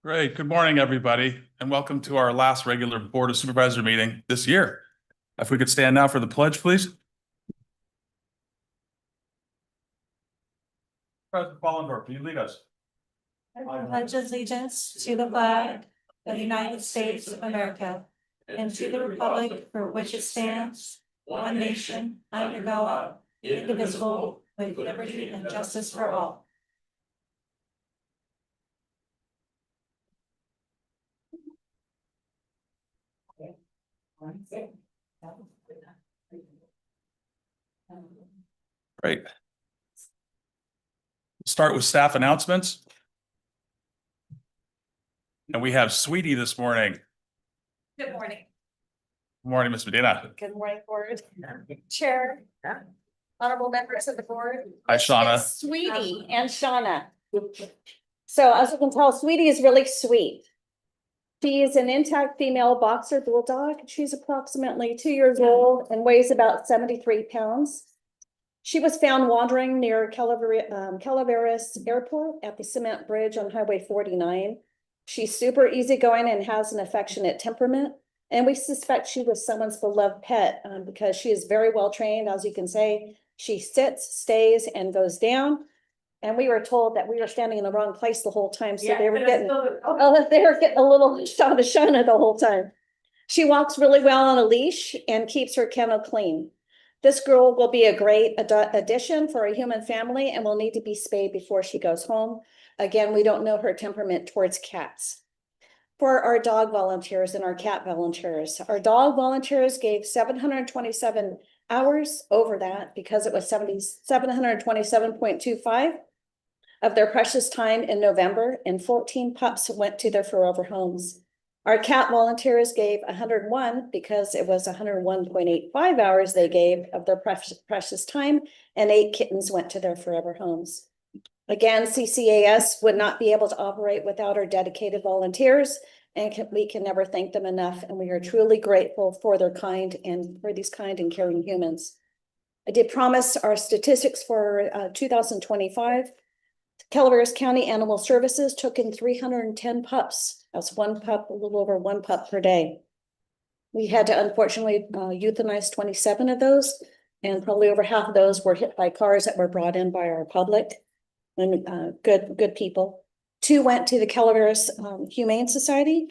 Great. Good morning, everybody, and welcome to our last regular Board of Supervisor meeting this year. If we could stand now for the pledge, please. President Follendorf, can you lead us? I pledge allegiance to the flag of the United States of America and to the republic for which it stands, one nation, under God, indivisible, with liberty and justice for all. Great. We'll start with staff announcements. And we have Sweetie this morning. Good morning. Good morning, Ms. Medina. Good morning, board. Chair, honorable members of the board. Hi, Shauna. It's Sweetie and Shauna. So as you can tell, Sweetie is really sweet. She is an intact female boxer bulldog. She's approximately 2 years old and weighs about 73 pounds. She was found wandering near Calaveras Airport at the cement bridge on Highway 49. She's super easygoing and has an affectionate temperament. And we suspect she was someone's beloved pet because she is very well trained. As you can say, she sits, stays, and goes down. And we were told that we were standing in the wrong place the whole time. So they were getting a little shot of Shauna the whole time. She walks really well on a leash and keeps her kennel clean. This girl will be a great addition for a human family and will need to be spayed before she goes home. Again, we don't know her temperament towards cats. For our dog volunteers and our cat volunteers, our dog volunteers gave 727 hours over that because it was 727.25 of their precious time in November, and 14 pups went to their forever homes. Our cat volunteers gave 101 because it was 101.85 hours they gave of their precious time, and 8 kittens went to their forever homes. Again, CCAS would not be able to operate without our dedicated volunteers, and we can never thank them enough, and we are truly grateful for their kind and for these kind and caring humans. I did promise our statistics for 2025. Calaveras County Animal Services took in 310 pups. That's one pup, a little over one pup per day. We had to unfortunately euthanize 27 of those, and probably over half of those were hit by cars that were brought in by our public and good people. 2 went to the Calaveras Humane Society.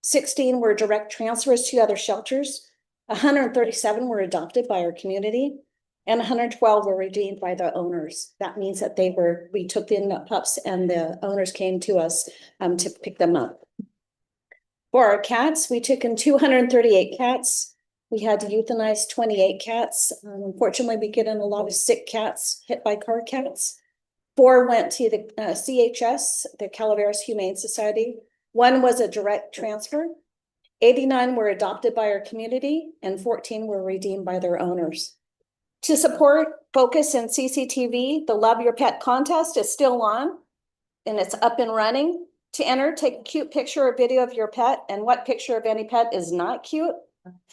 16 were direct transfers to other shelters. 137 were adopted by our community. And 112 were redeemed by the owners. That means that we took in the pups and the owners came to us to pick them up. For our cats, we took in 238 cats. We had to euthanize 28 cats. Unfortunately, we get in a lot of sick cats, hit by car cats. 4 went to the CHS, the Calaveras Humane Society. 1 was a direct transfer. 89 were adopted by our community, and 14 were redeemed by their owners. To support Focus and CCTV, the Love Your Pet contest is still on, and it's up and running. To enter, take a cute picture or video of your pet, and what picture of any pet is not cute,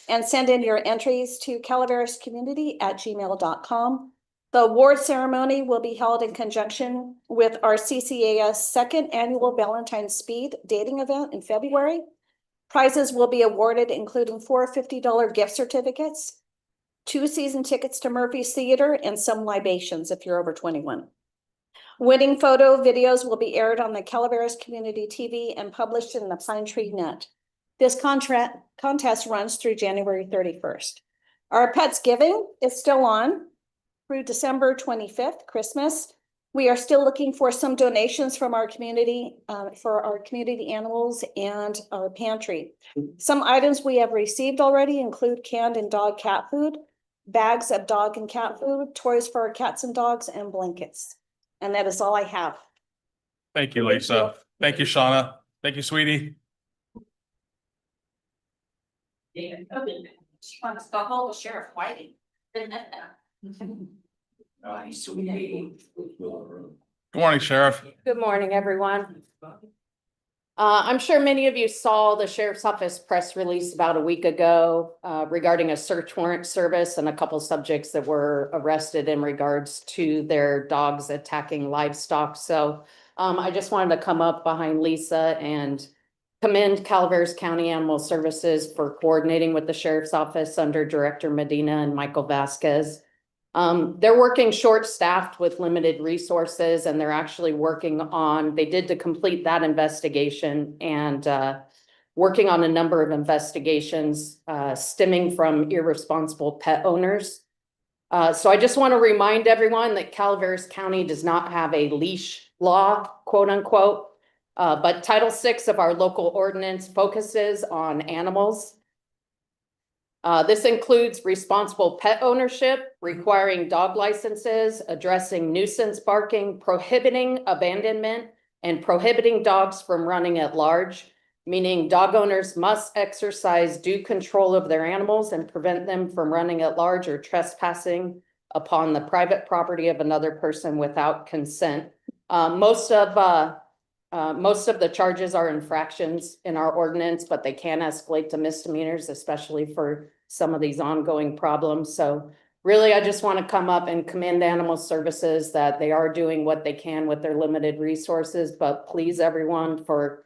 and send in your entries to calaverascommunity@gmail.com. The award ceremony will be held in conjunction with our CCAS second annual Valentine's Speed dating event in February. Prizes will be awarded, including 4 $50 gift certificates, 2 season tickets to Murphy's Theater, and some libations if you're over 21. Winning photo videos will be aired on the Calaveras Community TV and published in the Pine Tree Net. This contest runs through January 31st. Our Pets Giving is still on through December 25th, Christmas. We are still looking for some donations from our community for our community animals and our pantry. Some items we have received already include canned and dog cat food, bags of dog and cat food, toys for our cats and dogs, and blankets. And that is all I have. Thank you, Lisa. Thank you, Shauna. Thank you, Sweetie. She wants to go home with Sheriff Whiting. Good morning, Sheriff. Good morning, everyone. I'm sure many of you saw the Sheriff's Office press release about a week ago regarding a search warrant service and a couple subjects that were arrested in regards to their dogs attacking livestock. So I just wanted to come up behind Lisa and commend Calaveras County Animal Services for coordinating with the Sheriff's Office under Director Medina and Michael Vasquez. They're working short-staffed with limited resources, and they're actually working on, they did to complete that investigation and working on a number of investigations stemming from irresponsible pet owners. So I just want to remind everyone that Calaveras County does not have a leash law, quote unquote. But Title VI of our local ordinance focuses on animals. This includes responsible pet ownership, requiring dog licenses, addressing nuisance barking, prohibiting abandonment, and prohibiting dogs from running at large, meaning dog owners must exercise due control of their animals and prevent them from running at large or trespassing upon the private property of another person without consent. Most of the charges are infractions in our ordinance, but they can escalate to misdemeanors, especially for some of these ongoing problems. So really, I just want to come up and commend Animal Services that they are doing what they can with their limited resources, but please everyone, for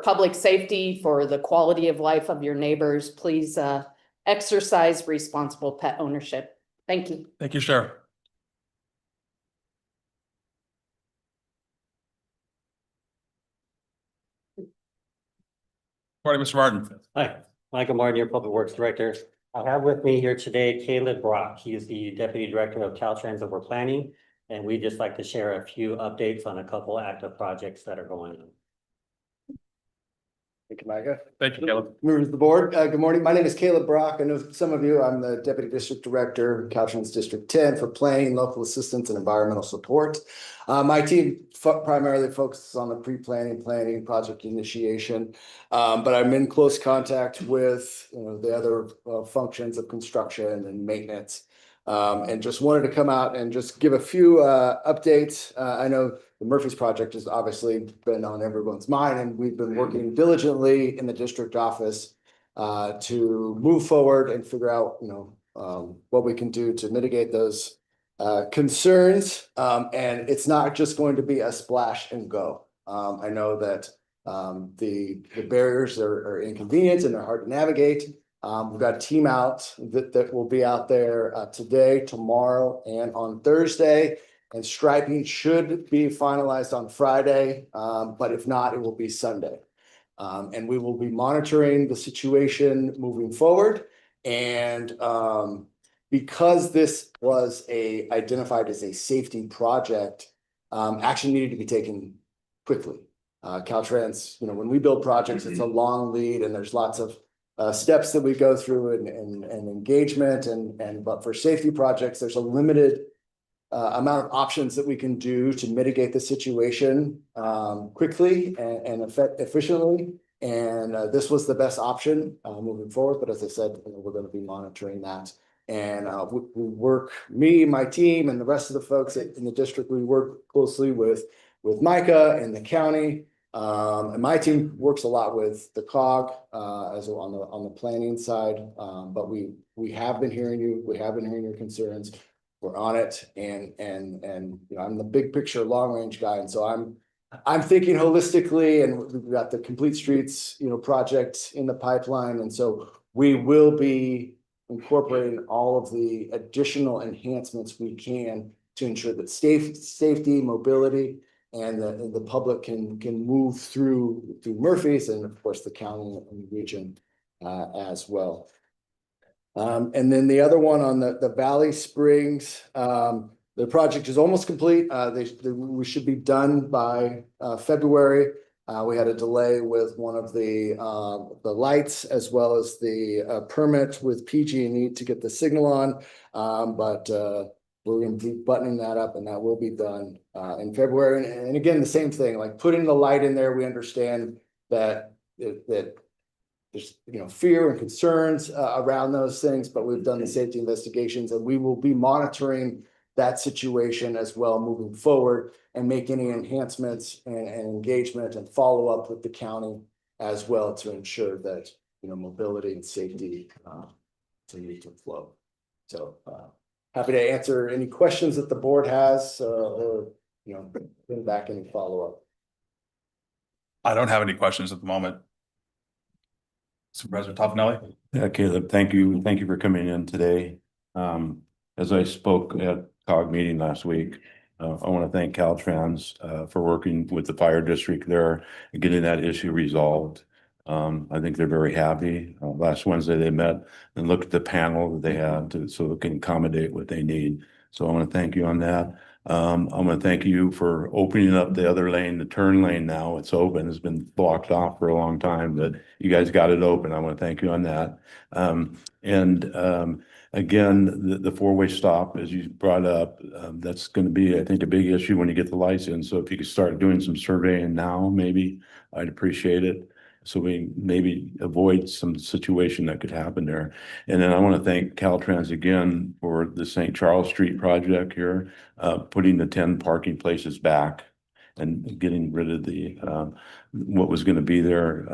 public safety, for the quality of life of your neighbors, please exercise responsible pet ownership. Thank you. Thank you, Sheriff. Morning, Mr. Martin. Hi, Michael Martin, your Public Works Director. I have with me here today Caleb Brock. He is the Deputy Director of Caltrans Over Planning, and we'd just like to share a few updates on a couple active projects that are going on. Thank you, Micah. Thank you, Caleb. Members of the board, good morning. My name is Caleb Brock. I know some of you, I'm the Deputy District Director, Caltrans District 10 for planning, local assistance and environmental support. My team primarily focuses on the pre-planning, planning, project initiation, but I'm in close contact with the other functions of construction and maintenance. And just wanted to come out and just give a few updates. I know the Murphy's project has obviously been on everyone's mind, and we've been working diligently in the district office to move forward and figure out, what we can do to mitigate those concerns. And it's not just going to be a splash and go. I know that the barriers are inconvenient and they're hard to navigate. We've got a team out that will be out there today, tomorrow, and on Thursday. And striping should be finalized on Friday, but if not, it will be Sunday. And we will be monitoring the situation moving forward. And because this was identified as a safety project, action needed to be taken quickly. Caltrans, when we build projects, it's a long lead, and there's lots of steps that we go through and engagement, but for safety projects, there's a limited amount of options that we can do to mitigate the situation quickly and efficiently. And this was the best option moving forward. But as I said, we're going to be monitoring that. And we work, me, my team, and the rest of the folks in the district, we work closely with Micah and the county. And my team works a lot with the COG as well on the planning side. But we have been hearing you. We have been hearing your concerns. We're on it, and I'm the big picture, long range guy, and so I'm thinking holistically, and we've got the Complete Streets project in the pipeline, and so we will be incorporating all of the additional enhancements we can to ensure that safety, mobility, and the public can move through Murphy's, and of course the county and the region as well. And then the other one on the Valley Springs, the project is almost complete. We should be done by February. We had a delay with one of the lights as well as the permit with PG&E to get the signal on. But we're going to be buttoning that up, and that will be done in February. And again, the same thing, like putting the light in there. We understand that there's fear and concerns around those things, but we've done the safety investigations, and we will be monitoring that situation as well moving forward and make any enhancements and engagement and follow up with the county as well to ensure that mobility and safety continue to flow. So happy to answer any questions that the board has or bring back any follow-up. I don't have any questions at the moment. Supervisor Toffenelli? Yeah, Caleb, thank you. Thank you for coming in today. As I spoke at COG meeting last week, I want to thank Caltrans for working with the fire district there and getting that issue resolved. I think they're very happy. Last Wednesday, they met and looked at the panel that they had so it can accommodate what they need. So I want to thank you on that. I'm going to thank you for opening up the other lane, the turn lane now. It's open. It's been blocked off for a long time, but you guys got it open. I want to thank you on that. Again, the four-way stop, as you brought up, that's going to be, I think, a big issue when you get the license. So if you could start doing some surveying now, maybe I'd appreciate it. So we maybe avoid some situation that could happen there. And then I want to thank Caltrans again for the St. Charles Street project here, putting the 10 parking places back and getting rid of the what was going to be there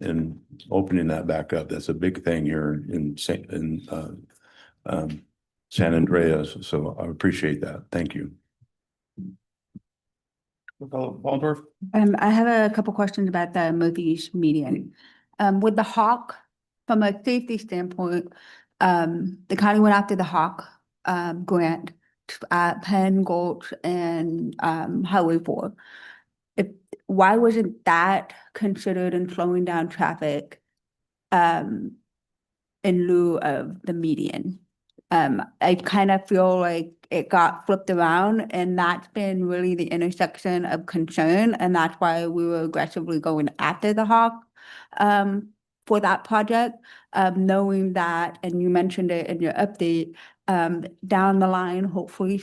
and opening that back up. That's a big thing here in San Andreas. So I appreciate that. Thank you. Waldorf? I have a couple questions about the Northeast median. With the Hawk, from a safety standpoint, the county went after the Hawk grant at Penn, Gulch, and Highway 4. Why wasn't that considered in slowing down traffic in lieu of the median? I kind of feel like it got flipped around, and that's been really the intersection of concern, and that's why we were aggressively going after the Hawk for that project, knowing that, and you mentioned it in your update, down the line, hopefully,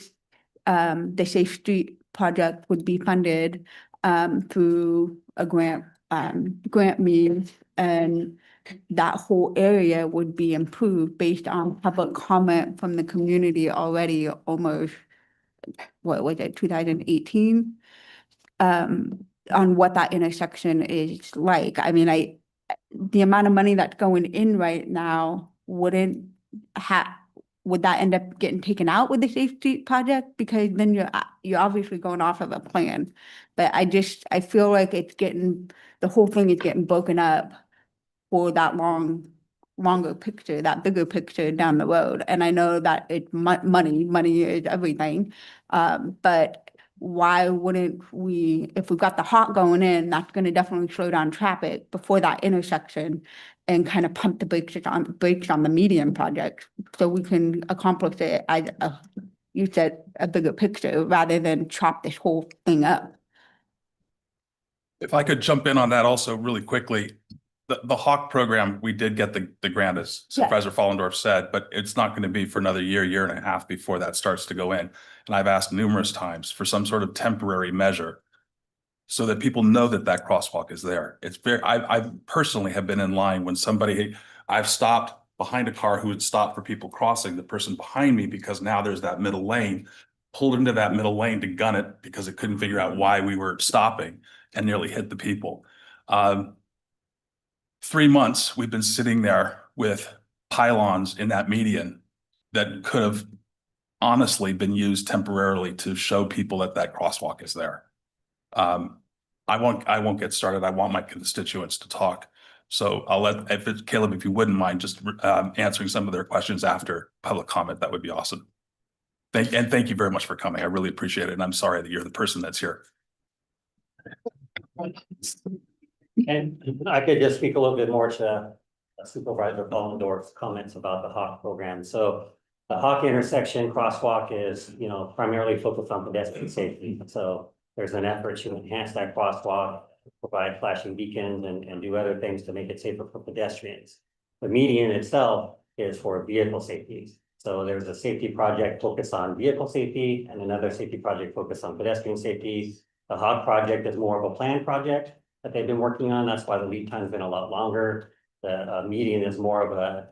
the Safe Street project would be funded through a grant means, and that whole area would be improved based on public comment from the community already almost, what was it, 2018? On what that intersection is like. I mean, the amount of money that's going in right now would that end up getting taken out with the Safe Street project? Because then you're obviously going off of a plan. But I feel like the whole thing is getting broken up for that longer picture, that bigger picture down the road. And I know that it's money is everything. But why wouldn't we, if we've got the Hawk going in, that's going to definitely slow down traffic before that intersection and kind of pump the brakes on the median project so we can accomplish it as you said, a bigger picture rather than chop this whole thing up. If I could jump in on that also really quickly. The Hawk program, we did get the grant, as Supervisor Follendorf said, but it's not going to be for another year and a half before that starts to go in. And I've asked numerous times for some sort of temporary measure so that people know that that crosswalk is there. It's I personally have been in line when I've stopped behind a car who had stopped for people crossing, the person behind me, because now there's that middle lane, pulled into that middle lane to gun it because it couldn't figure out why we were stopping and nearly hit the people. 3 months, we've been sitting there with pylons in that median that could have honestly been used temporarily to show people that that crosswalk is there. I won't get started. I want my constituents to talk. So I'll Caleb, if you wouldn't mind just answering some of their questions after public comment, that would be awesome. Thank you very much for coming. I really appreciate it. And I'm sorry that you're the person that's here. And I could just speak a little bit more to Supervisor Follendorf's comments about the Hawk program. So the Hawk intersection crosswalk is, primarily focused on pedestrian safety. So there's an effort to enhance that crosswalk, provide flashing beacons and do other things to make it safer for pedestrians. The median itself is for vehicle safety. So there's a safety project focused on vehicle safety and another safety project focused on pedestrian safety. The Hawk project is more of a planned project that they've been working on. That's why the lead time's been a lot longer. The median is more of a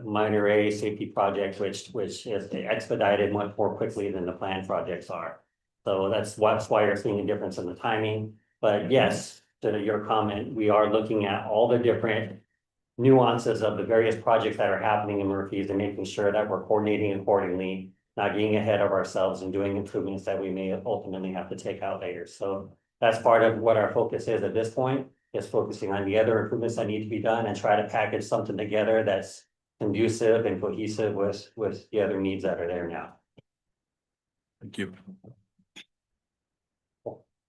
minor A safety project, which is expedited much more quickly than the planned projects are. So that's why you're seeing a difference in the timing. But yes, to your comment, we are looking at all the different nuances of the various projects that are happening in Murphy's and making sure that we're coordinating accordingly not getting ahead of ourselves and doing improvements that we may ultimately have to take out later. So that's part of what our focus is at this point, is focusing on the other improvements that need to be done and try to package something together that's conducive and cohesive with the other needs that are there now. Thank you.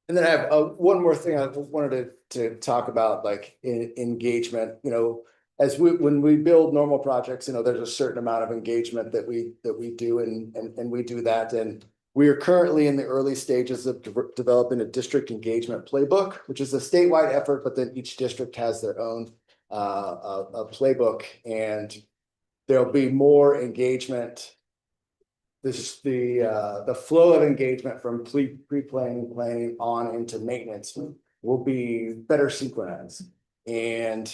And then I have one more thing I wanted to talk about, like engagement, as when we build normal projects, there's a certain amount of engagement that we do and we do that. And we are currently in the early stages of developing a district engagement playbook, which is a statewide effort, but then each district has their own a playbook, and there'll be more engagement. This is the flow of engagement from pre-planning, planning on into maintenance will be better synchronized. And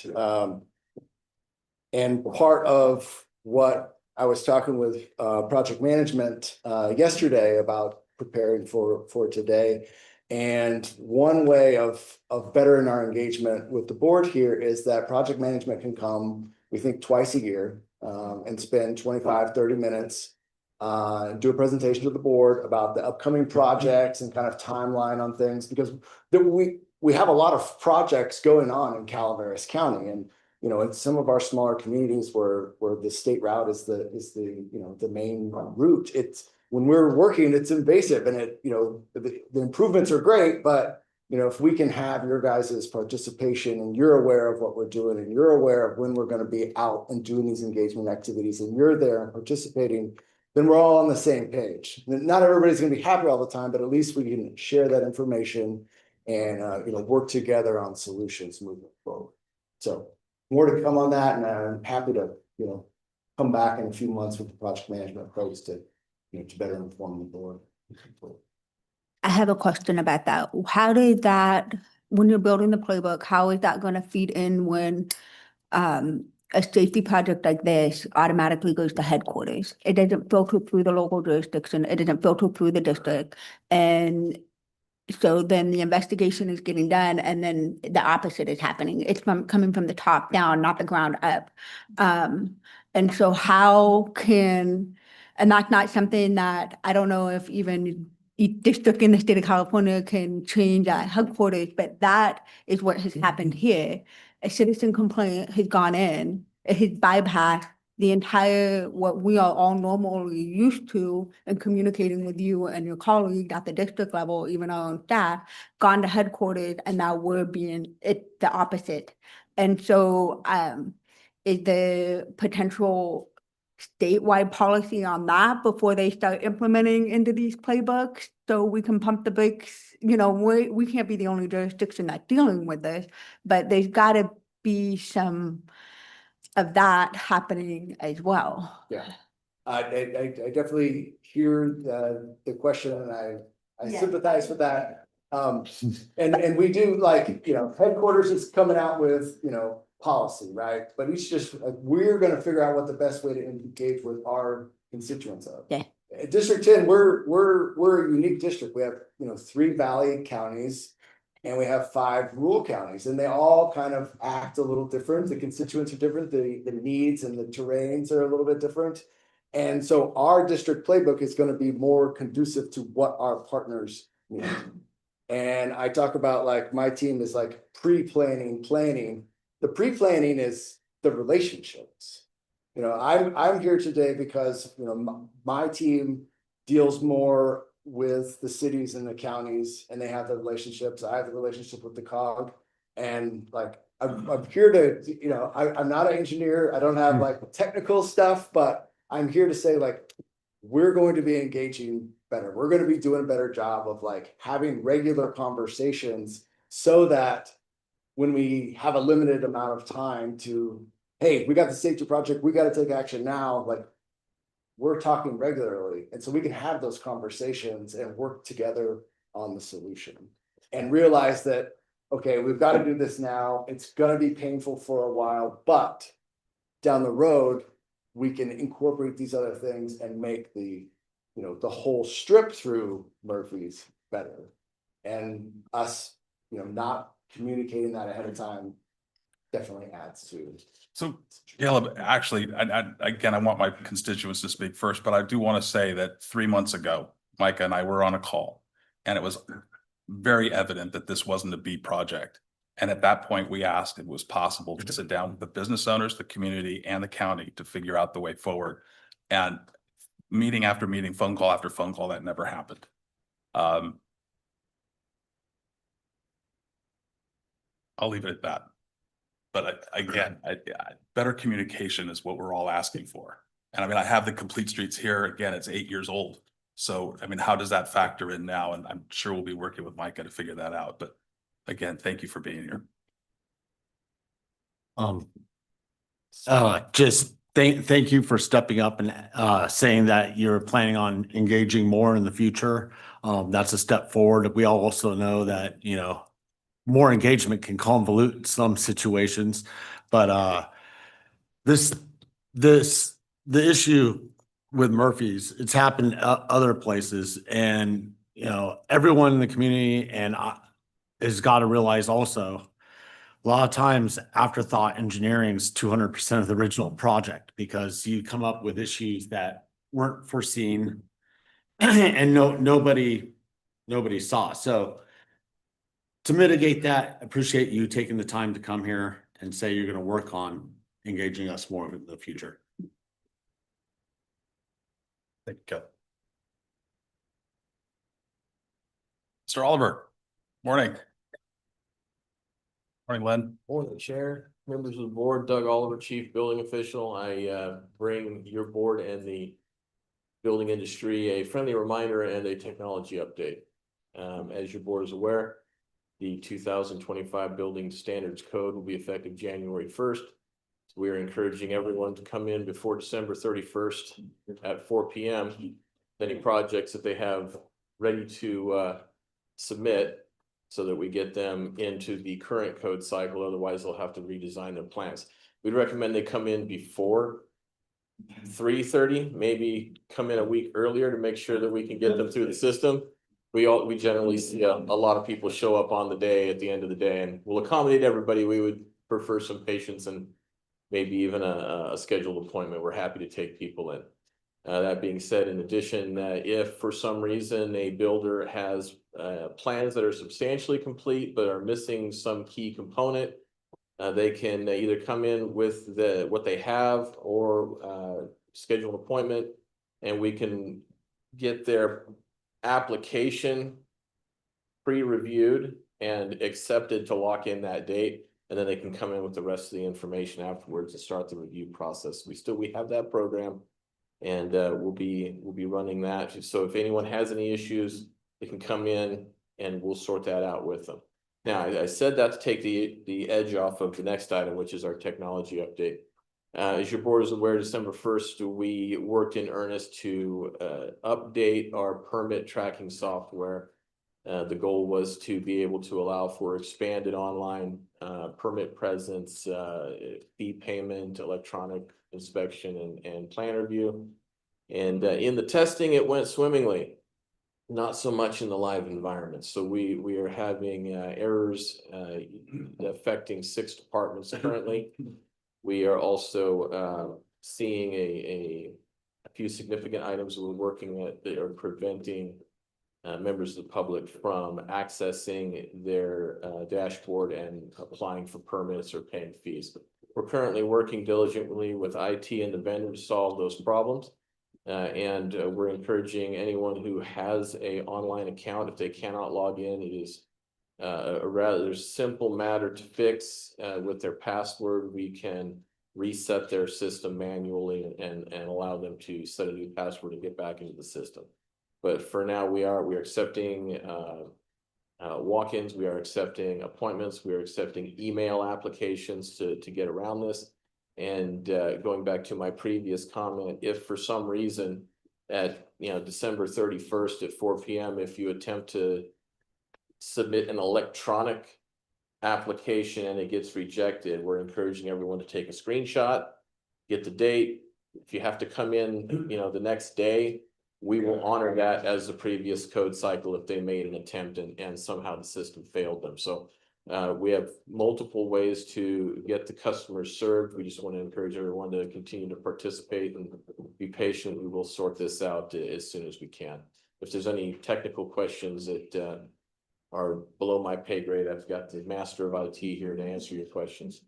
part of what I was talking with project management yesterday about preparing for today. And one way of bettering our engagement with the board here is that project management can come, we think, twice a year and spend 25-30 minutes. Do a presentation to the board about the upcoming projects and kind of timeline on things, because we have a lot of projects going on in Calaveras County, and in some of our smaller communities where the state route is the main route. It's when we're working, it's invasive, and the improvements are great, but if we can have your guys' participation and you're aware of what we're doing and you're aware of when we're going to be out and doing these engagement activities and you're there and participating, then we're all on the same page. Not everybody's going to be happy all the time, but at least we can share that information and work together on solutions moving forward. So more to come on that, and I'm happy to come back in a few months with the project management approach to better inform the board. I have a question about that. How did that, when you're building the playbook, how is that going to feed in when a safety project like this automatically goes to headquarters? It doesn't filter through the local jurisdiction. It doesn't filter through the district. And so then the investigation is getting done, and then the opposite is happening. It's coming from the top down, not the ground up. And so and that's not something that I don't know if even each district in the state of California can change at headquarters, but that is what has happened here. A citizen complaint has gone in, it has bypassed the entire, what we are all normally used to in communicating with you and your colleagues at the district level, even our own staff, gone to headquarters, and now we're being the opposite. And so is the potential statewide policy on that before they start implementing into these playbooks, so we can pump the brakes? We can't be the only jurisdiction that's dealing with this, but there's got to be some of that happening as well. Yeah, I definitely hear the question, and I sympathize with that. And we do, headquarters is coming out with policy, right? But each we're going to figure out what the best way to engage with our constituents are. Yeah. District 10, we're a unique district. We have 3 valley counties, and we have 5 rural counties, and they all kind of act a little different. The constituents are different. The needs and the terrains are a little bit different. And so our district playbook is going to be more conducive to what our partners need. And I talk about, my team is pre-planning, planning. The pre-planning is the relationships. I'm here today because my team deals more with the cities and the counties, and they have the relationships. I have the relationship with the COG, and I'm here to, I'm not an engineer. I don't have technical stuff, but I'm here to say we're going to be engaging better. We're going to be doing a better job of having regular conversations, so that when we have a limited amount of time to, hey, we got the safety project, we got to take action now, we're talking regularly. And so we can have those conversations and work together on the solution, and realize that, okay, we've got to do this now. It's going to be painful for a while, but down the road, we can incorporate these other things and make the whole strip through Murphy's better. And us, not communicating that ahead of time definitely adds to. So Caleb, actually, again, I want my constituents to speak first, but I do want to say that 3 months ago, Micah and I were on a call, and it was very evident that this wasn't a B project. And at that point, we asked if it was possible to sit down with the business owners, the community, and the county to figure out the way forward. And meeting after meeting, phone call after phone call, that never happened. I'll leave it at that. But again, better communication is what we're all asking for. And I mean, I have the complete streets here. Again, it's 8 years old. So, I mean, how does that factor in now? And I'm sure we'll be working with Micah to figure that out. But again, thank you for being here. Just thank you for stepping up and saying that you're planning on engaging more in the future. That's a step forward. We all also know that, you know, more engagement can convolute some situations, but the issue with Murphy's, it's happened other places, and you know, everyone in the community and has got to realize also, a lot of times afterthought engineering is 200% of the original project, because you come up with issues that weren't foreseen and nobody saw. So to mitigate that, appreciate you taking the time to come here and say you're going to work on engaging us more in the future. Thank you. Mr. Oliver, morning. Morning, Len. Morning, Chair, members of the board, Doug Oliver, Chief Building Official. I bring your board and the building industry a friendly reminder and a technology update. As your board is aware, the 2025 Building Standards Code will be effective January 1st. So we are encouraging everyone to come in before December 31st at 4 p.m. Any projects that they have ready to submit, so that we get them into the current code cycle. Otherwise, they'll have to redesign their plans. We'd recommend they come in before 3:30, maybe come in a week earlier to make sure that we can get them through the system. We generally see a lot of people show up on the day at the end of the day, and we'll accommodate everybody. We would prefer some patience and maybe even a scheduled appointment. We're happy to take people in. That being said, in addition, if for some reason a builder has plans that are substantially complete but are missing some key component, they can either come in with what they have or schedule an appointment, and we can get their application pre-reviewed and accepted to lock in that date, and then they can come in with the rest of the information afterwards to start the review process. We have that program, and we'll be running that. So if anyone has any issues, they can come in and we'll sort that out with them. Now, I said that to take the edge off of the next item, which is our technology update. As your board is aware, December 1st, we worked in earnest to update our permit tracking software. The goal was to be able to allow for expanded online permit presence, fee payment, electronic inspection, and plan review. And in the testing, it went swimmingly. Not so much in the live environment. So we are having errors affecting 6 departments currently. We are also seeing a few significant items we're working at that are preventing members of the public from accessing their dashboard and applying for permits or paying fees. We're currently working diligently with IT and the vendor to solve those problems. And we're encouraging anyone who has a online account, if they cannot log in, it is a rather simple matter to fix. With their password, we can reset their system manually and allow them to set a new password and get back into the system. But for now, we are accepting walk-ins, we are accepting appointments, we are accepting email applications to get around this. And going back to my previous comment, if for some reason at December 31st at 4 p.m. if you attempt to submit an electronic application and it gets rejected, we're encouraging everyone to take a screenshot, get the date. If you have to come in the next day, we will honor that as the previous code cycle if they made an attempt and somehow the system failed them. So We have multiple ways to get the customers served. We just want to encourage everyone to continue to participate and be patient. We will sort this out as soon as we can. If there's any technical questions that are below my pay grade, I've got the master of IT here to answer your questions.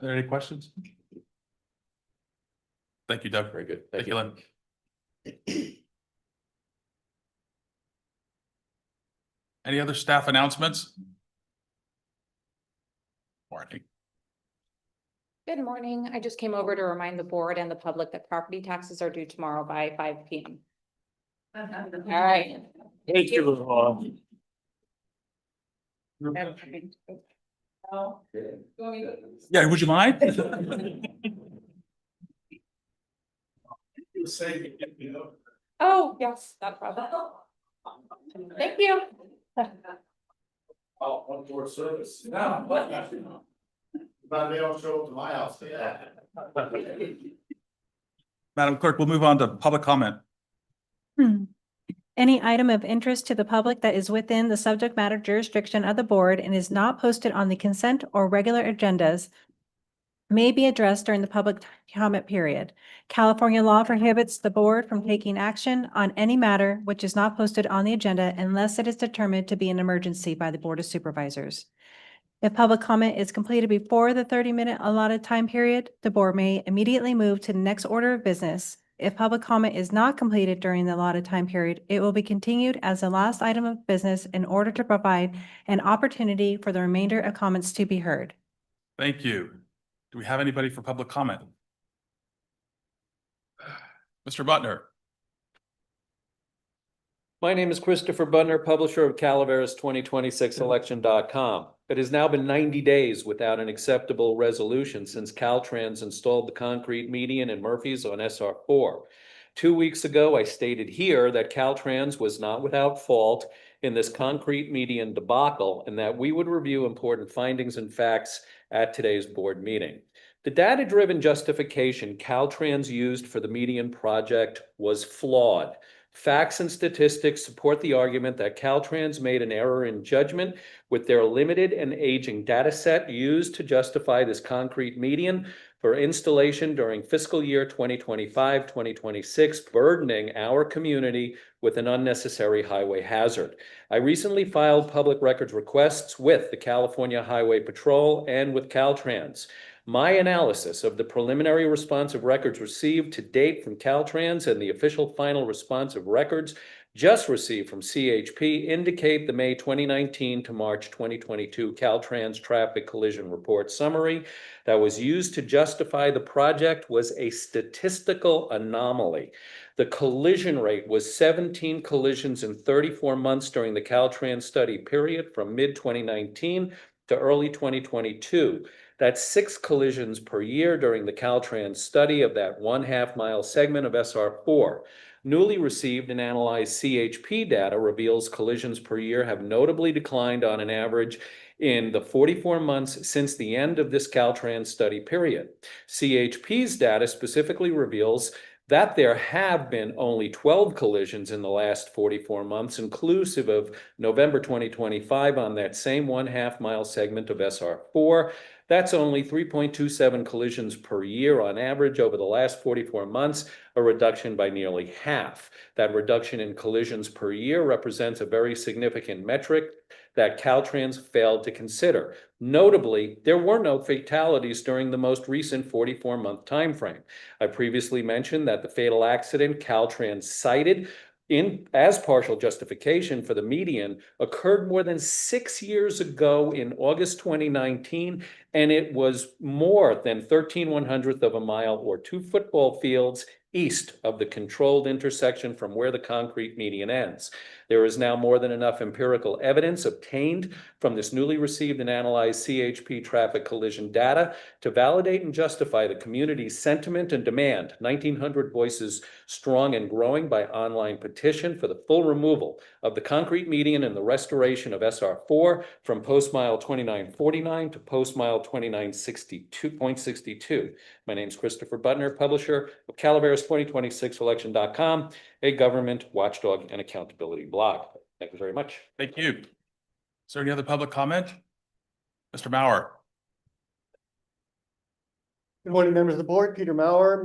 Are there any questions? Thank you, Doug. Very good. Thank you, Lynn. Any other staff announcements? Morning. Good morning. I just came over to remind the board and the public that property taxes are due tomorrow by 5 p.m. All right. Thank you. Yeah, would you mind? Oh, yes, not a problem. Thank you. Oh, one for service. But they don't show up to my house. Madam Clerk, we'll move on to public comment. Any item of interest to the public that is within the subject matter jurisdiction of the board and is not posted on the consent or regular agendas may be addressed during the public comment period. California law prohibits the board from taking action on any matter which is not posted on the agenda unless it is determined to be an emergency by the Board of Supervisors. If public comment is completed before the 30-minute allotted time period, the board may immediately move to the next order of business. If public comment is not completed during the allotted time period, it will be continued as the last item of business in order to provide an opportunity for the remainder of comments to be heard. Thank you. Do we have anybody for public comment? Mr. Butner. My name is Christopher Butner, publisher of Calaveras 2026election.com. It has now been 90 days without an acceptable resolution since Caltrans installed the concrete median in Murphy's on SR4. 2 weeks ago, I stated here that Caltrans was not without fault in this concrete median debacle and that we would review important findings and facts at today's board meeting. The data-driven justification Caltrans used for the median project was flawed. Facts and statistics support the argument that Caltrans made an error in judgment with their limited and aging data set used to justify this concrete median for installation during fiscal year 2025-2026, burdening our community with an unnecessary highway hazard. I recently filed public records requests with the California Highway Patrol and with Caltrans. My analysis of the preliminary responsive records received to date from Caltrans and the official final responsive records just received from CHP indicate the May 2019 to March 2022 Caltrans traffic collision report summary that was used to justify the project was a statistical anomaly. The collision rate was 17 collisions in 34 months during the Caltrans study period from mid-2019 to early 2022. That's 6 collisions per year during the Caltrans study of that 1/2 mile segment of SR4. Newly received and analyzed CHP data reveals collisions per year have notably declined on an average in the 44 months since the end of this Caltrans study period. CHP's data specifically reveals that there have been only 12 collisions in the last 44 months, inclusive of November 2025 on that same 1/2 mile segment of SR4. That's only 3.27 collisions per year on average over the last 44 months, a reduction by nearly half. That reduction in collisions per year represents a very significant metric that Caltrans failed to consider. Notably, there were no fatalities during the most recent 44-month timeframe. I previously mentioned that the fatal accident Caltrans cited as partial justification for the median occurred more than 6 years ago in August 2019, and it was more than 13/100th of a mile or 2 football fields east of the controlled intersection from where the concrete median ends. There is now more than enough empirical evidence obtained from this newly received and analyzed CHP traffic collision data to validate and justify the community's sentiment and demand, 1,900 voices strong and growing by online petition for the full removal of the concrete median and the restoration of SR4 from post mile 2949 to post mile 2962.62. My name is Christopher Butner, publisher of Calaveras 2026election.com, a government watchdog and accountability blog. Thank you very much. Thank you. Is there any other public comment? Mr. Mauer? Good morning, members of the board. Peter Mauer,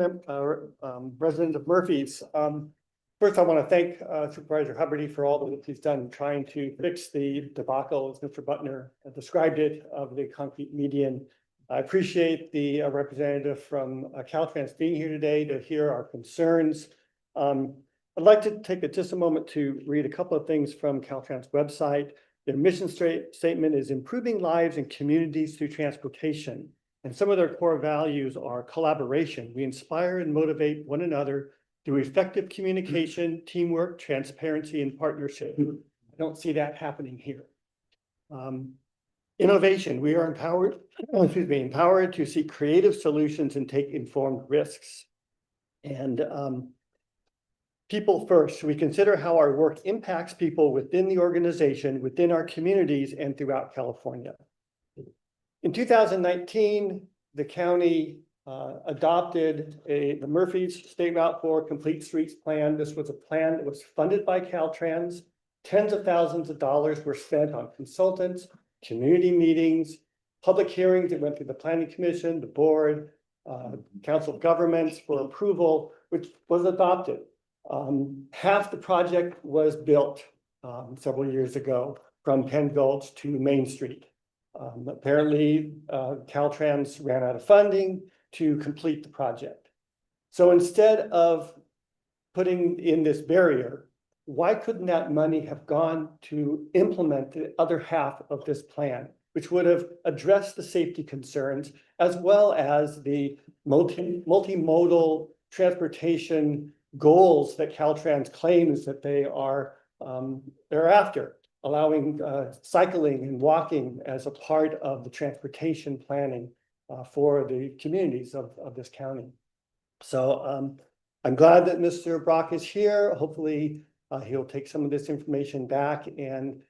resident of Murphy's. First, I want to thank Supervisor Hubbard for all that he's done trying to fix the debacle, as Mr. Butner described it, of the concrete median. I appreciate the representative from Caltrans being here today to hear our concerns. I'd like to take just a moment to read a couple of things from Caltrans website. Their mission statement is improving lives and communities through transportation. And some of their core values are collaboration. We inspire and motivate one another through effective communication, teamwork, transparency, and partnership. I don't see that happening here. Innovation. We are empowered to seek creative solutions and take informed risks. And people first. We consider how our work impacts people within the organization, within our communities, and throughout California. In 2019, the county adopted the Murphy's State Route 4 Complete Streets Plan. This was a plan that was funded by Caltrans. Tens of thousands of dollars were spent on consultants, community meetings, public hearings that went through the Planning Commission, the board, Council of Governments for approval, which was adopted. Half the project was built several years ago from Penn Gulch to Main Street. Apparently, Caltrans ran out of funding to complete the project. So instead of putting in this barrier, why couldn't that money have gone to implement the other half of this plan, which would have addressed the safety concerns as well as the multimodal transportation goals that Caltrans claims that they're after, allowing cycling and walking as a part of the transportation planning for the communities of this county. So I'm glad that Mr. Brock is here. Hopefully he'll take some of this information back and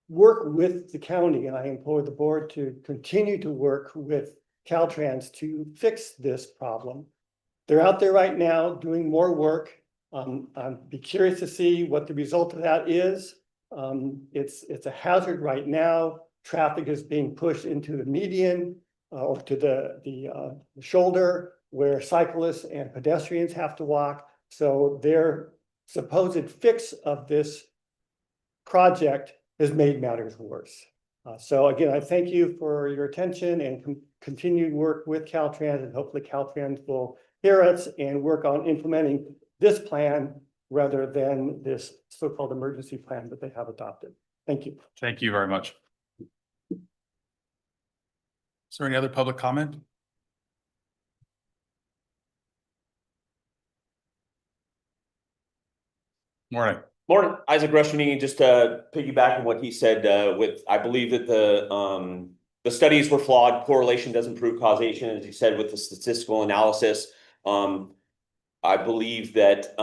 work with the county. And I implore the board to continue to work with Caltrans to fix this problem. They're out there right now doing more work. I'd be curious to see what the result of that is. It's a hazard right now. Traffic is being pushed into the median or to the shoulder where cyclists and pedestrians have to walk. So their supposed fix of this project has made matters worse. So again, I thank you for your attention and continued work with Caltrans, and hopefully Caltrans will hear us and work on implementing this plan rather than this so-called emergency plan that they have adopted. Thank you. Thank you very much. Is there any other public comment? Morning. Morning, Isaac Rushmany, just to piggyback on what he said, I believe that the studies were flawed. Correlation doesn't prove causation, as he said, with the statistical analysis. I believe that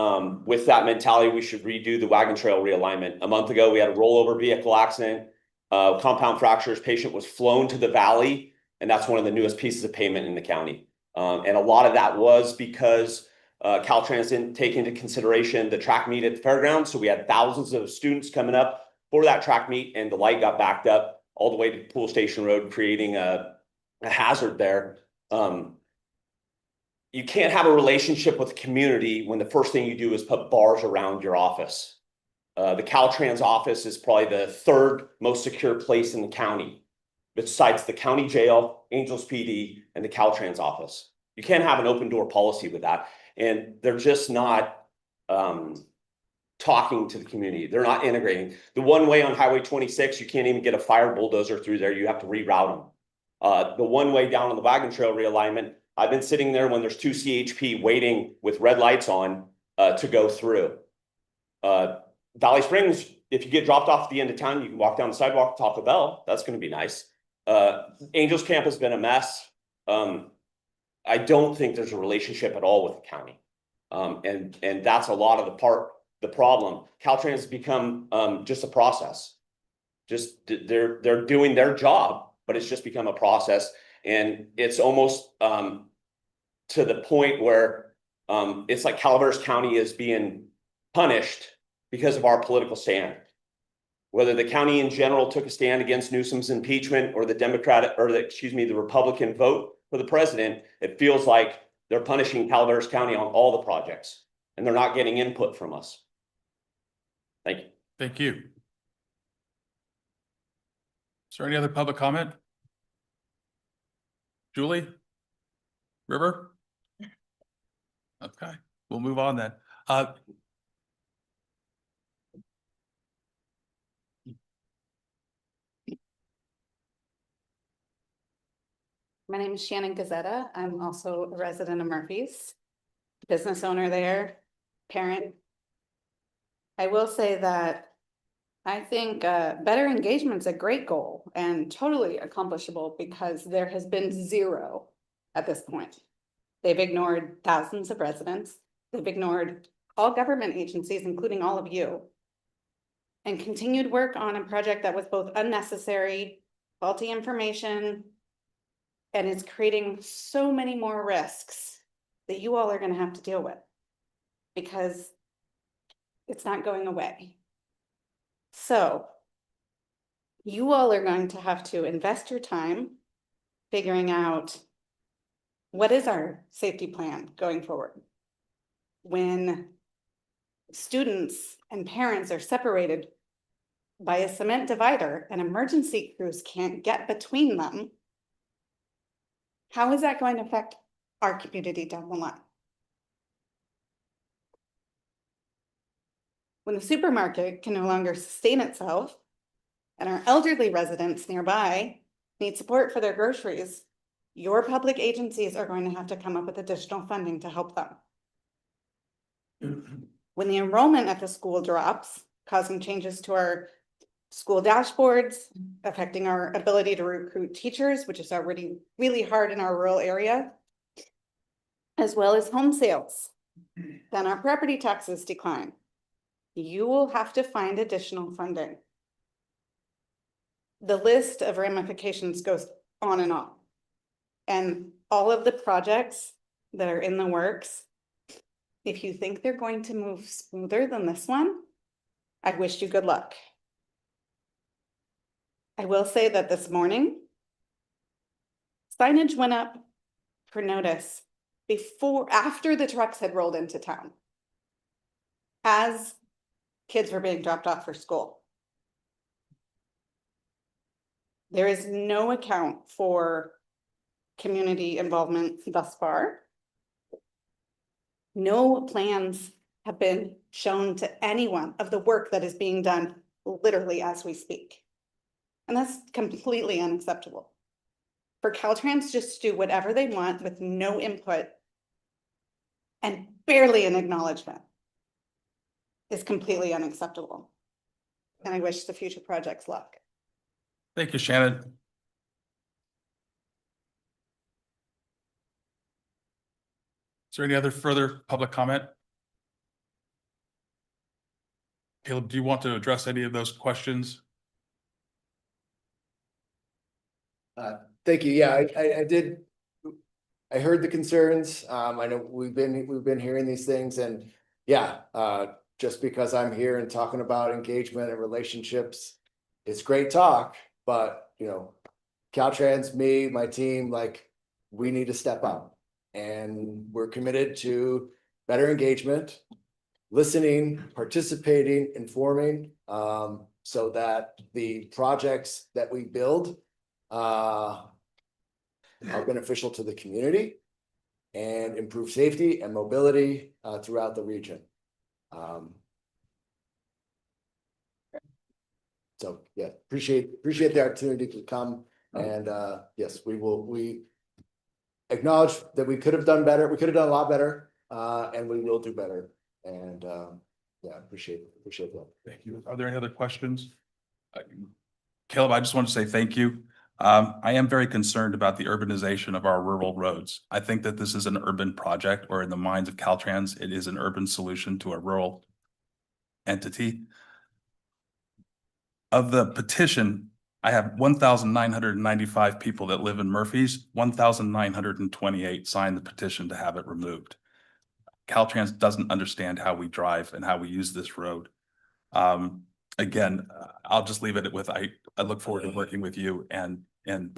with that mentality, we should redo the wagon trail realignment. A month ago, we had a rollover vehicle accident, compound fractures, patient was flown to the valley, and that's one of the newest pieces of pavement in the county. And a lot of that was because Caltrans didn't take into consideration the track meet at the fairgrounds. So we had thousands of students coming up for that track meet, and the light got backed up all the way to Pool Station Road, creating a hazard there. You can't have a relationship with the community when the first thing you do is put bars around your office. The Caltrans office is probably the third most secure place in the county, besides the county jail, Angels PD, and the Caltrans office. You can't have an open door policy with that. And they're just not talking to the community. They're not integrating. The one way on Highway 26, you can't even get a fire bulldozer through there. You have to reroute them. The one way down on the wagon trail realignment, I've been sitting there when there's 2 CHP waiting with red lights on to go through. Valley Springs, if you get dropped off at the end of town, you can walk down the sidewalk to Taco Bell. That's going to be nice. Angels Camp has been a mess. I don't think there's a relationship at all with the county. And that's a lot of the problem. Caltrans has become just a process. Just they're doing their job, but it's just become a process. And it's almost to the point where it's like Calaveras County is being punished because of our political stand. Whether the county in general took a stand against Newsom's impeachment or the the Republican vote for the president, it feels like they're punishing Calaveras County on all the projects and they're not getting input from us. Thank you. Thank you. Is there any other public comment? Julie? River? Okay, we'll move on then. My name is Shannon Gazetta. I'm also a resident of Murphy's, business owner there, parent. I will say that I think better engagement is a great goal and totally accomplishable because there has been zero at this point. They've ignored thousands of residents. They've ignored all government agencies, including all of you, and continued work on a project that was both unnecessary, faulty information, and is creating so many more risks that you all are going to have to deal with because it's not going away. So you all are going to have to invest your time figuring out what is our safety plan going forward. When students and parents are separated by a cement divider and emergency crews can't get between them, how is that going to affect our community down the line? When the supermarket can no longer sustain itself and our elderly residents nearby need support for their groceries, your public agencies are going to have to come up with additional funding to help them. When the enrollment at the school drops, causing changes to our school dashboards, affecting our ability to recruit teachers, which is already really hard in our rural area, as well as home sales, then our property taxes decline. You will have to find additional funding. The list of ramifications goes on and on. And all of the projects that are in the works, if you think they're going to move smoother than this one, I wish you good luck. I will say that this morning, signage went up for notice after the trucks had rolled into town, as kids were being dropped off for school. There is no account for community involvement thus far. No plans have been shown to anyone of the work that is being done literally as we speak. And that's completely unacceptable. For Caltrans just to do whatever they want with no input and barely an acknowledgement is completely unacceptable. And I wish the future projects luck. Thank you, Shannon. Is there any other further public comment? Caleb, do you want to address any of those questions? Thank you. Yeah, I did. I heard the concerns. I know we've been hearing these things, and yeah, just because I'm here and talking about engagement and relationships, it's great talk, but you know, Caltrans, me, my team, like, we need to step up, and we're committed to better engagement, listening, participating, informing, so that the projects that we build are beneficial to the community and improve safety and mobility throughout the region. So yeah, appreciate the opportunity to come, and yes, we acknowledge that we could have done better. We could have done a lot better, and we will do better. And yeah, appreciate that. Thank you. Are there any other questions? Caleb, I just want to say thank you. I am very concerned about the urbanization of our rural roads. I think that this is an urban project, or in the minds of Caltrans, it is an urban solution to a rural entity. Of the petition, I have 1,995 people that live in Murphy's. 1,928 signed the petition to have it removed. Caltrans doesn't understand how we drive and how we use this road. again, I'll just leave it with, I look forward to working with you and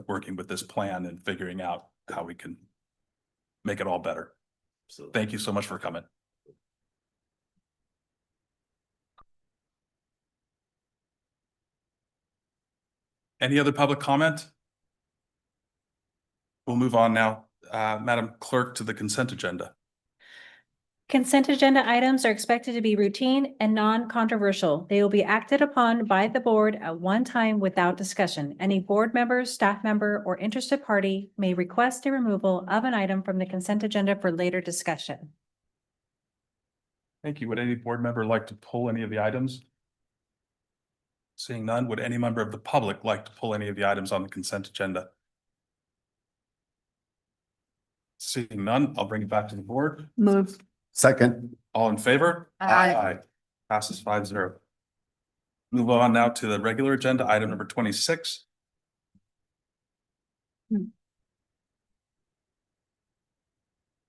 working with this plan and figuring out how we can make it all better. So thank you so much for coming. Any other public comment? We'll move on now, Madam Clerk, to the consent agenda. Consent agenda items are expected to be routine and non-controversial. They will be acted upon by the board at one time without discussion. Any board member, staff member, or interested party may request a removal of an item from the consent agenda for later discussion. Thank you. Would any board member like to pull any of the items? Seeing none, would any member of the public like to pull any of the items on the consent agenda? Seeing none, I'll bring it back to the board. Move. Second. All in favor? Aye. Passes 5-0. Move on now to the regular agenda, item number 26.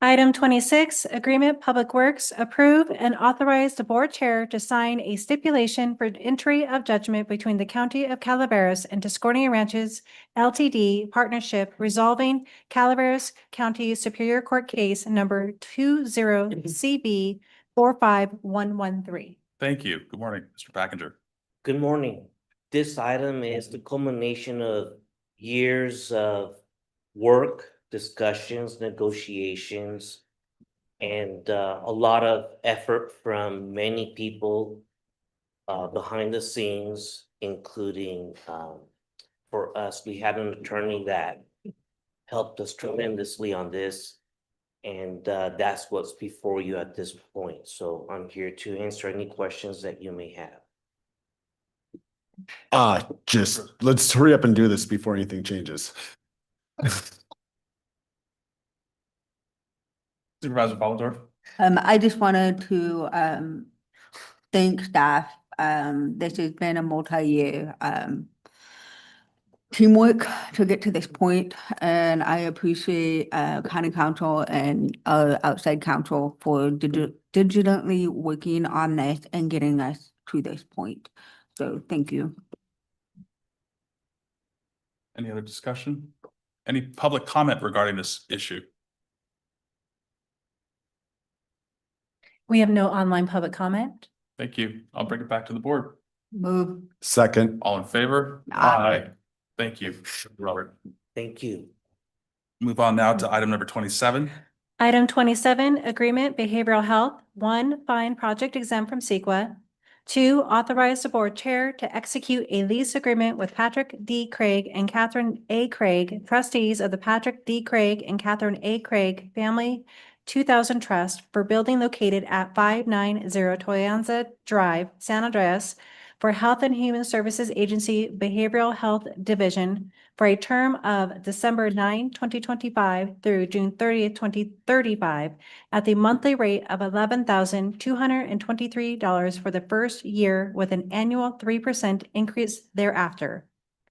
Item 26, Agreement Public Works, approve and authorize the board chair to sign a stipulation for entry of judgment between the County of Calaveras and Discordia Ranches LTD partnership resolving Calaveras County Superior Court case number 20CB 45113. Thank you. Good morning, Mr. Packinger. Good morning. This item is the culmination of years of work, discussions, negotiations, and a lot of effort from many people behind the scenes, including for us, we had an attorney that helped us tremendously on this. And that's what's before you at this point. So I'm here to answer any questions that you may have. Just let's hurry up and do this before anything changes. Supervisor Ballendorf. I just wanted to thank staff. This has been a multi-year teamwork to get to this point, and I appreciate county council and outside council for diligently working on this and getting us to this point. So thank you. Any other discussion? Any public comment regarding this issue? We have no online public comment. Thank you. I'll bring it back to the board. Move. Second. All in favor? Aye. Thank you, Robert. Thank you. Move on now to item number 27. Item 27, Agreement Behavioral Health. 1, find project exempt from CEQA. 2, authorize the board chair to execute a lease agreement with Patrick D. Craig and Catherine A. Craig, trustees of the Patrick D. Craig and Catherine A. Craig Family 2000 Trust for building located at 590 Toyanza Drive, San Andreas, for Health and Human Services Agency Behavioral Health Division for a term of December 9, 2025 through June 30th, 2035 at the monthly rate of $11,223 for the first year with an annual 3% increase thereafter.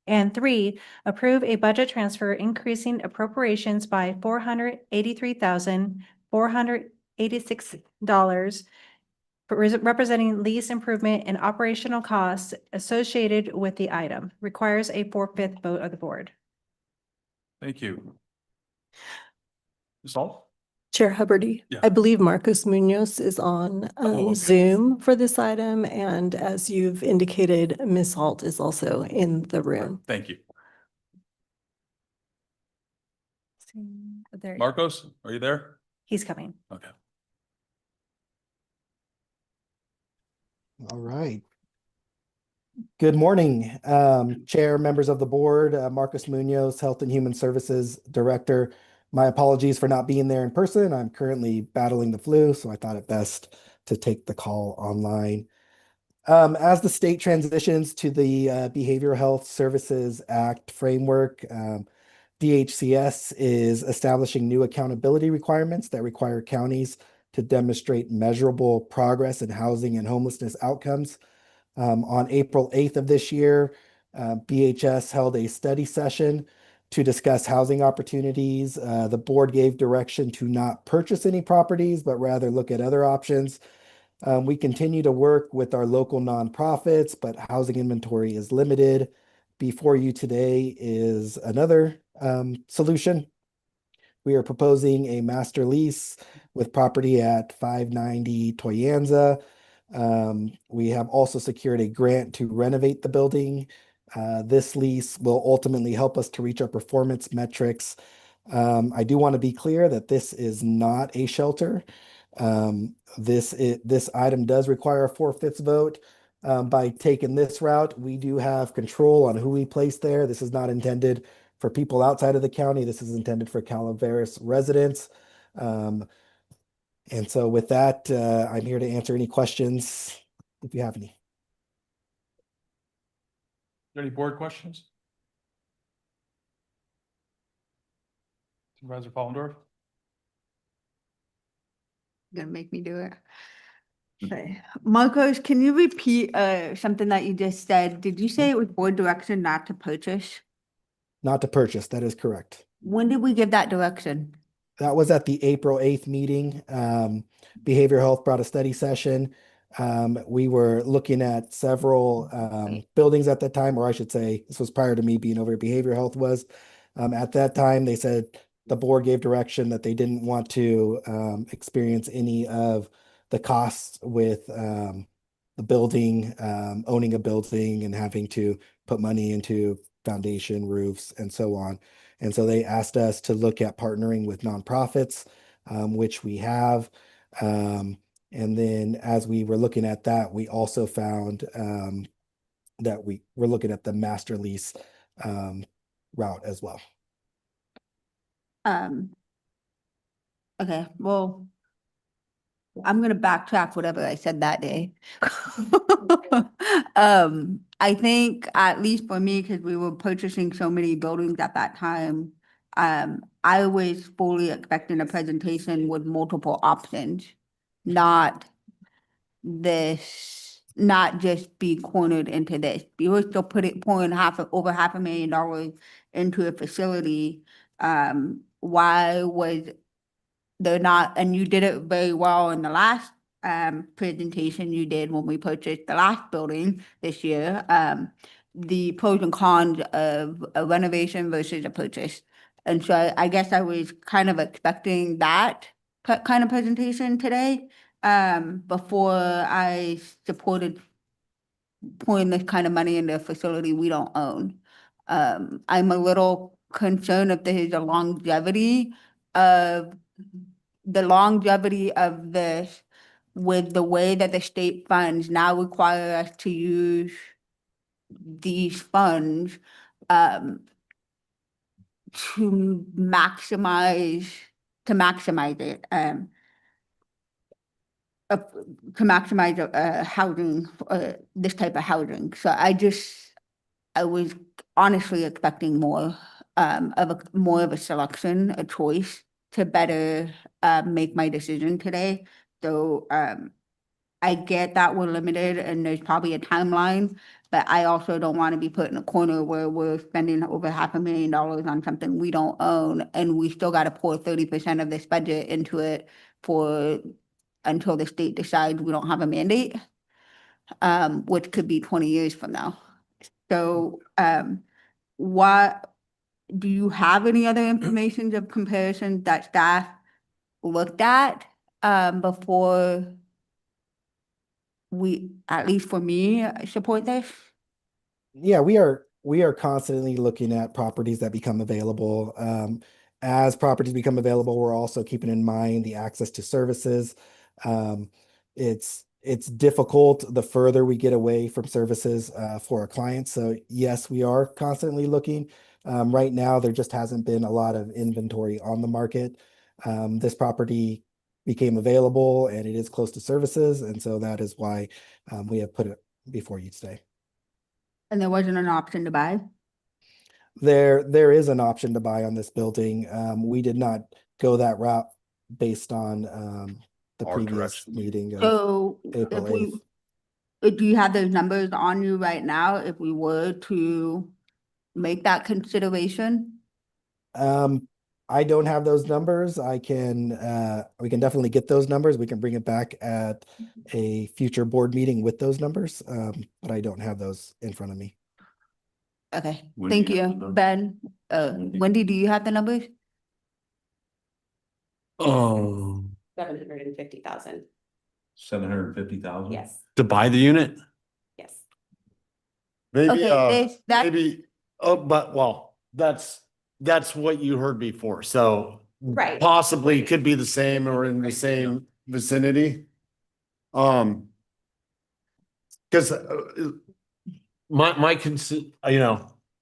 And 3, approve a budget transfer increasing appropriations by $483,486 representing lease improvement and operational costs associated with the item. Requires a 4/5 vote of the board. Thank you. Ms. Ault? Chair Hubbard, Yeah. I believe Marcus Munoz is on okay. Zoom for this item, and as you've indicated, Ms. Holt is also in the room. Thank you. There, Marcos, are you there? he's coming. Okay. All right. Good morning, Chair, members of the board, Marcus Munoz, Health and Human Services Director. My apologies for not being there in person. I'm currently battling the flu, so I thought it best to take the call online. As the state transitions to the Behavioral Health Services Act framework, DHCS is establishing new accountability requirements that require counties to demonstrate measurable progress in housing and homelessness outcomes. On April 8th of this year, BHS held a study session to discuss housing opportunities. The board gave direction to not purchase any properties, but rather look at other options. We continue to work with our local nonprofits, but housing inventory is limited. Before you today is another solution. We are proposing a master lease with property at 590 Toyanza. We have also secured a grant to renovate the building. This lease will ultimately help us to reach our performance metrics. I do want to be clear that this is not a shelter. This item does require a 4/5 vote. By taking this route, we do have control on who we place there. This is not intended for people outside of the county. This is intended for Calaveras residents. And so with that, I'm here to answer any questions if you have any. Any board questions? Supervisor Fallendorf? Gonna make me do it. Okay, Marcos, can you repeat something that you just said? Did you say it was board direction not to purchase? Not to purchase, that is correct. When did we give that direction? That was at the April 8th meeting. Behavioral health brought a study session. We were looking at several buildings at that time, or I should say, this was prior to me being over at behavioral health was. At that time, they said the board gave direction that they didn't want to experience any of the costs with the building, owning a building and having to put money into foundation, roofs, and so on. And so they asked us to look at partnering with nonprofits, which we have. And then as we were looking at that, we also found that we were looking at the master lease route as well. Okay, well, I'm gonna backtrack whatever I said that day. I think at least for me, because we were purchasing so many buildings at that time, I was fully expecting a presentation with multiple options, not this, not just be cornered into this. We were still pouring over $500,000 into a facility. Why was they're not, and you did it very well in the last presentation you did when we purchased the last building this year, the pros and cons of a renovation versus a purchase. And so I guess I was kind of expecting that kind of presentation today, before I supported pouring this kind of money into a facility we don't own. I'm a little concerned if there's a longevity of this with the way that the state funds now require us to use these funds to maximize it, housing, this type of housing. So I was honestly expecting more of a selection, a choice to better make my decision today. So I get that we're limited and there's probably a timeline, but I also don't want to be put in a corner where we're spending over $500,000 on something we don't own, and we still got to pour 30% of this budget into it until the state decides we don't have a mandate, which could be 20 years from now. So what, do you have any other information of comparison that staff looked at before we, at least for me, support this? Yeah, we are constantly looking at properties that become available. As properties become available, we're also keeping in mind the access to services. It's difficult the further we get away from services for our clients. So yes, we are constantly looking. Right now, there just hasn't been a lot of inventory on the market. This property became available and it is close to services. And so that is why we have put it before you today. And there wasn't an option to buy? There is an option to buy on this building. We did not go that route based on the Our previous direction. meeting of So April if 8th. do you have those numbers on you right now if we were to make that consideration? I don't have those numbers. I can, we can definitely get those numbers. We can bring it back at a future board meeting with those numbers. But I don't have those in front of me. Okay, Wendy, thank you have you, the number? Ben. Wendy, do you have the numbers? Oh, 750,000. 750,000? Yes, to buy the unit? yes. Maybe, Okay, that, maybe, oh, but well, that's what you heard before, so. Right. Possibly it could be the same or in the same vicinity. Cause my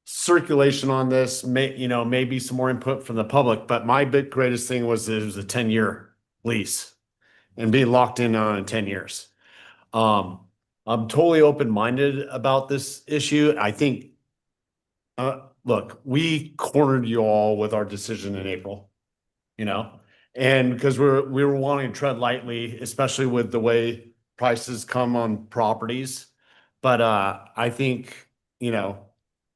circulation on this maybe some more input from the public, but my greatest thing was it was a 10-year lease and being locked in on 10 years. I'm totally open-minded about this issue. I think, look, we cornered you all with our decision in April, and because we were wanting to tread lightly, especially with the way prices come on properties. But I think,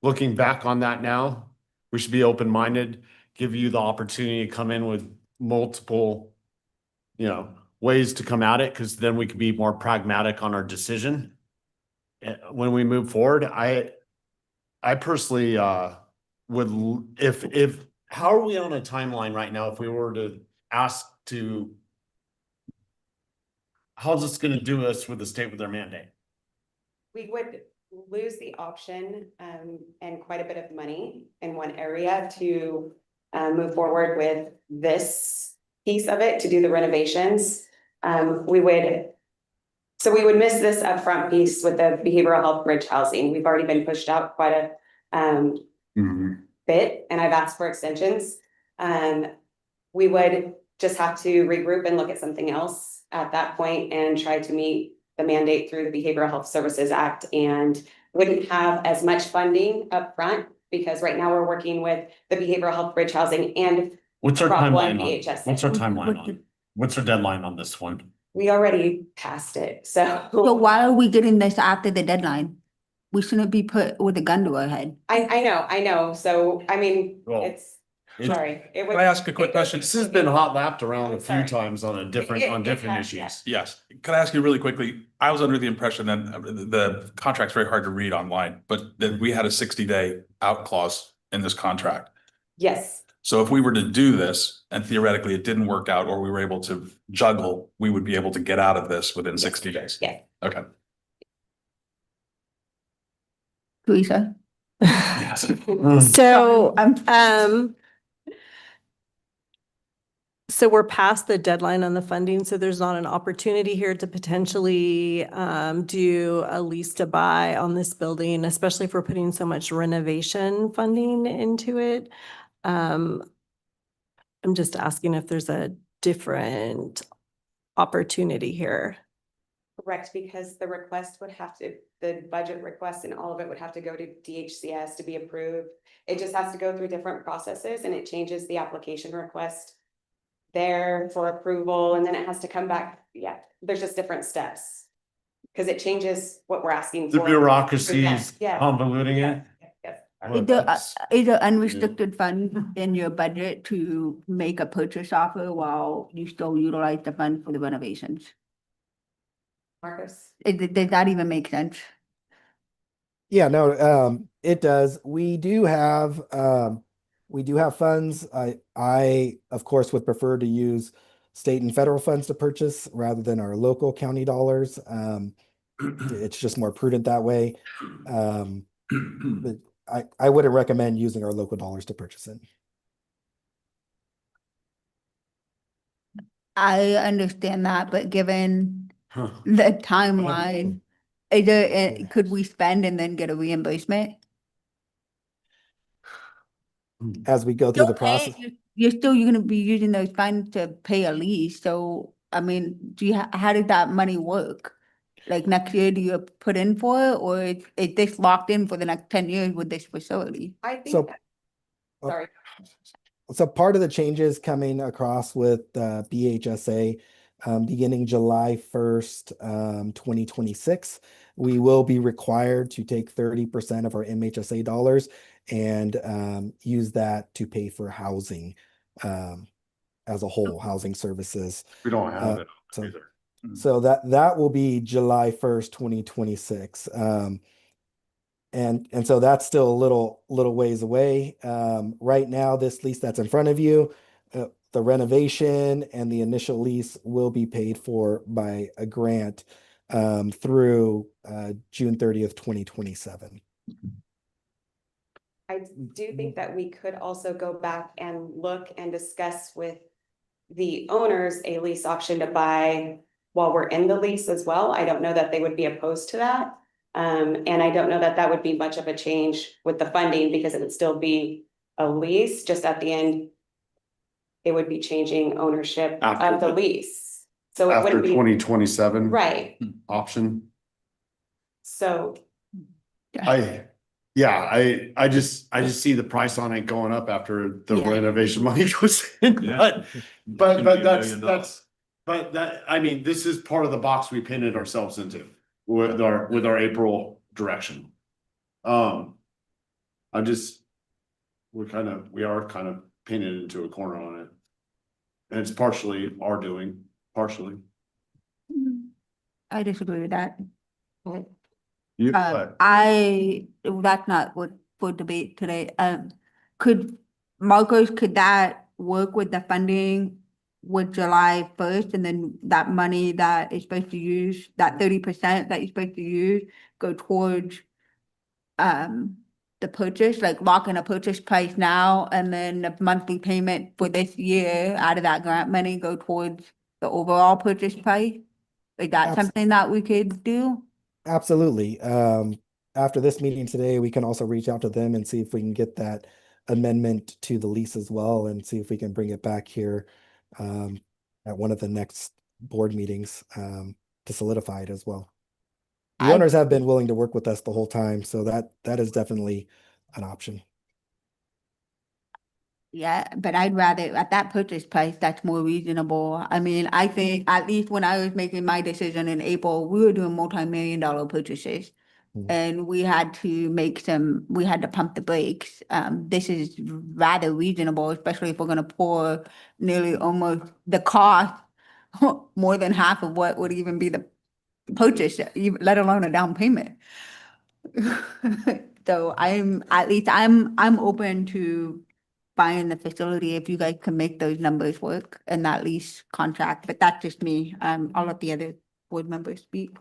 looking back on that now, we should be open-minded, give you the opportunity to come in with multiple, ways to come at it, because then we can be more pragmatic on our decision. When we move forward, I personally would, if how are we on a timeline right now if we were to ask to, how's this gonna do us with the state with their mandate? We would lose the option and quite a bit of money in one area to move forward with this piece of it, to do the renovations. We would miss this upfront piece with the behavioral health bridge housing. We've already been pushed out quite a bit, and I've asked for extensions. We would just have to regroup and look at something else at that point and try to meet the mandate through the Behavioral Health Services Act, and wouldn't have as much funding upfront because right now we're working with the behavioral health bridge housing and What's our Prop 1 timeline on? VHS. What's our timeline on? What's our deadline on this one? We already passed it, so so why are we getting this after the deadline? We shouldn't be put with a gun to our head. I know. So I mean, Well, sorry. It was. Can I ask a quick question? This has been hot lapped around a few Sorry. times on different has, issues. Yes. Can I ask you really quickly? I was under the impression that the contract's very hard to read online, but that we had a 60-day out clause in this contract. Yes. So if we were to do this and theoretically it didn't work out or we were able to juggle, we would be able to get out of this within 60 days. Yes. Okay. Teresa? Yes. So, so we're past the deadline on the funding, so there's not an opportunity here to potentially do a lease to buy on this building, especially if we're putting so much renovation funding into it. I'm just asking if there's a different opportunity here. Correct, because the request would have to, the budget request and all of it would have to go to DHCS to be approved. It just has to go through different processes and it changes the application request there for approval, and then it has to come back. Yeah, there's just different steps. Because it changes what we're asking The for. bureaucracy is Yeah. convoluting it. Yes. Is there unrestricted fund in your budget to make a purchase offer while you still utilize the fund for the renovations? Marcus? Does that even make sense? Yeah, no, it does. We do have funds. I of course would prefer to use state and federal funds to purchase rather than our local county dollars. It's just more prudent that way. But I wouldn't recommend using our local dollars to purchase it. I understand that, but given the timeline, could we spend and then get a reimbursement? As we go through the process. You're still gonna be using those funds to pay a lease, so, I mean, how did that money work? Like next year, do you put in for it, or is this locked in for the next 10 years with this facility? I think, So- sorry. So part of the changes coming across with BHSA, beginning July 1st, 2026, we will be required to take 30% of our MHSA dollars and use that to pay for housing as a whole, housing services. We don't have it so- either. So that will be July 1st, 2026. And so that's still a little ways away. Right now, this lease that's in front of you, the renovation and the initial lease will be paid for by a grant through June 30th, 2027. I do think that we could also go back and look and discuss with the owners a lease option to buy while we're in the lease as well. I don't know that they would be opposed to that. And I don't know that that would be much of a change with the funding because it would still be a lease, just at the end. It would be changing ownership of the lease. So it After wouldn't be 2027 right. option. So I just see the price on it going up after the Yeah. renovation money goes in, Yeah. but Shouldn't be $1 million. I mean, this is part of the box we painted ourselves into with our April direction. We are kind of painted into a corner on it. And it's partially our doing, partially. I disagree with that. You, That's not what for debate today. Marcos, could that work with the funding with July 1st and then that money that is supposed to use, that 30% that you're supposed to use, go towards the purchase, like lock in a purchase price now and then the monthly payment for this year out of that grant money go towards the overall purchase price? Is that Abs- something that we could do? Absolutely. After this meeting today, we can also reach out to them and see if we can get that amendment to the lease as well and see if we can bring it back here at one of the next board meetings to solidify it as well. The owners have been willing to work with us the whole time, so that is definitely an option. Yeah, but I'd rather, at that purchase price, that's more reasonable. I mean, I think at least when I was making my decision in April, we were doing multi-million-dollar purchases. And we had to pump the brakes. This is rather reasonable, especially if we're gonna pour nearly almost the cost, more than half of what would even be the purchase, let alone a down payment. So I'm open to buying the facility if you guys can make those numbers work and that lease contract, but that's just me. I'll let the other board members speak.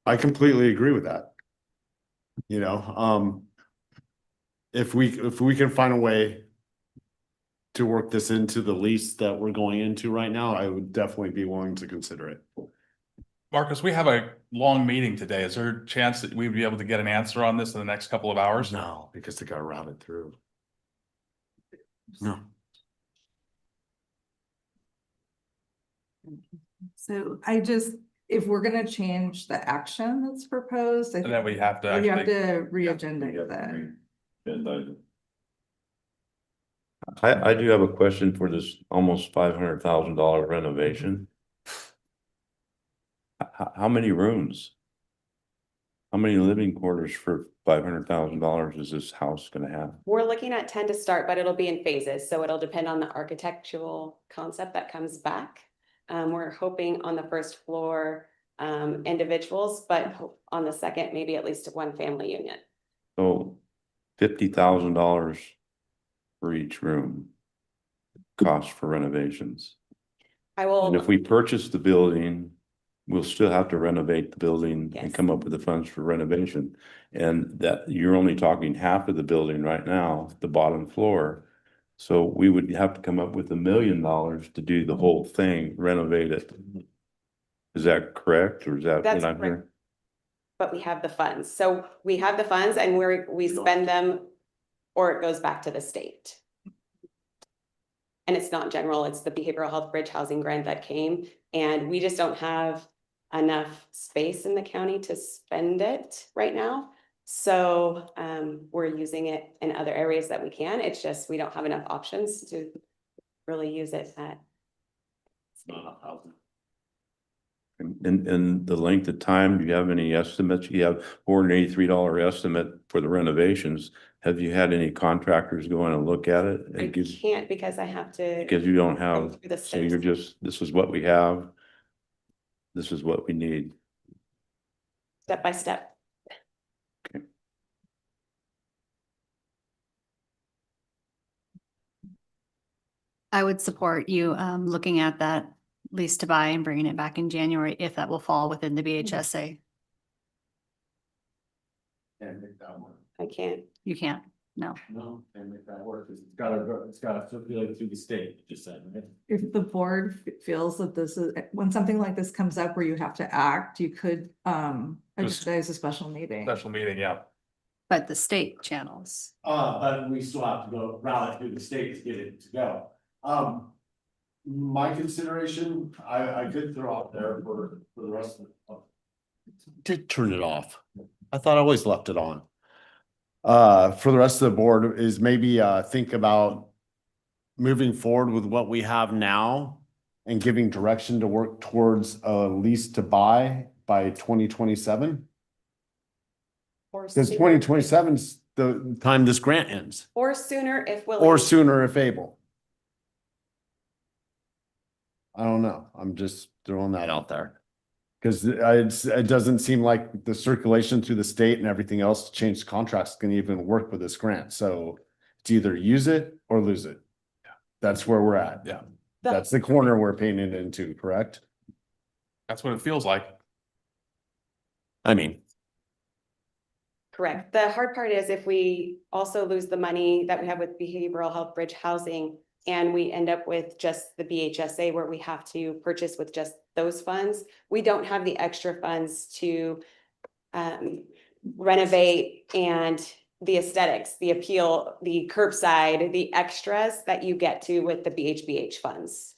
I completely agree with that. You know, if we can find a way to work this into the lease that we're going into right now, I would definitely be willing to consider it. Marcus, we have a long meeting today. Is there a chance that we'd be able to get an answer on this in the next couple of hours? No, because they got routed through. No. So if we're gonna change the action that's proposed, I And then we have to think you have actually, to re-agenda that. I do have a question for this almost $500,000 renovation. How many rooms? How many living quarters for $500,000 is this house gonna have? we're looking at 10 to start, but it'll be in phases. So it'll depend on the architectural concept that comes back. We're hoping on the first floor, individuals, but on the second, maybe at least one family unit. So $50,000 for each room. Cost for renovations. And if we purchase the building, we'll still have to renovate the building and Yes. come up with the funds for renovation. And that you're only talking half of the building right now, the bottom floor. So we would have to come up with $1 million to do the whole thing, renovate it. Is that correct? Or is that That's what I'm hearing? correct. But we have the funds. So we have the funds and we spend them or it goes back to the state. And it's not general, it's the behavioral health bridge housing grant that came, and we just don't have enough space in the county to spend it right now. So we're using it in other areas that we can. It's just we don't have enough options to really use it at. It's not enough housing. And the length of time, do you have any estimates? You have $483 estimate for the renovations. Have you had any contractors go in and look at it? I can't because I have to. Because you don't go have, through the so steps. you're just, this is what we have. This is what we need. Step by step. I would support you looking at that lease to buy and bringing it back in January if that will fall within the BHSA. Can't make that work. I can't. You can't, no. No, can't make that work, because it's gotta circulate through the state, you just said, right? If the board feels that this is, when something like this comes up where you have to act, you could, exercise a special meeting. Special meeting, yeah. But the state channels. But we still have to go route it through the state to get it to go. My consideration, I could throw out there for the rest of the. Did turn it off. I thought I always left it on. For the rest of the board is maybe think about moving forward with what we have now and giving direction to work towards a lease to buy by 2027. Because 2027 is the time this grant ends, Or sooner if willing. or sooner if able. I don't know. I'm just throwing that out there. Because it doesn't seem like the circulation through the state and everything else to change contracts can even work with this grant. So it's either use it or lose it. That's where we're at. Yeah. That's the corner we're painted into, correct? That's what it feels like. I mean, Correct. The hard part is if we also lose the money that we have with behavioral health bridge housing and we end up with just the BHSA where we have to purchase with just those funds, we don't have the extra funds to renovate and the aesthetics, the appeal, the curbside, the extras that you get to with the BHBH funds.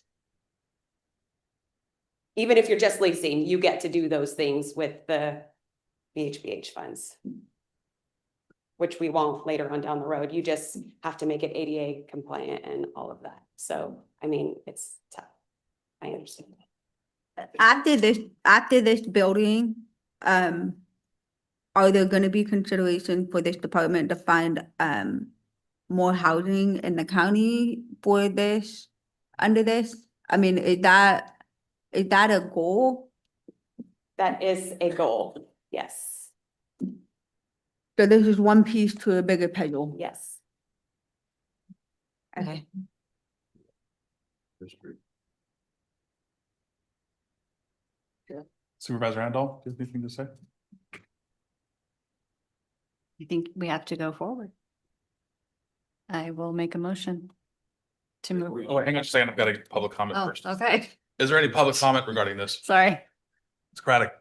Even if you're just leasing, you get to do those things with the BHBH funds, which we won't later on down the road. You just have to make it ADA compliant and all of that. So, I mean, it's tough. I understand. After this building, are there gonna be consideration for this department to find, more housing in the county for this, under this? I mean, is that a goal? That is a goal, yes. So this is one piece to a bigger puzzle. Yes. Okay. Supervisor Randolph, do you have anything to say? I think we have to go forward. I will make a motion to move. Oh, hang on just a second. I've got a public comment Oh, first. okay, Is there any public comment regarding this? sorry. It's Craddock.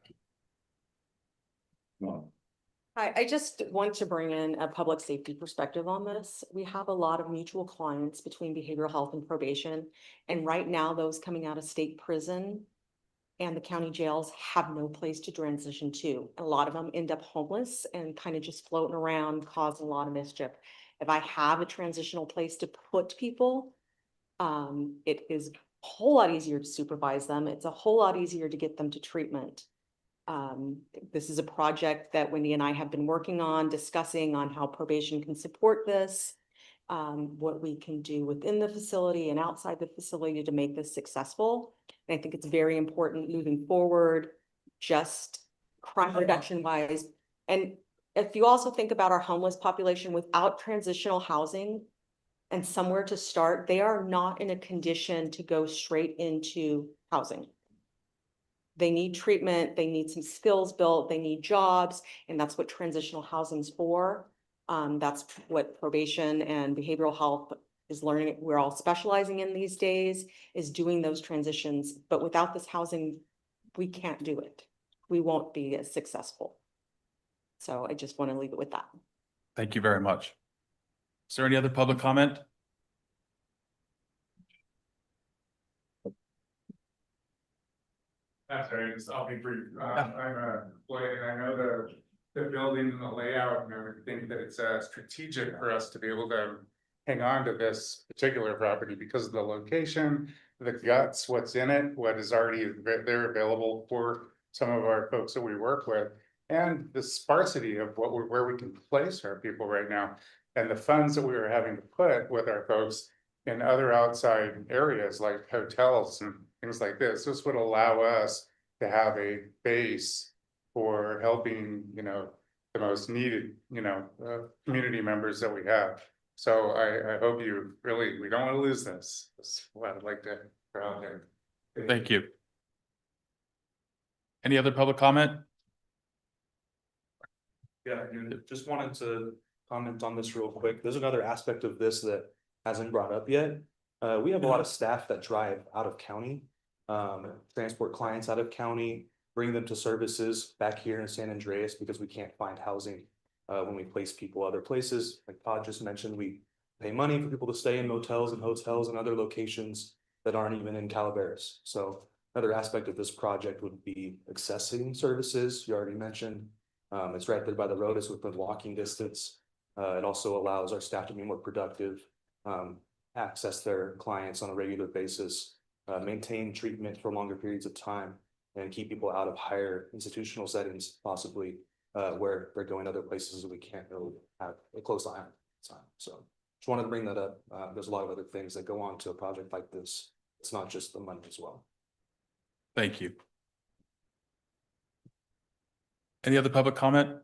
Hi, I just want to bring in a public safety perspective on this. We have a lot of mutual clients between behavioral health and probation. And right now, those coming out of state prison and the county jails have no place to transition to. A lot of them end up homeless and kind of just floating around, causing a lot of mischief. If I have a transitional place to put people, it is a whole lot easier to supervise them. It's a whole lot easier to get them to treatment. This is a project that Wendy and I have been working on, discussing on how probation can support this, what we can do within the facility and outside the facility to make this successful. And I think it's very important moving forward, just crime reduction wise. And if you also think about our homeless population without transitional housing and somewhere to start, they are not in a condition to go straight into housing. They need treatment, they need some skills built, they need jobs, and that's what transitional housing's for. That's what probation and behavioral health is learning. We're all specializing in these days, is doing those transitions. But without this housing, we can't do it. We won't be as successful. So I just want to leave it with that. Thank you very much. Is there any other public comment? Sorry, I'll be brief. I'm a employee and I know the building and the layout and everything, that it's strategic for us to be able to hang on to this particular property because of the location the guts, what's in it, what is already there available for some of our folks that we work with. And the sparsity of where we can place our people right now. And the funds that we were having to put with our folks in other outside areas like hotels and things like this. This would allow us to have a base for helping, the most needed, community members that we have. So I hope we don't want to lose this. That's what I'd like to throw out there. Thank you. Any other public comment? Yeah, just wanted to comment on this real quick. There's another aspect of this that hasn't brought up yet. We have a lot of staff that drive out of county, transport clients out of county, bring them to services back here in San Andreas because we can't find housing when we place people other places. Like Todd just mentioned, we pay money for people to stay in motels and hotels and other locations that aren't even in Calaveras. So another aspect of this project would be accessing services. You already mentioned. It's right there by the road. It's within walking distance. It also allows our staff to be more productive, access their clients on a regular basis, maintain treatment for longer periods of time, and keep people out of higher institutional settings, possibly where they're going other places that we can't really have a close eye on at the time. So just wanted to bring that up. There's a lot of other things that go on to a project like this. It's not just the money as well. Thank you. Any other public comment?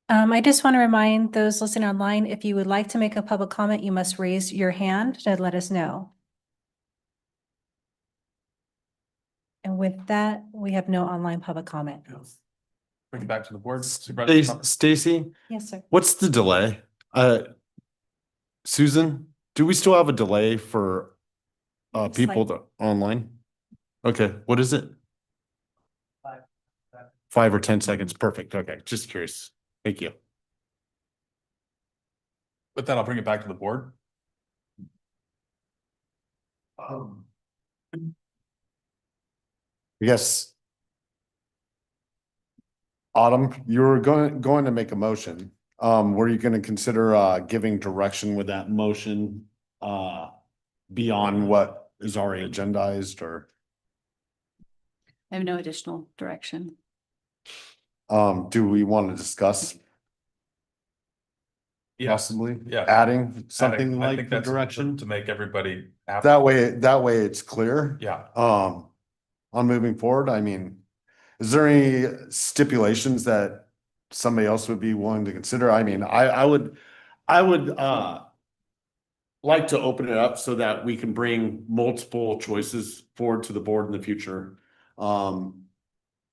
I just want to remind those listening online, if you would like to make a public comment, you must raise your hand to let us know. And with that, we have no online public comment. Bring it back to the board. Supervisor. Stacy, Yes, sir. what's the delay? Susan, do we still have a delay for people online? Okay, what is it? 5 or 10 seconds. Perfect. Okay, just curious. Thank you. With that, I'll bring it back to the board. Yes. Autumn, you were going to make a motion. Were you going to consider giving direction with that motion beyond what is already agendized, or I have no additional direction. do we want to discuss possibly adding something I like think the that's direction to make everybody happy. that way it's clear? Yeah. On moving forward, I mean, is there any stipulations that somebody else would be willing to consider? I mean, I would like to open it up so that we can bring multiple choices forward to the board in the future. So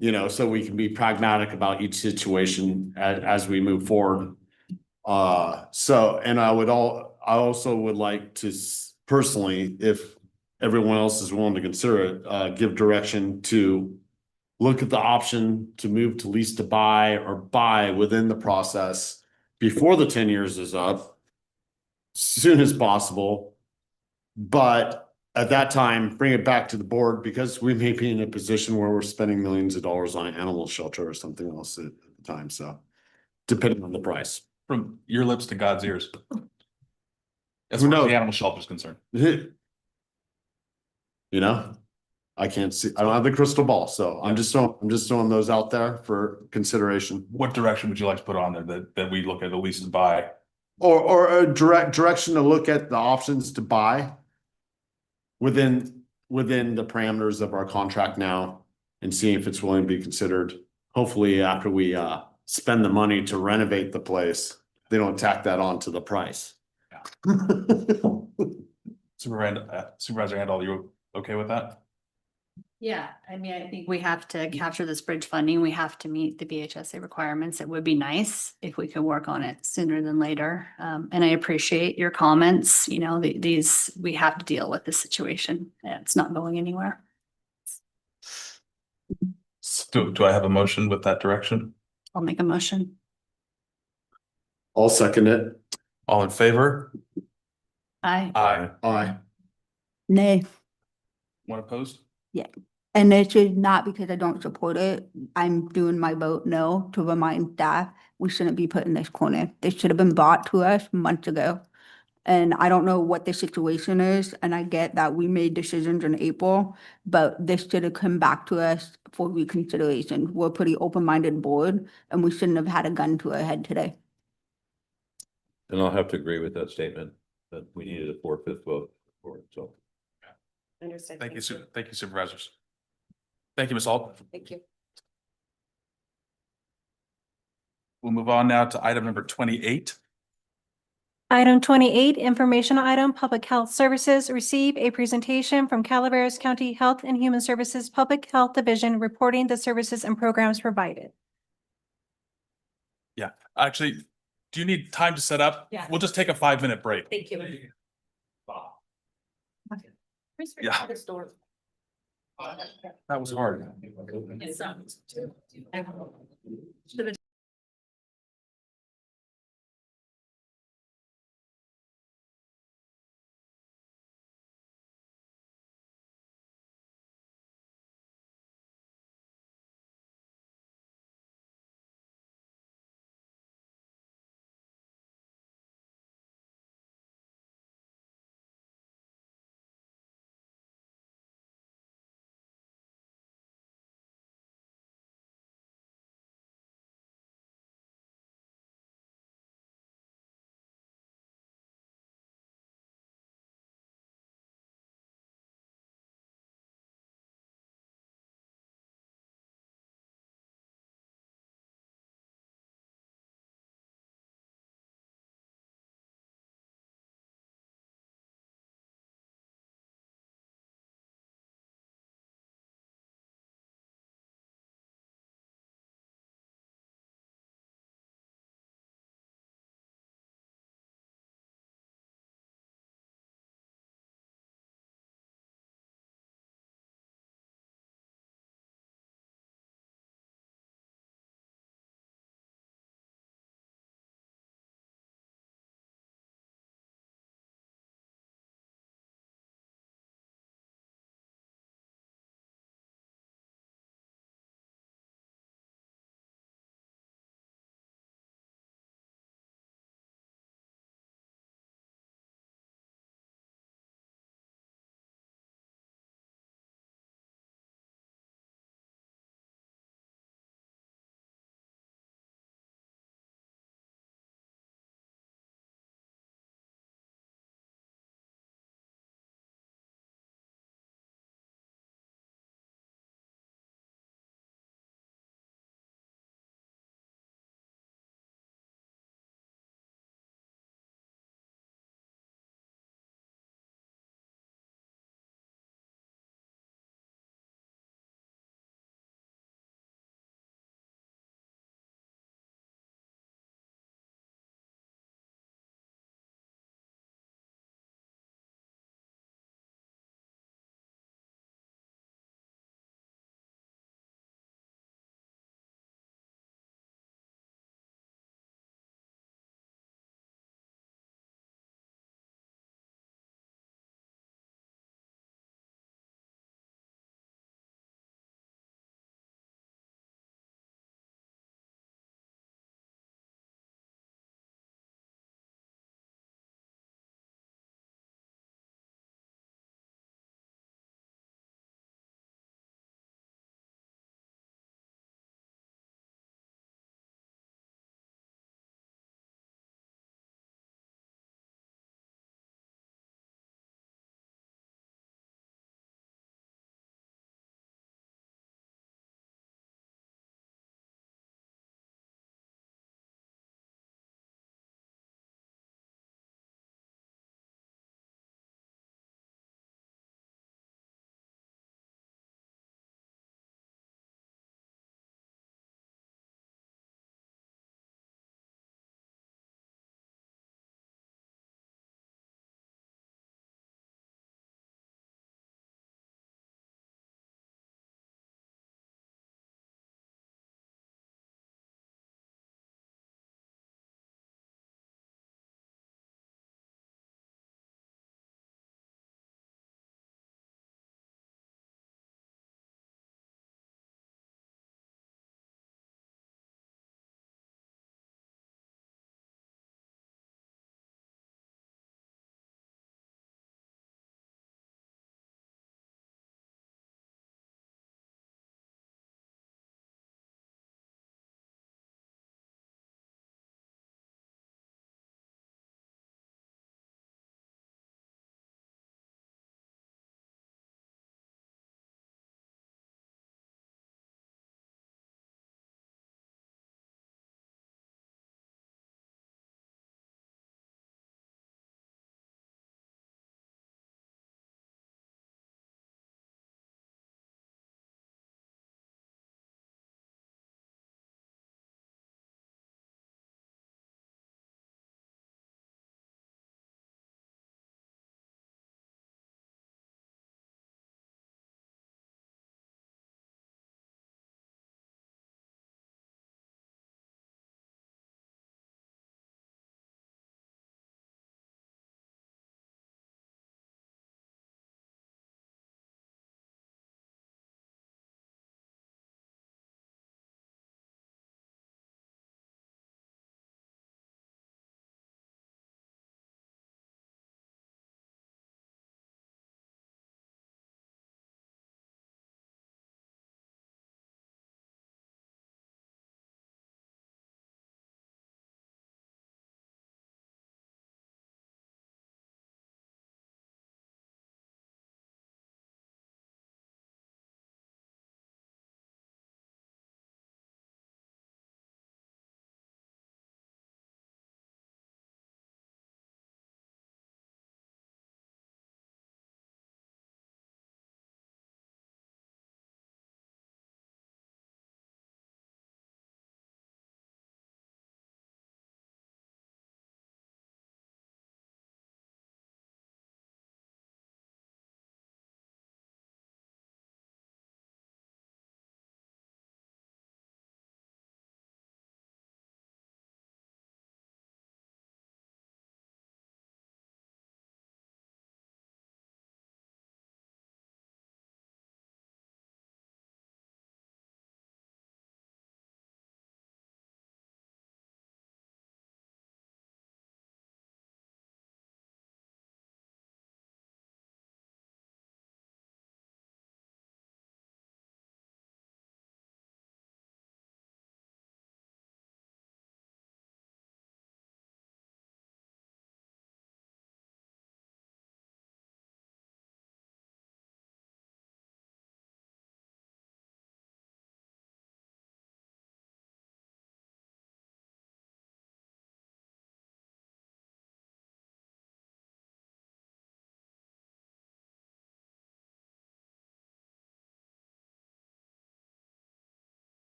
we can be pragmatic about each situation as we move forward. And I also would like to personally, if everyone else is willing to consider it, give direction to look at the option to move to lease to buy or buy within the process before the 10 years is up, soon as possible. But at that time, bring it back to the board because we may be in a position where we're spending millions of dollars on an animal shelter or something else at the time. So depending on the price. From your lips to God's ears. As Who far as knows? the animal shelter is concerned. I can't see, I don't have the crystal ball, so I'm just throwing those out there for consideration. What direction would you like to put on there that we look at the lease to buy? Or a direction to look at the options to buy within the parameters of our contract now and see if it's willing to be considered. Hopefully after we spend the money to renovate the place, they don't tack that on to the price. Supervisor Handel, you okay with that? Yeah, I mean, I think we have to capture this bridge funding. We have to meet the BHSA requirements. It would be nice if we could work on it sooner than later. And I appreciate your comments. We have to deal with this situation. It's not going anywhere. Do I have a motion with that direction? I'll make a motion. I'll second it. All in favor? Aye. Aye. Nay. One opposed? Yeah. And it should not because I don't support it. I'm doing my vote no to remind staff we shouldn't be put in this corner. This should have been brought to us months ago. And I don't know what the situation is, and I get that we made decisions in April, but this should have come back to us for reconsideration. We're a pretty open-minded board, and we shouldn't have had a gun to our head today. And I'll have to agree with that statement, that we needed a 4/5 vote for it, so. Understood. Thank you, thank you supervisors. Thank you, Ms. Ault. Thank you. We'll move on now to item number 28. Item 28, informational item, Public Health Services, receive a presentation from Calaveras County Health and Human Services Public Health Division reporting the services and programs provided. Yeah, actually, do you need time to set up? Yeah. We'll just take a 5-minute break. Thank you. Yeah. That was hard.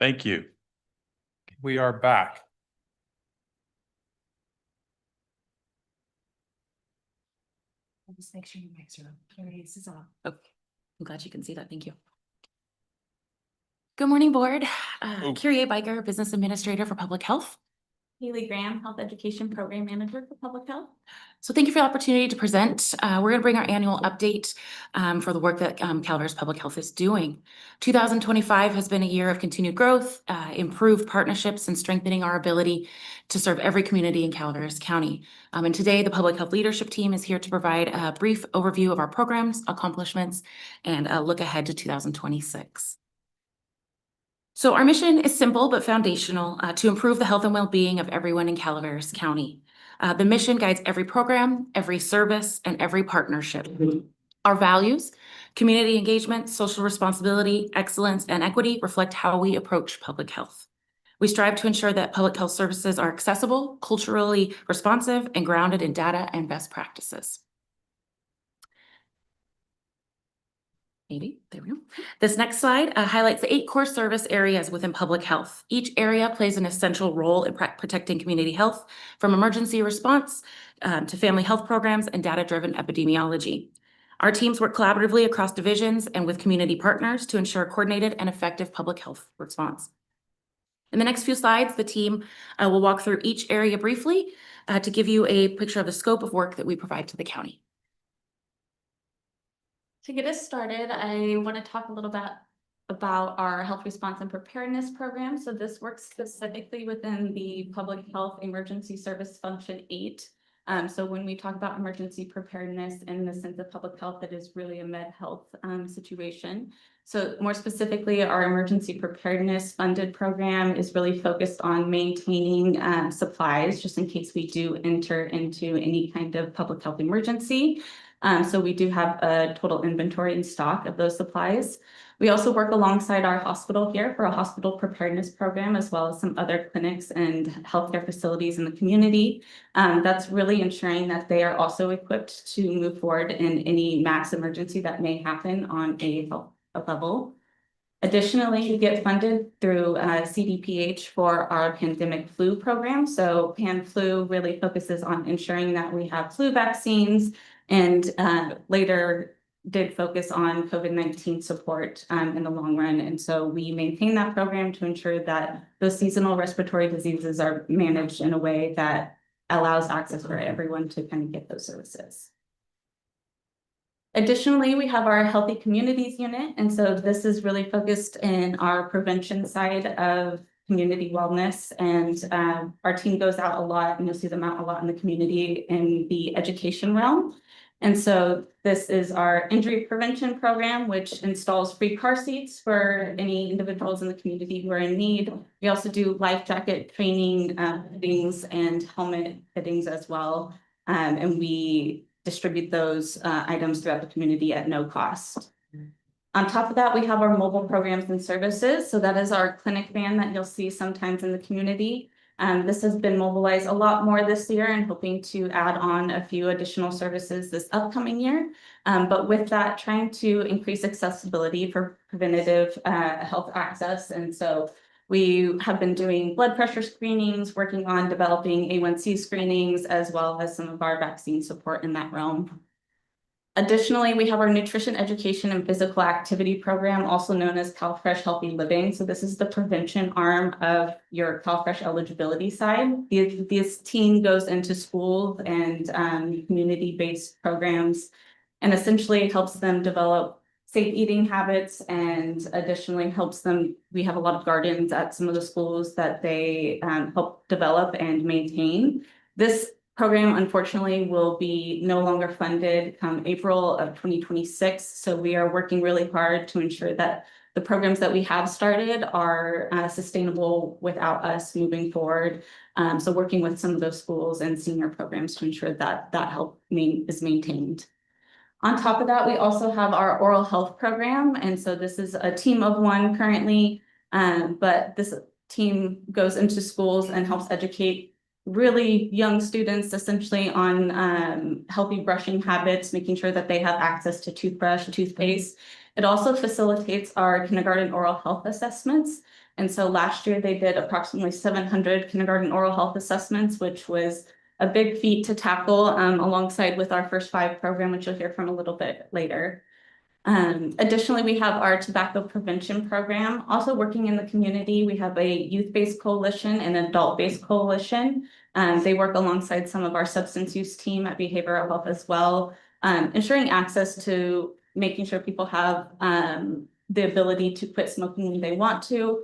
Thank you. We are back. Just make sure your mics are on. This is on. Okay, I'm glad you can see that. Thank you. Good morning, board. Kyrie Biker, Business Administrator for Public Health. Haley Graham, Health Education Program Manager for Public Health. So thank you for the opportunity to present. We're going to bring our annual update for the work that Calaveras Public Health is doing. 2025 has been a year of continued growth, improved partnerships, and strengthening our ability to serve every community in Calaveras County. And today, the Public Health Leadership Team is here to provide a brief overview of our programs, accomplishments, and a look ahead to 2026. So our mission is simple but foundational, to improve the health and well-being of everyone in Calaveras County. The mission guides every program, every service, and every partnership. Our values, community engagement, social responsibility, excellence, and equity reflect how we approach public health. We strive to ensure that public health services are accessible, culturally responsive, and grounded in data and best practices. There we go. This next slide highlights the 8 core service areas within public health. Each area plays an essential role in protecting community health, from emergency response to family health programs and data-driven epidemiology. Our teams work collaboratively across divisions and with community partners to ensure coordinated and effective public health response. In the next few slides, the team will walk through each area briefly to give you a picture of the scope of work that we provide to the county. To get us started, I want to talk a little bit about our health response and preparedness program. So this works specifically within the Public Health Emergency Service Function 8. So when we talk about emergency preparedness in the sense of public health, it is really a med health situation. So more specifically, our emergency preparedness funded program is really focused on maintaining supplies just in case we do enter into any kind of public health emergency. So we do have a total inventory in stock of those supplies. We also work alongside our hospital here for a hospital preparedness program, as well as some other clinics and healthcare facilities in the community. That's really ensuring that they are also equipped to move forward in any mass emergency that may happen on a health level. Additionally, we get funded through CDPH for our pandemic flu program. So PanFlu really focuses on ensuring that we have flu vaccines, and later did focus on COVID-19 support in the long run. And so we maintain that program to ensure that those seasonal respiratory diseases are managed in a way that allows access for everyone to kind of get those services. Additionally, we have our Healthy Communities unit. And so this is really focused in our prevention side of community wellness. And our team goes out a lot, and you'll see them out a lot in the community in the education realm. And so this is our injury prevention program, which installs free car seats for any individuals in the community who are in need. We also do life jacket training fittings and helmet fittings as well. And we distribute those items throughout the community at no cost. On top of that, we have our mobile programs and services. So that is our clinic van that you'll see sometimes in the community. This has been mobilized a lot more this year and hoping to add on a few additional services this upcoming year. But with that, trying to increase accessibility for preventative health access. And so we have been doing blood pressure screenings, working on developing A1C screenings, as well as some of our vaccine support in that realm. Additionally, we have our nutrition education and physical activity program, also known as CalFresh Healthy Living. So this is the prevention arm of your CalFresh eligibility side. This team goes into schools and community-based programs, and essentially helps them develop safe eating habits, and additionally helps them. We have a lot of gardens at some of the schools that they help develop and maintain. This program, unfortunately, will be no longer funded come April of 2026. So we are working really hard to ensure that the programs that we have started are sustainable without us moving forward. So working with some of those schools and senior programs to ensure that that help is maintained. On top of that, we also have our oral health program. And so this is a team of one currently, but this team goes into schools and helps educate really young students essentially on healthy brushing habits, making sure that they have access to toothbrush, toothpaste. It also facilitates our kindergarten oral health assessments. And so last year they did approximately 700 kindergarten oral health assessments, which was a big feat to tackle alongside with our First Five program, which you'll hear from a little bit later. Additionally, we have our tobacco prevention program. Also working in the community, we have a youth-based coalition and adult-based coalition. They work alongside some of our substance use team at behavioral health as well, ensuring access to making sure people have the ability to quit smoking when they want to.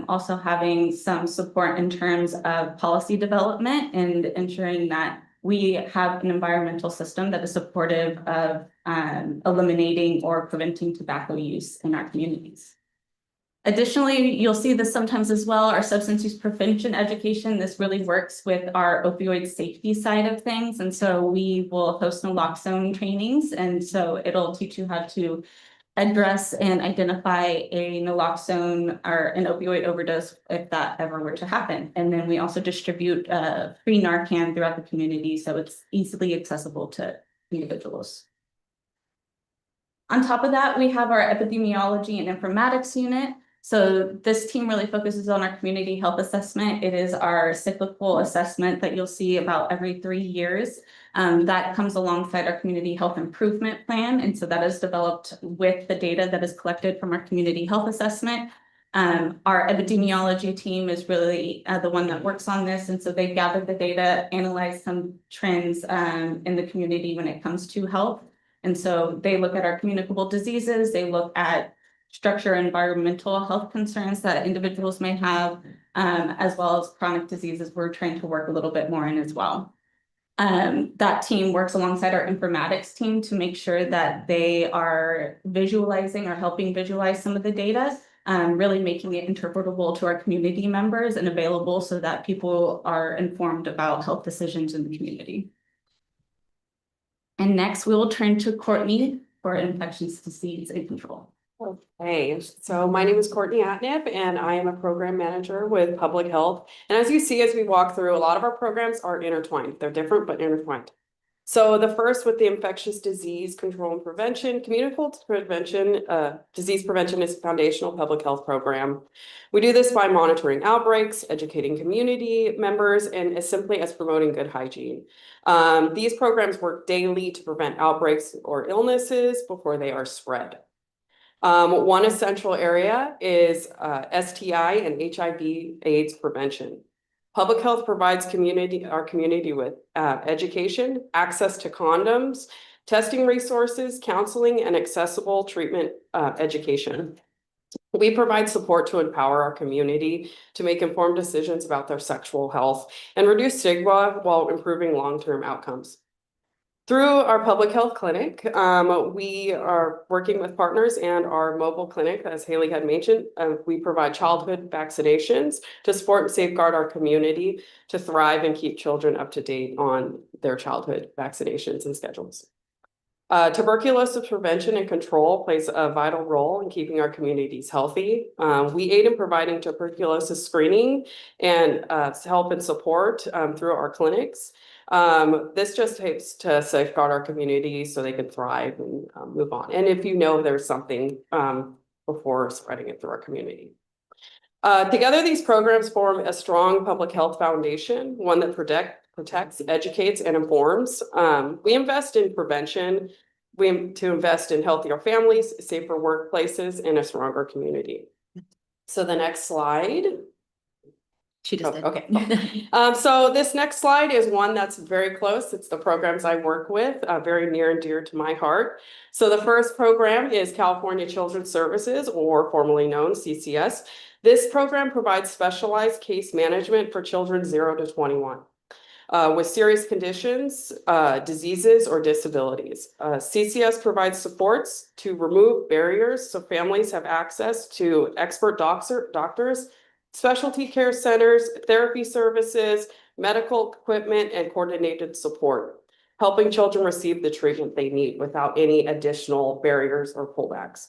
Also having some support in terms of policy development and ensuring that we have an environmental system that is supportive of eliminating or preventing tobacco use in our communities. Additionally, you'll see this sometimes as well, our substance use prevention education. This really works with our opioid safety side of things. And so we will host naloxone trainings. And so it'll teach you how to address and identify a naloxone or an opioid overdose if that ever were to happen. And then we also distribute free Narcan throughout the community, so it's easily accessible to individuals. On top of that, we have our epidemiology and informatics unit. So this team really focuses on our community health assessment. It is our cyclical assessment that you'll see about every 3 years. That comes alongside our community health improvement plan. And so that is developed with the data that is collected from our community health assessment. Our epidemiology team is really the one that works on this. And so they gather the data, analyze some trends in the community when it comes to health. And so they look at our communicable diseases, they look at structure environmental health concerns that individuals may have, as well as chronic diseases we're trying to work a little bit more in as well. That team works alongside our informatics team to make sure that they are visualizing or helping visualize some of the data, really making it interpretable to our community members and available so that people are informed about health decisions in the community. And next, we will turn to Courtney for infectious disease and control. Okay, so my name is Courtney Atnip and I am a program manager with Public Health. And as you see, as we walk through, a lot of our programs are intertwined. They're different, but intertwined. So the first with the infectious disease control and prevention, communicable prevention, disease prevention is a foundational public health program. We do this by monitoring outbreaks, educating community members, and as simply as promoting good hygiene. These programs work daily to prevent outbreaks or illnesses before they are spread. One essential area is STI and HIV/AIDS prevention. Public health provides our community with education, access to condoms, testing resources, counseling, and accessible treatment education. We provide support to empower our community to make informed decisions about their sexual health and reduce stigma while improving long-term outcomes. Through our public health clinic, we are working with partners and our mobile clinic, as Haley had mentioned. We provide childhood vaccinations to support and safeguard our community to thrive and keep children up to date on their childhood vaccinations and schedules. Tuberculosis prevention and control plays a vital role in keeping our communities healthy. We aid in providing tuberculosis screening and help and support through our clinics. This just helps to safeguard our community so they can thrive and move on. And if you know there's something before spreading it through our community. Together, these programs form a strong public health foundation, one that protects, educates, and informs. We invest in prevention, to invest in healthier families, safer workplaces, and a stronger community. So the next slide. She just did. Okay. So this next slide is one that's very close. It's the programs I work with, very near and dear to my heart. So the first program is California Children's Services, or formerly known CCS. This program provides specialized case management for children 0 to 21 with serious conditions, diseases, or disabilities. CCS provides supports to remove barriers so families have access to expert doctors, specialty care centers, therapy services, medical equipment, and coordinated support, helping children receive the treatment they need without any additional barriers or pullbacks.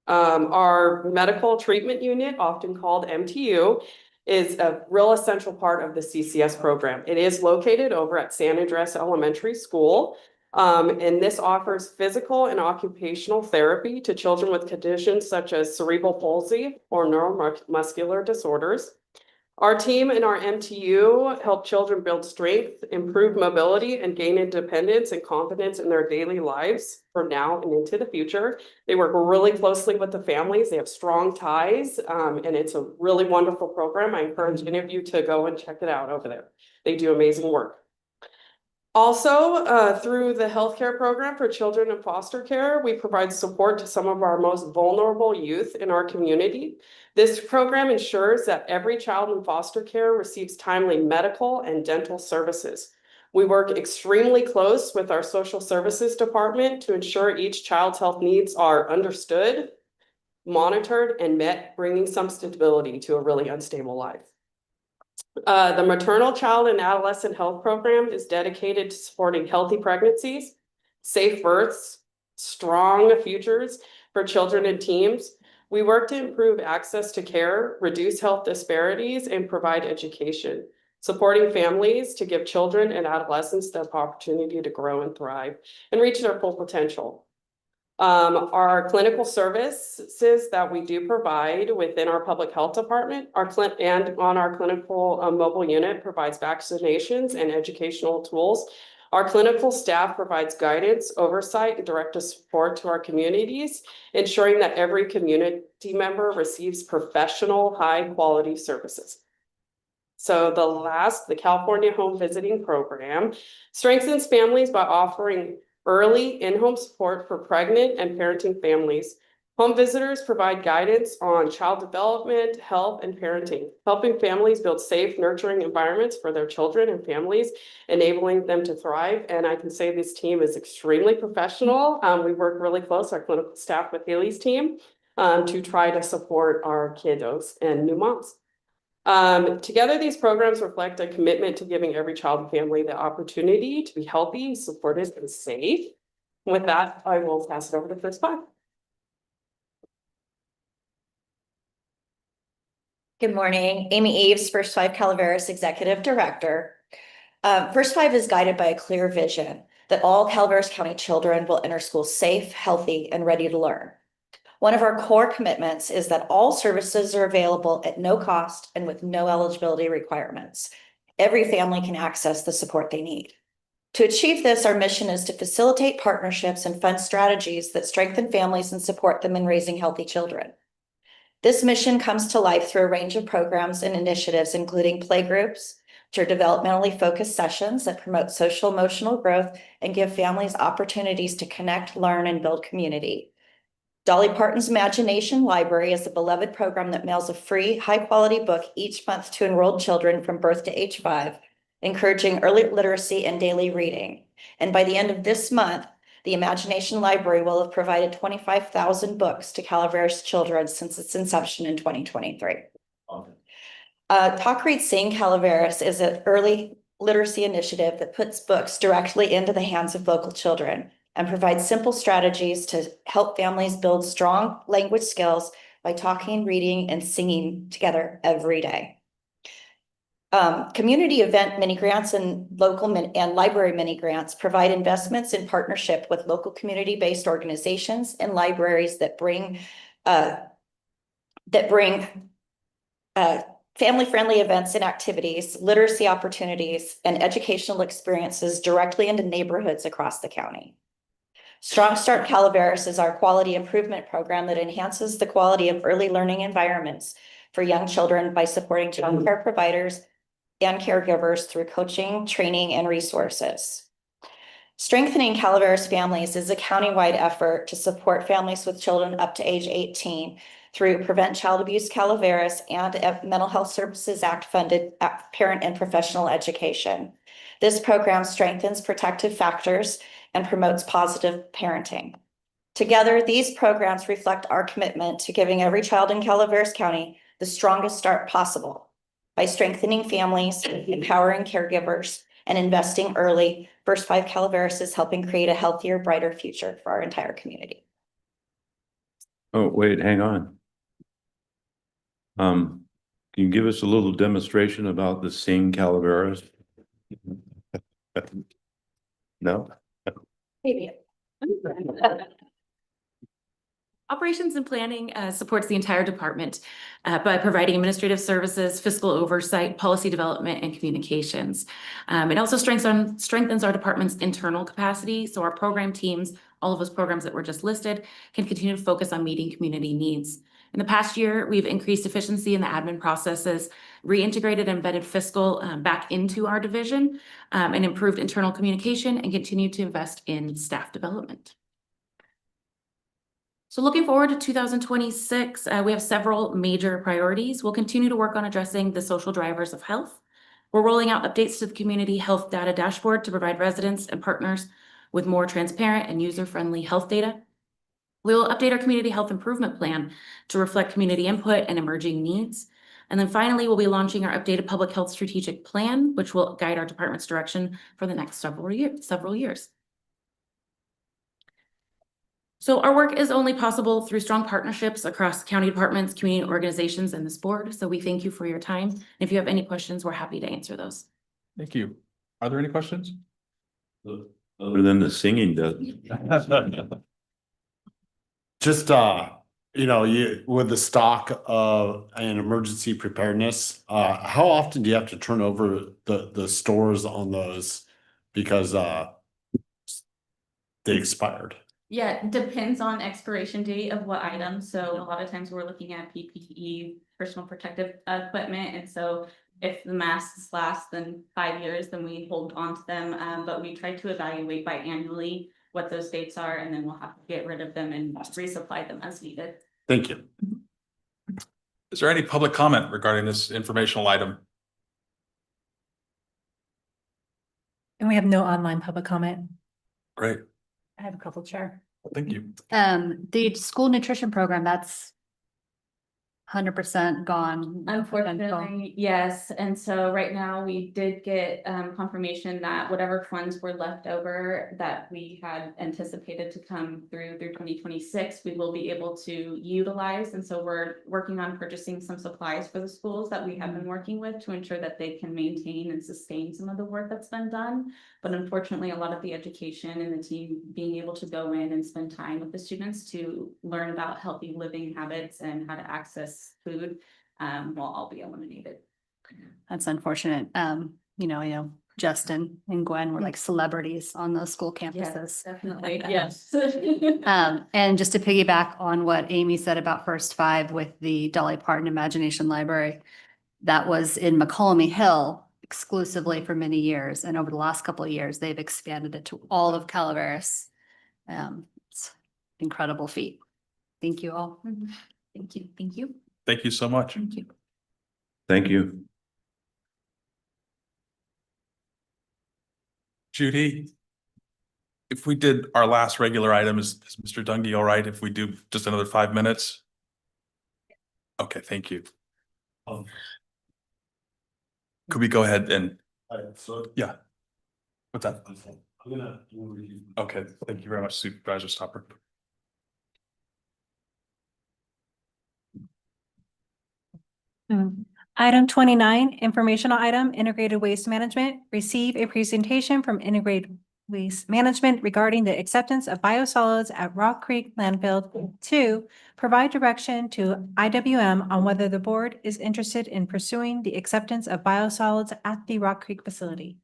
Our medical treatment unit, often called MTU, is a real essential part of the CCS program. It is located over at San Andres Elementary School. And this offers physical and occupational therapy to children with conditions such as cerebral palsy or neuromuscular disorders. Our team and our MTU help children build strength, improve mobility, and gain independence and confidence in their daily lives for now and into the future. They work really closely with the families. They have strong ties, and it's a really wonderful program. I encourage any of you to go and check it out over there. They do amazing work. Also, through the healthcare program for children in foster care, we provide support to some of our most vulnerable youth in our community. This program ensures that every child in foster care receives timely medical and dental services. We work extremely close with our social services department to ensure each child's health needs are understood, monitored, and met, bringing some stability to a really unstable life. The maternal, child, and adolescent health program is dedicated to supporting healthy pregnancies, safe births, strong futures for children and teens. We work to improve access to care, reduce health disparities, and provide education, supporting families to give children and adolescents the opportunity to grow and thrive and reach their full potential. Our clinical services that we do provide within our public health department, and on our clinical mobile unit provides vaccinations and educational tools. Our clinical staff provides guidance, oversight, and direct support to our communities, ensuring that every community member receives professional, high-quality services. So the California Home Visiting Program strengthens families by offering early in-home support for pregnant and parenting families. Home visitors provide guidance on child development, health, and parenting, helping families build safe, nurturing environments for their children and families, enabling them to thrive. And I can say this team is extremely professional. We work really close, our clinical staff, with Haley's team to try to support our kiddos and new moms. Together, these programs reflect a commitment to giving every child and family the opportunity to be healthy, supported, and safe. With that, I will pass it over to First Five. Good morning, Amy Eves, First Five Calaveras Executive Director. First Five is guided by a clear vision that all Calaveras County children will enter school safe, healthy, and ready to learn. One of our core commitments is that all services are available at no cost and with no eligibility requirements. Every family can access the support they need. To achieve this, our mission is to facilitate partnerships and fund strategies that strengthen families and support them in raising healthy children. This mission comes to life through a range of programs and initiatives, including playgroups, which are developmentally focused sessions that promote social emotional growth and give families opportunities to connect, learn, and build community. Dolly Parton's Imagination Library is a beloved program that mails a free, high-quality book each month to enrolled children from birth to age 5, encouraging early literacy and daily reading. And by the end of this month, the Imagination Library will have provided 25,000 books to Calaveras children since its inception in 2023. Talk, Read, Sing Calaveras is an early literacy initiative that puts books directly into the hands of local children and provides simple strategies to help families build strong language skills by talking, reading, and singing together every day. Community event mini grants and library mini grants provide investments in partnership with local community-based organizations and libraries that bring family-friendly events and activities, literacy opportunities, and educational experiences directly into neighborhoods across the county. Strong Start Calaveras is our quality improvement program that enhances the quality of early learning environments for young children by supporting child care providers and caregivers through coaching, training, and resources. Strengthening Calaveras families is a countywide effort to support families with children up to age 18 through Prevent Child Abuse Calaveras and Mental Health Services Act funded parent and professional education. This program strengthens protective factors and promotes positive parenting. Together, these programs reflect our commitment to giving every child in Calaveras County the strongest start possible. By strengthening families, empowering caregivers, and investing early, First Five Calaveras is helping create a healthier, brighter future for our entire community. Oh, wait, hang on. Can you give us a little demonstration about the Sing Calaveras? No? Maybe. Operations and planning supports the entire department by providing administrative services, fiscal oversight, policy development, and communications. It also strengthens our department's internal capacity. So our program teams, all of those programs that were just listed, can continue to focus on meeting community needs. In the past year, we've increased efficiency in the admin processes, reintegrated embedded fiscal back into our division, and improved internal communication, and continue to invest in staff development. So looking forward to 2026, we have several major priorities. We'll continue to work on addressing the social drivers of health. We're rolling out updates to the community health data dashboard to provide residents and partners with more transparent and user-friendly health data. We will update our community health improvement plan to reflect community input and emerging needs. And then finally, we'll be launching our updated public health strategic plan, which will guide our department's direction for the next several years. So our work is only possible through strong partnerships across county departments, community organizations, and this board. So we thank you for your time. And if you have any questions, we're happy to answer those. Thank you. Are there any questions? Other than the singing does. Just, with the stock of an emergency preparedness, how often do you have to turn over the stores on those? Because, they expired. Yeah, it depends on expiration date of what item. So a lot of times we're looking at PPE, personal protective equipment. And so if the masks last than 5 years, then we hold on to them. But we try to evaluate biannually what those dates are, and then we'll have to get rid of them and resupply them as needed. Thank you. Is there any public comment regarding this informational item? And we have no online public comment. Great, I have a couple, Chair. thank you. The school nutrition program, that's 100% gone. Unfortunately, yes. And so right now we did get confirmation that whatever funds were left over that we had anticipated to come through 2026, we will be able to utilize. And so we're working on purchasing some supplies for the schools that we have been working with to ensure that they can maintain and sustain some of the work that's been done. But unfortunately, a lot of the education and the team being able to go in and spend time with the students to learn about healthy living habits and how to access food will all be eliminated. That's unfortunate. Justin and Gwen were like celebrities on those school campuses. Definitely, yes. And just to piggyback on what Amy said about First Five with the Dolly Parton Imagination Library, that was in McCollum Hill exclusively for many years. And over the last couple of years, they've expanded it to all of Calaveras. It's an incredible feat. Thank you all. Thank you. Thank you. Thank you so much. Thank you. Thank you. Judy, if we did our last regular item, is Mr. Dungy all right if we do just another 5 minutes? Okay, thank you. Could we go ahead and, yeah. What's that? Okay, thank you very much, Supervisor Stopper. Item 29, informational item, integrated waste management. Receive a presentation from integrated waste management regarding the acceptance of biosolids at Rock Creek landfill. 2, provide direction to IWM on whether the board is interested in pursuing the acceptance of biosolids at the Rock Creek facility.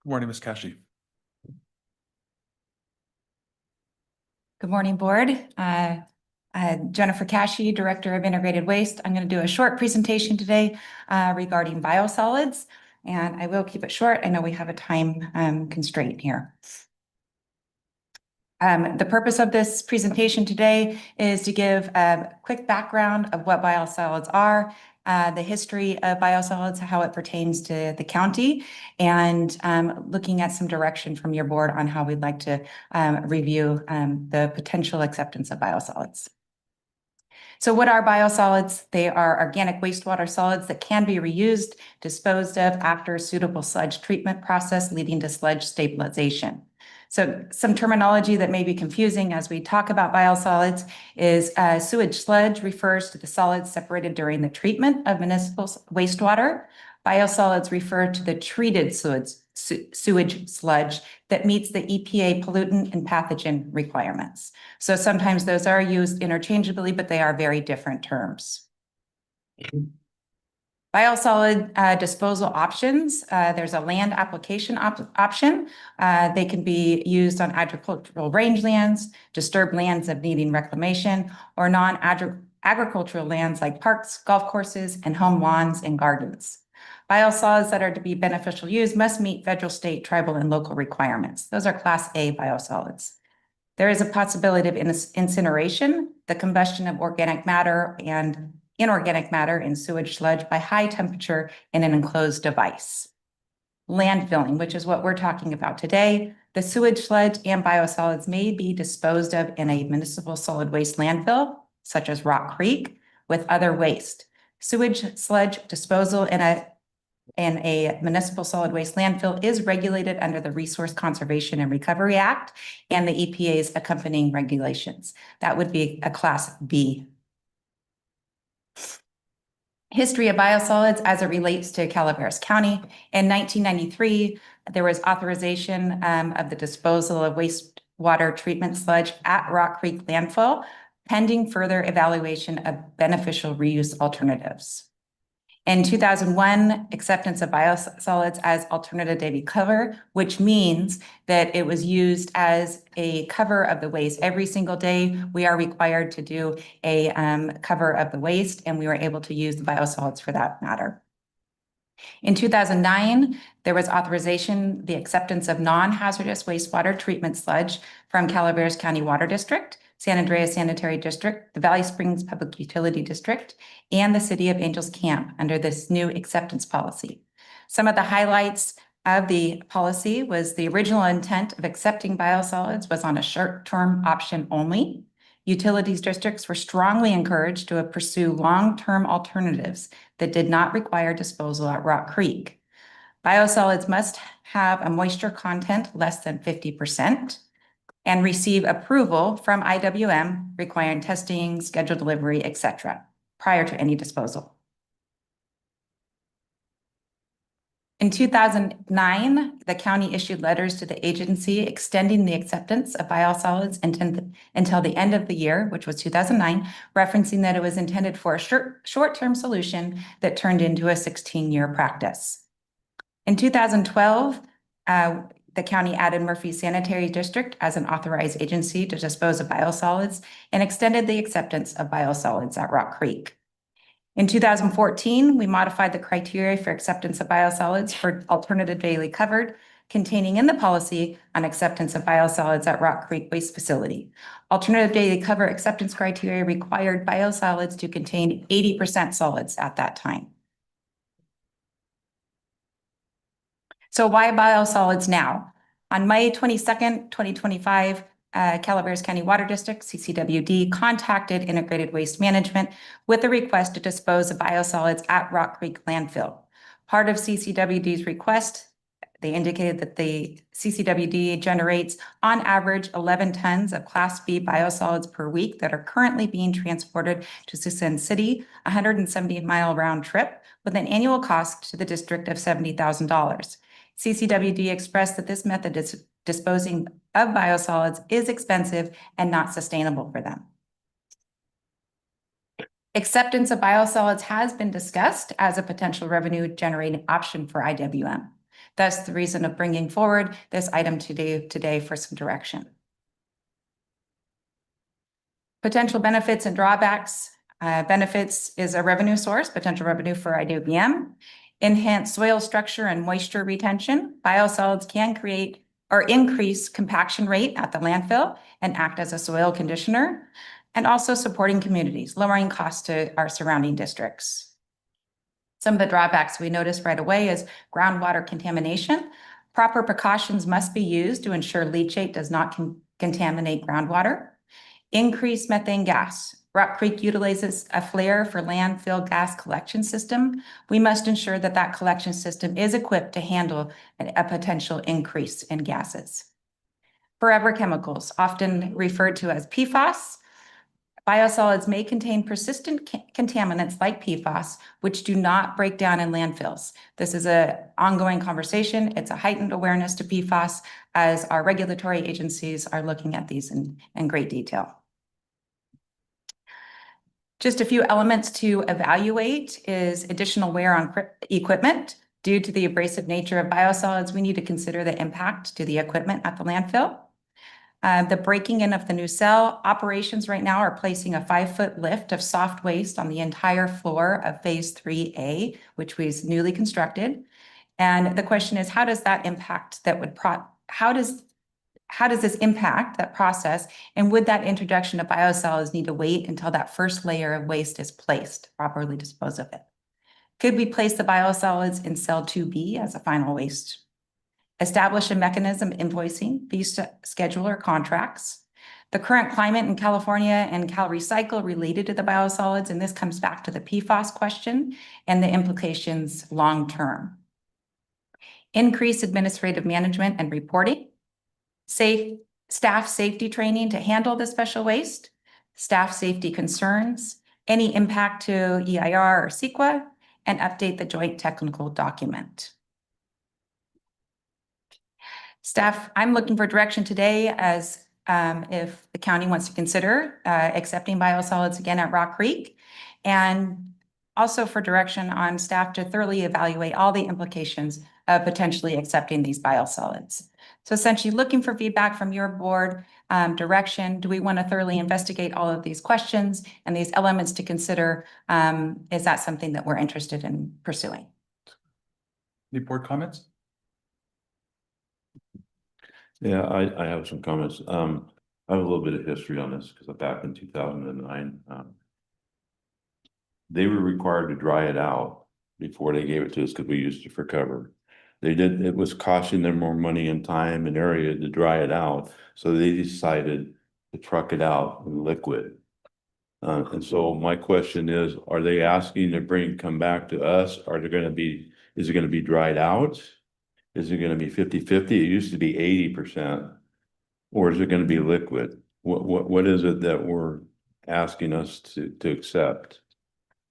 Good morning, Ms. Kashi. Good morning, board. Jennifer Kashi, Director of Integrated Waste. I'm going to do a short presentation today regarding biosolids. and I will keep it short. I know we have a time constraint here. The purpose of this presentation today is to give a quick background of what biosolids are, the history of biosolids, how it pertains to the county, and looking at some direction from your board on how we'd like to review the potential acceptance of biosolids. So what are biosolids? They are organic wastewater solids that can be reused, disposed of after a suitable sludge treatment process leading to sludge stabilization. So some terminology that may be confusing as we talk about biosolids is sewage sludge refers to the solids separated during the treatment of municipal wastewater. Biosolids refer to the treated sewage sludge that meets the EPA pollutant and pathogen requirements. So sometimes those are used interchangeably, but they are very different terms. Biosolid disposal options. There's a land application option. They can be used on agricultural rangelands, disturbed lands of needing reclamation, or non-agricultural lands like parks, golf courses, and home lawns and gardens. Biosolids that are to be beneficial use must meet federal, state, tribal, and local requirements. Those are Class A biosolids. There is a possibility of incineration, the combustion of organic matter and inorganic matter in sewage sludge by high temperature in an enclosed device. Landfilling, which is what we're talking about today. The sewage sludge and biosolids may be disposed of in a municipal solid waste landfill, such as Rock Creek, with other waste. Sewage sludge disposal in a municipal solid waste landfill is regulated under the Resource Conservation and Recovery Act and the EPA's accompanying regulations. That would be a Class B. History of biosolids as it relates to Calaveras County. In 1993, there was authorization of the disposal of wastewater treatment sludge at Rock Creek landfill, pending further evaluation of beneficial reuse alternatives. In 2001, acceptance of biosolids as alternative daily cover, which means that it was used as a cover of the waste. Every single day, we are required to do a cover of the waste, and we were able to use the biosolids for that matter. In 2009, there was authorization, the acceptance of non-hazardous wastewater treatment sludge from Calaveras County Water District, San Andreas Sanitary District, the Valley Springs Public Utility District, and the City of Angels Camp under this new acceptance policy. Some of the highlights of the policy was the original intent of accepting biosolids was on a short-term option only. Utilities districts were strongly encouraged to pursue long-term alternatives that did not require disposal at Rock Creek. Biosolids must have a moisture content less than 50%. And receive approval from IWM requiring testing, scheduled delivery, etc., prior to any disposal. In 2009, the county issued letters to the agency extending the acceptance of biosolids until the end of the year, which was 2009, referencing that it was intended for a short-term solution that turned into a 16-year practice. In 2012, the county added Murphy Sanitary District as an authorized agency to dispose of biosolids and extended the acceptance of biosolids at Rock Creek. In 2014, we modified the criteria for acceptance of biosolids for alternative daily covered, containing in the policy on acceptance of biosolids at Rock Creek Waste Facility. Alternative daily cover acceptance criteria required biosolids to contain 80% solids at that time. So why biosolids now? On May 22nd, 2025, Calaveras County Water District, CCWD, contacted Integrated Waste Management with a request to dispose of biosolids at Rock Creek landfill. Part of CCWD's request, they indicated that the CCWD generates on average 11 tons of Class B biosolids per week that are currently being transported to Suisun City, a 170-mile round trip with an annual cost to the district of $70,000. CCWD expressed that this method is disposing of biosolids is expensive and not sustainable for them. Acceptance of biosolids has been discussed as a potential revenue generating option for IWM. Thus, the reason of bringing forward this item today for some direction. Potential benefits and drawbacks. Benefits is a revenue source, potential revenue for IWM. enhance soil structure and moisture retention. Biosolids can create or increase compaction rate at the landfill and act as a soil conditioner, and also supporting communities, lowering costs to our surrounding districts. Some of the drawbacks we noticed right away is groundwater contamination. Proper precautions must be used to ensure leachate does not contaminate groundwater. Increased methane gas. Rock Creek utilizes a flare for landfill gas collection system. We must ensure that that collection system is equipped to handle a potential increase in gases. Forever chemicals, often referred to as PFAS. Biosolids may contain persistent contaminants like PFAS, which do not break down in landfills. This is an ongoing conversation. It's a heightened awareness to PFAS as our regulatory agencies are looking at these in great detail. Just a few elements to evaluate is additional wear on equipment. Due to the abrasive nature of biosolids, we need to consider the impact to the equipment at the landfill. The breaking in of the new cell operations right now are placing a 5-foot lift of soft waste on the entire floor of phase 3A, which was newly constructed. And the question is, how does that impact how does this impact that process? And would that introduction of biosolids need to wait until that first layer of waste is placed to properly dispose of it? Could we place the biosolids in cell 2B as a final waste? Establish a mechanism invoicing, fee schedule or contracts. The current climate in California and Cal Recycle related to the biosolids, and this comes back to the PFAS question and the implications long-term. Increase administrative management and reporting. Staff safety training to handle the special waste, staff safety concerns, any impact to EIR or CEQA, and update the joint technical document. Staff, I'm looking for direction today as if the county wants to consider accepting biosolids again at Rock Creek, and also for direction on staff to thoroughly evaluate all the implications of potentially accepting these biosolids. So essentially looking for feedback from your board, direction. Do we want to thoroughly investigate all of these questions and these elements to consider? Is that something that we're interested in pursuing? Any board comments? Yeah, I have some comments. I have a little bit of history on this because back in 2009, they were required to dry it out before they gave it to us because we used it for cover. It was costing them more money and time and area to dry it out. So they decided to truck it out in liquid. And so my question is, are they asking to come back to us? Is it going to be dried out? Is it going to be 50-50? It used to be 80%. Or is it going to be liquid? What is it that we're asking us to accept?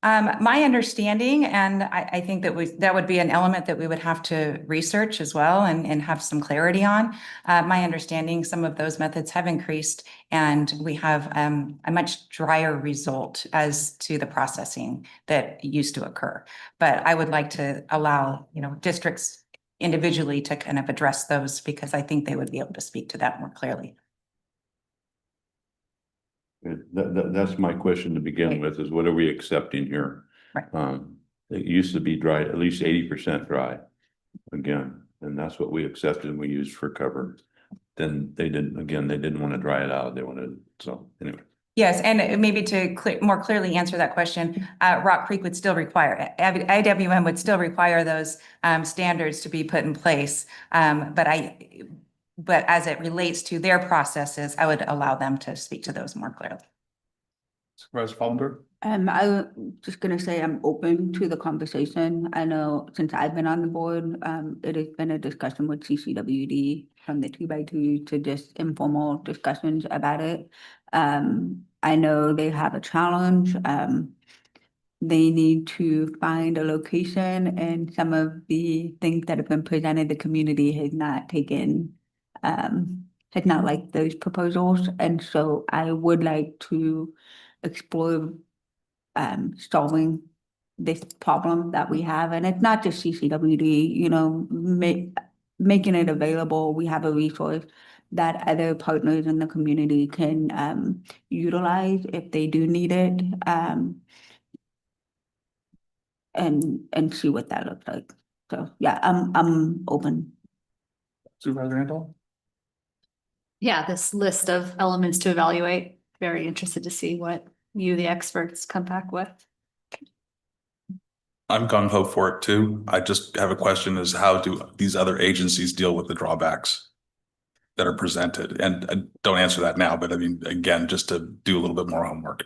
My understanding, and I think that would be an element that we would have to research as well and have some clarity on. My understanding, some of those methods have increased and we have a much drier result as to the processing that used to occur. But I would like to allow, districts individually to kind of address those because I think they would be able to speak to that more clearly. That's my question to begin with, is what are we accepting here? Right. It used to be dry, at least 80% dry again, and that's what we accepted and we used for cover. Then they didn't want to dry it out. So anyway. Yes, and maybe to more clearly answer that question, Rock Creek would still require it. IWM would still require those standards to be put in place. But as it relates to their processes, I would allow them to speak to those more clearly. Supervisor Fallenberg? I'm just gonna say I'm open to the conversation. I know since I've been on the board, it has been a discussion with CCWD from the 2x2 to just informal discussions about it. I know they have a challenge. They need to find a location, and some of the things that have been presented, the community has not taken, has not liked those proposals. And so I would like to explore solving this problem that we have. And it's not just CCWD, making it available. We have a resource that other partners in the community can utilize if they do need it. and see what that looks like. So, yeah, I'm open. Supervisor Randall? Yeah, this list of elements to evaluate, very interested to see what you, the experts, come back with. I'm gung ho for it too. I just have a question is how do these other agencies deal with the drawbacks that are presented? And don't answer that now, but I mean, again, just to do a little bit more homework.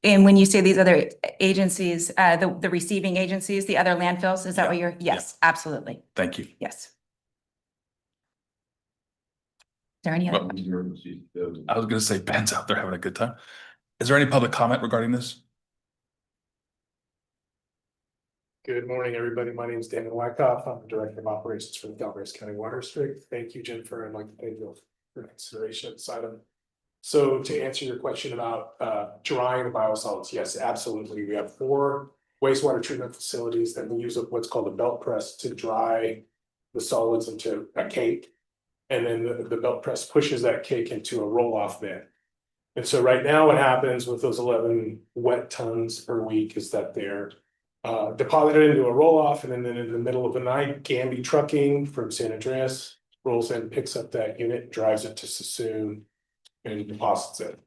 And when you say these other agencies, the receiving agencies, the other landfills, is that what you're, yes, absolutely, Thank you. yes. Is there any other? I was gonna say Ben's out there having a good time. Is there any public comment regarding this? Good morning, everybody. My name is Damon Wyckoff. I'm the Director of Operations for the Calaveras County Water District. Thank you, Jennifer. I'd like to thank you for consideration of this item. So to answer your question about drying the biosolids, yes, absolutely. We have 4 wastewater treatment facilities that we use what's called a belt press to dry the solids into a cake. And then the belt press pushes that cake into a roll-off bin. And so right now what happens with those 11 wet tons per week is that they're deposited into a roll-off, and then in the middle of the night, Gamby Trucking from San Andreas rolls in, picks up that unit, drives it to Sassoon, and deposits it.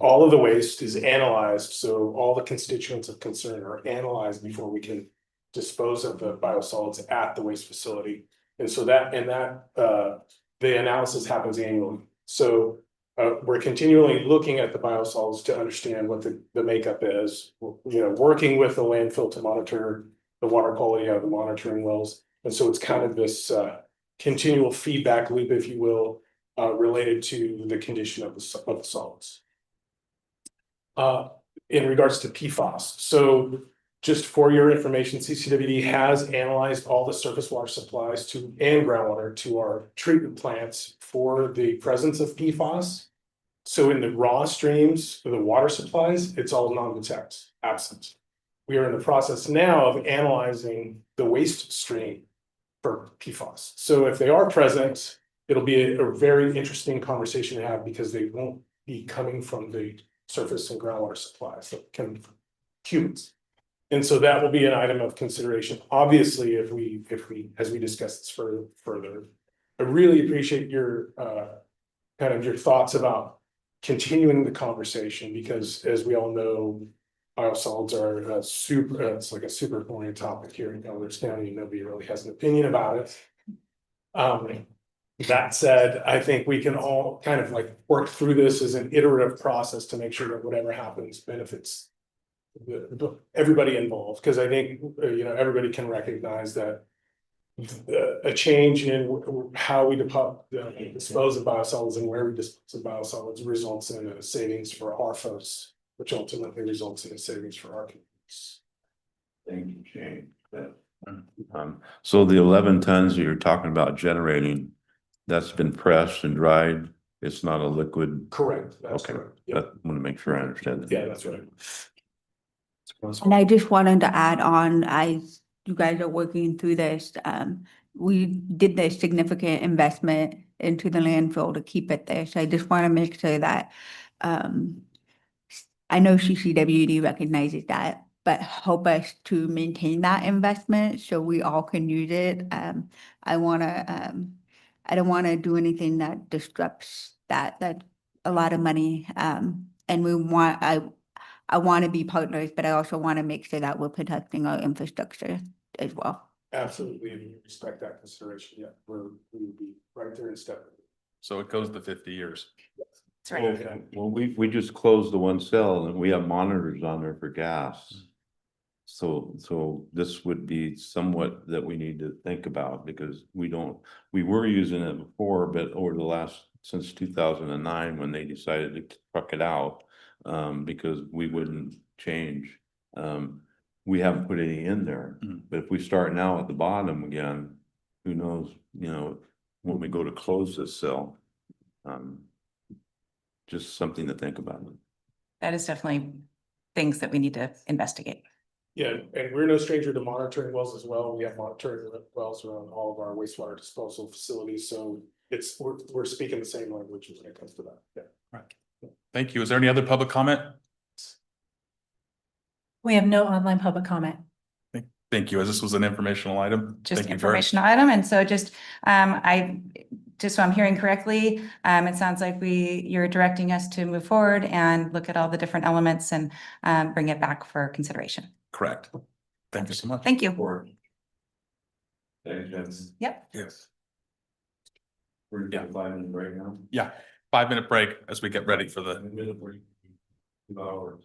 All of the waste is analyzed, so all the constituents of concern are analyzed before we can dispose of the biosolids at the waste facility. And so the analysis happens annually. So we're continually looking at the biosolids to understand what the makeup is, working with the landfill to monitor the water quality of the monitoring wells. And so it's kind of this continual feedback loop, if you will, related to the condition of the solids. In regards to PFAS, so just for your information, CCWD has analyzed all the surface water supplies and groundwater to our treatment plants for the presence of PFAS. So in the raw streams for the water supplies, it's all non-detect, absent. We are in the process now of analyzing the waste stream for PFAS. So if they are present, it'll be a very interesting conversation to have because they won't be coming from the surface and groundwater supplies that come from humans. And so that will be an item of consideration. Obviously, if we, as we discuss this further, I really appreciate your kind of your thoughts about continuing the conversation, because as we all know, biosolids are it's like a super thorny topic here in Calaveras County. Nobody really has an opinion about it. That said, I think we can all kind of like work through this as an iterative process to make sure that whatever happens benefits everybody involved, because I think everybody can recognize that a change in how we dispose of biosolids and where we dispose of biosolids results in a savings for our folks, which ultimately results in a savings for our communities. Thank you, Shane. So the 11 tons that you're talking about generating, that's been pressed and dried. It's not a liquid. Correct. That's Okay. correct. I want to make sure I understand that. Yeah, that's right. And I just wanted to add on, as you guys are working through this, we did a significant investment into the landfill to keep it there. So I just want to make sure that, I know CCWD recognizes that, but help us to maintain that investment so we all can use it. I don't want to do anything that disrupts that's a lot of money. And I want to be partners, but I also want to make sure that we're protecting our infrastructure as well. Absolutely, and we respect that consideration. Yeah, we would be right there in step. So it goes to 50 years. That's right. Okay. Well, we just closed the one cell and we have monitors on there for gas. So this would be somewhat that we need to think about, because we were using it before, but over the since 2009, when they decided to truck it out, because we wouldn't change. We haven't put any in there, but if we start now at the bottom again, who knows, when we go to close this cell, just something to think about. That is definitely things that we need to investigate. Yeah, and we're no stranger to monitoring wells as well. We have monitoring wells around all of our wastewater disposal facilities, so we're speaking the same language when it comes to that. Yeah. Right. Thank you. Is there any other public comment? We have no online public comment. Thank you, as this was an informational item. Just Thank you very- informational item. And so just, just so I'm hearing correctly, it sounds like you're directing us to move forward and look at all the different elements and bring it back for consideration. Correct. Thank you so much. Thank you. Thanks. Yep. Yes. We're gonna take a 5-minute break now. Yeah, 5-minute break as we get ready for the. 5-minute break. 2 hours.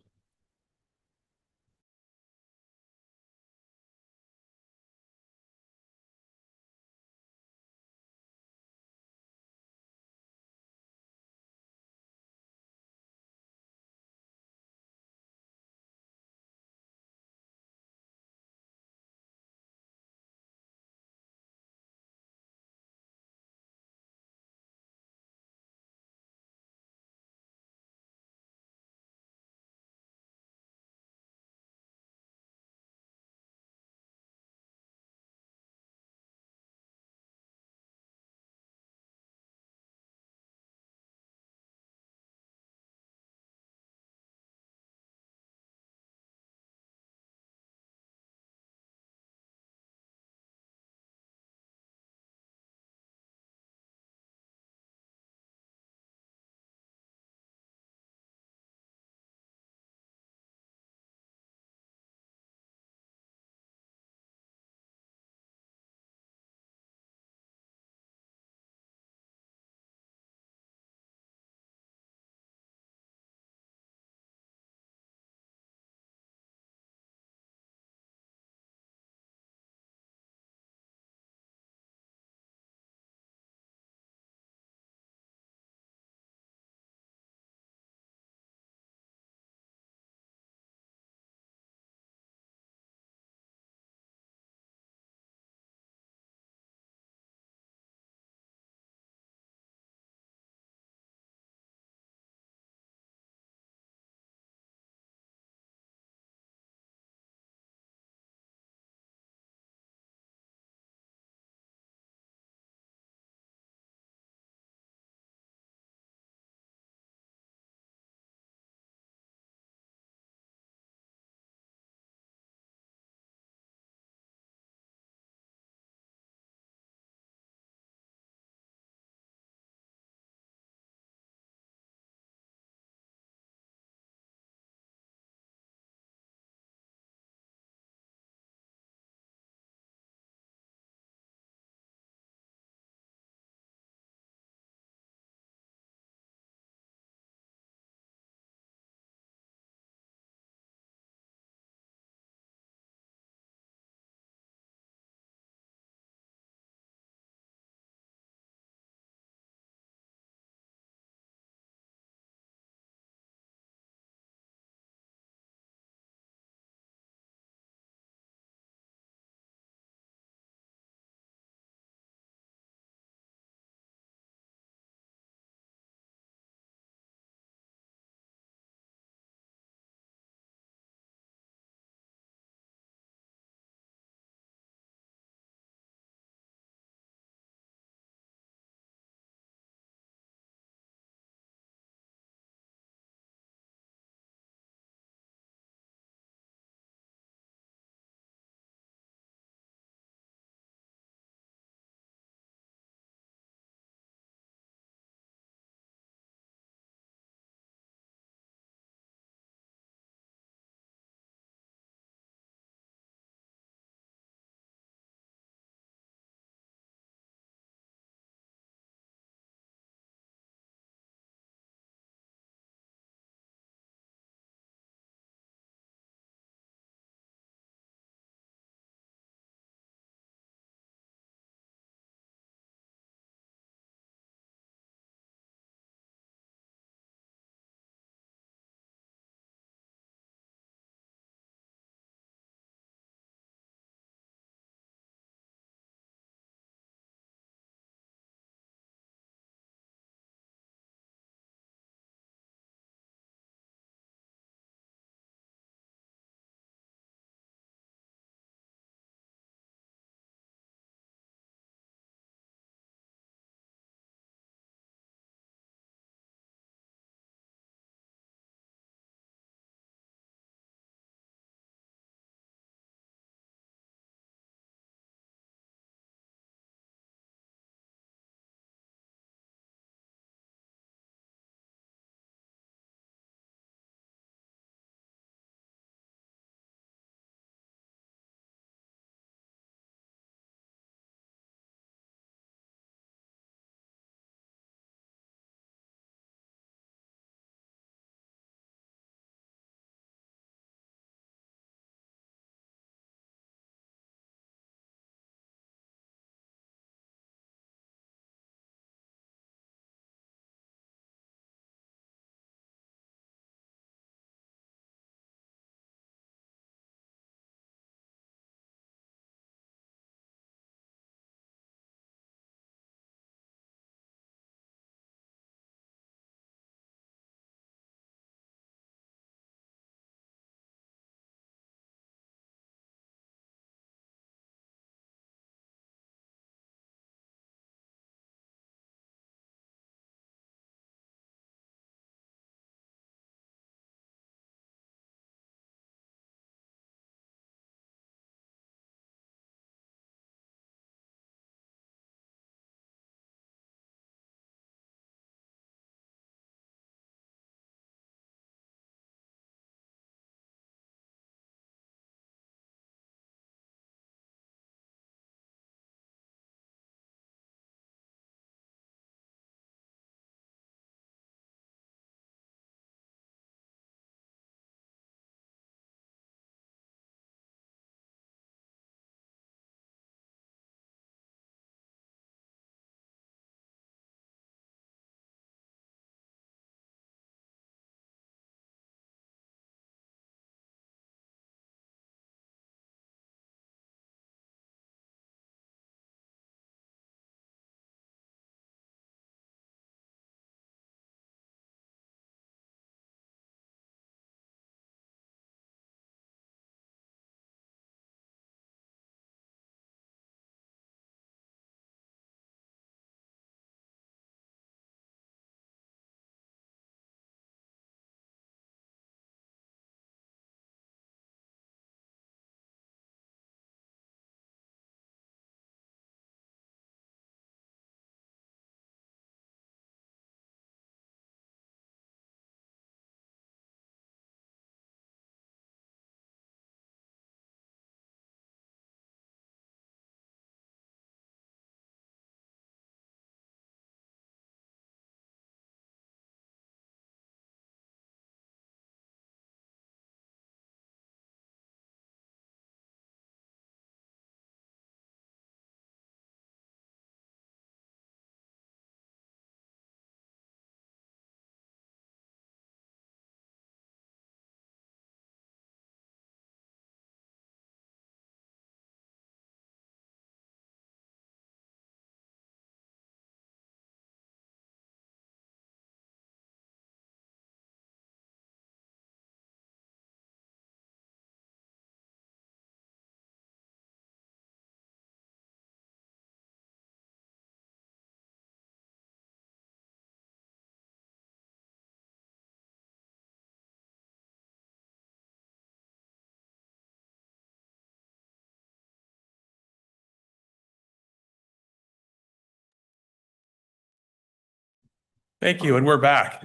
Thank you, and we're back.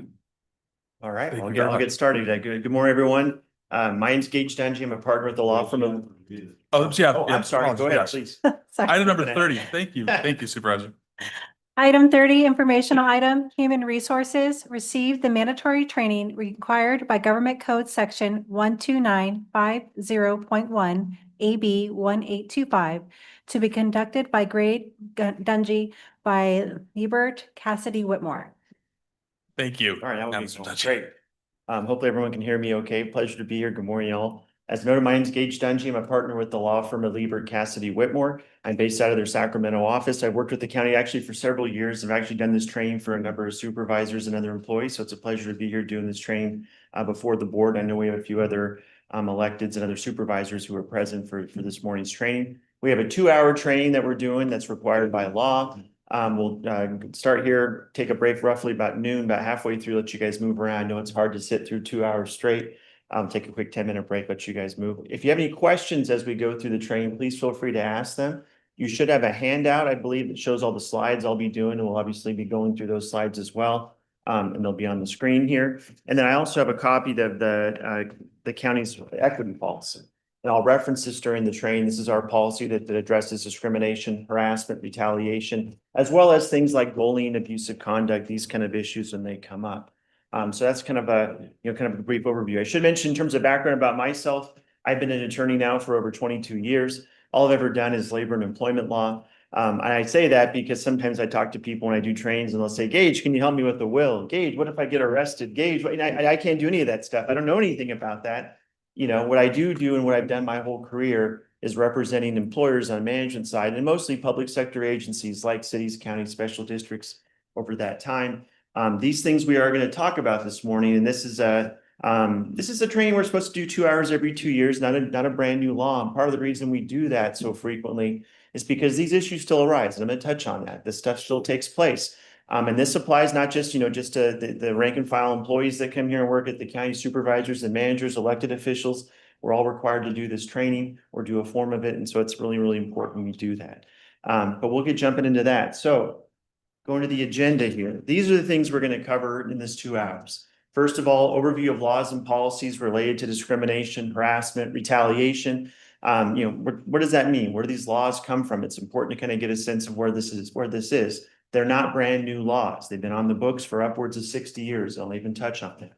All right, Thank I'll you get, very I'll much. get started. Good morning, everyone. My name's Gage Dungy. I'm a partner with the law firm of. Oh, yeah. Oh, yeah, I'm sorry. Go ahead, apologies, please. Sorry. Item number 30. Thank you. Thank you, Supervisor. Item 30, informational item, Human Resources, received the mandatory training required by Government Code Section 12950.1 AB 1825 to be conducted by Grade Dungy by Liebert Cassidy Whitmore. Thank you. All right, that Madam would be Superintendent. great. Hopefully everyone can hear me okay. Pleasure to be here. Good morning, y'all. As noted, my name is Gage Dungy. I'm a partner with the law firm of Liebert Cassidy Whitmore. I'm based out of their Sacramento office. I've worked with the county actually for several years. I've actually done this training for a number of supervisors and other employees. So it's a pleasure to be here doing this training before the board. I know we have a few other electeds and other supervisors who are present for this morning's training. We have a 2-hour training that we're doing that's required by law. We'll start here, take a break roughly about noon, about halfway through, let you guys move around. I know it's hard to sit through 2 hours straight. Take a quick 10-minute break, let you guys move. If you have any questions as we go through the training, please feel free to ask them. You should have a handout, I believe, that shows all the slides I'll be doing, and we'll obviously be going through those slides as well. And they'll be on the screen here. And then I also have a copy of the county's equity policy. And I'll reference this during the training. This is our policy that addresses discrimination, harassment, retaliation, as well as things like bullying, abusive conduct, these kind of issues when they come up. So that's kind of a brief overview. I should mention in terms of background about myself, I've been an attorney now for over 22 years. All I've ever done is labor and employment law. And I say that because sometimes I talk to people when I do trainings and they'll say, Gage, can you help me with the will? Gage, what if I get arrested? Gage, I can't do any of that stuff. I don't know anything about that. You know, what I do and what I've done my whole career is representing employers on management side and mostly public sector agencies like cities, counties, special districts over that time. These things we are going to talk about this morning, and this is a training we're supposed to do 2 hours every 2 years, not a brand new law. And part of the reason we do that so frequently is because these issues still arise. And I'm going to touch on that. This stuff still takes place. And this applies not just, just to the rank and file employees that come here and work at the county, supervisors and managers, elected officials. We're all required to do this training or do a form of it. And so it's really, really important we do that. But we'll get jumping into that. So going to the agenda here, these are the things we're going to cover in this 2 hours. First of all, overview of laws and policies related to discrimination, harassment, retaliation. What does that mean? Where do these laws come from? It's important to kind of get a sense of where this is. They're not brand new laws. They've been on the books for upwards of 60 years. I'll even touch on that.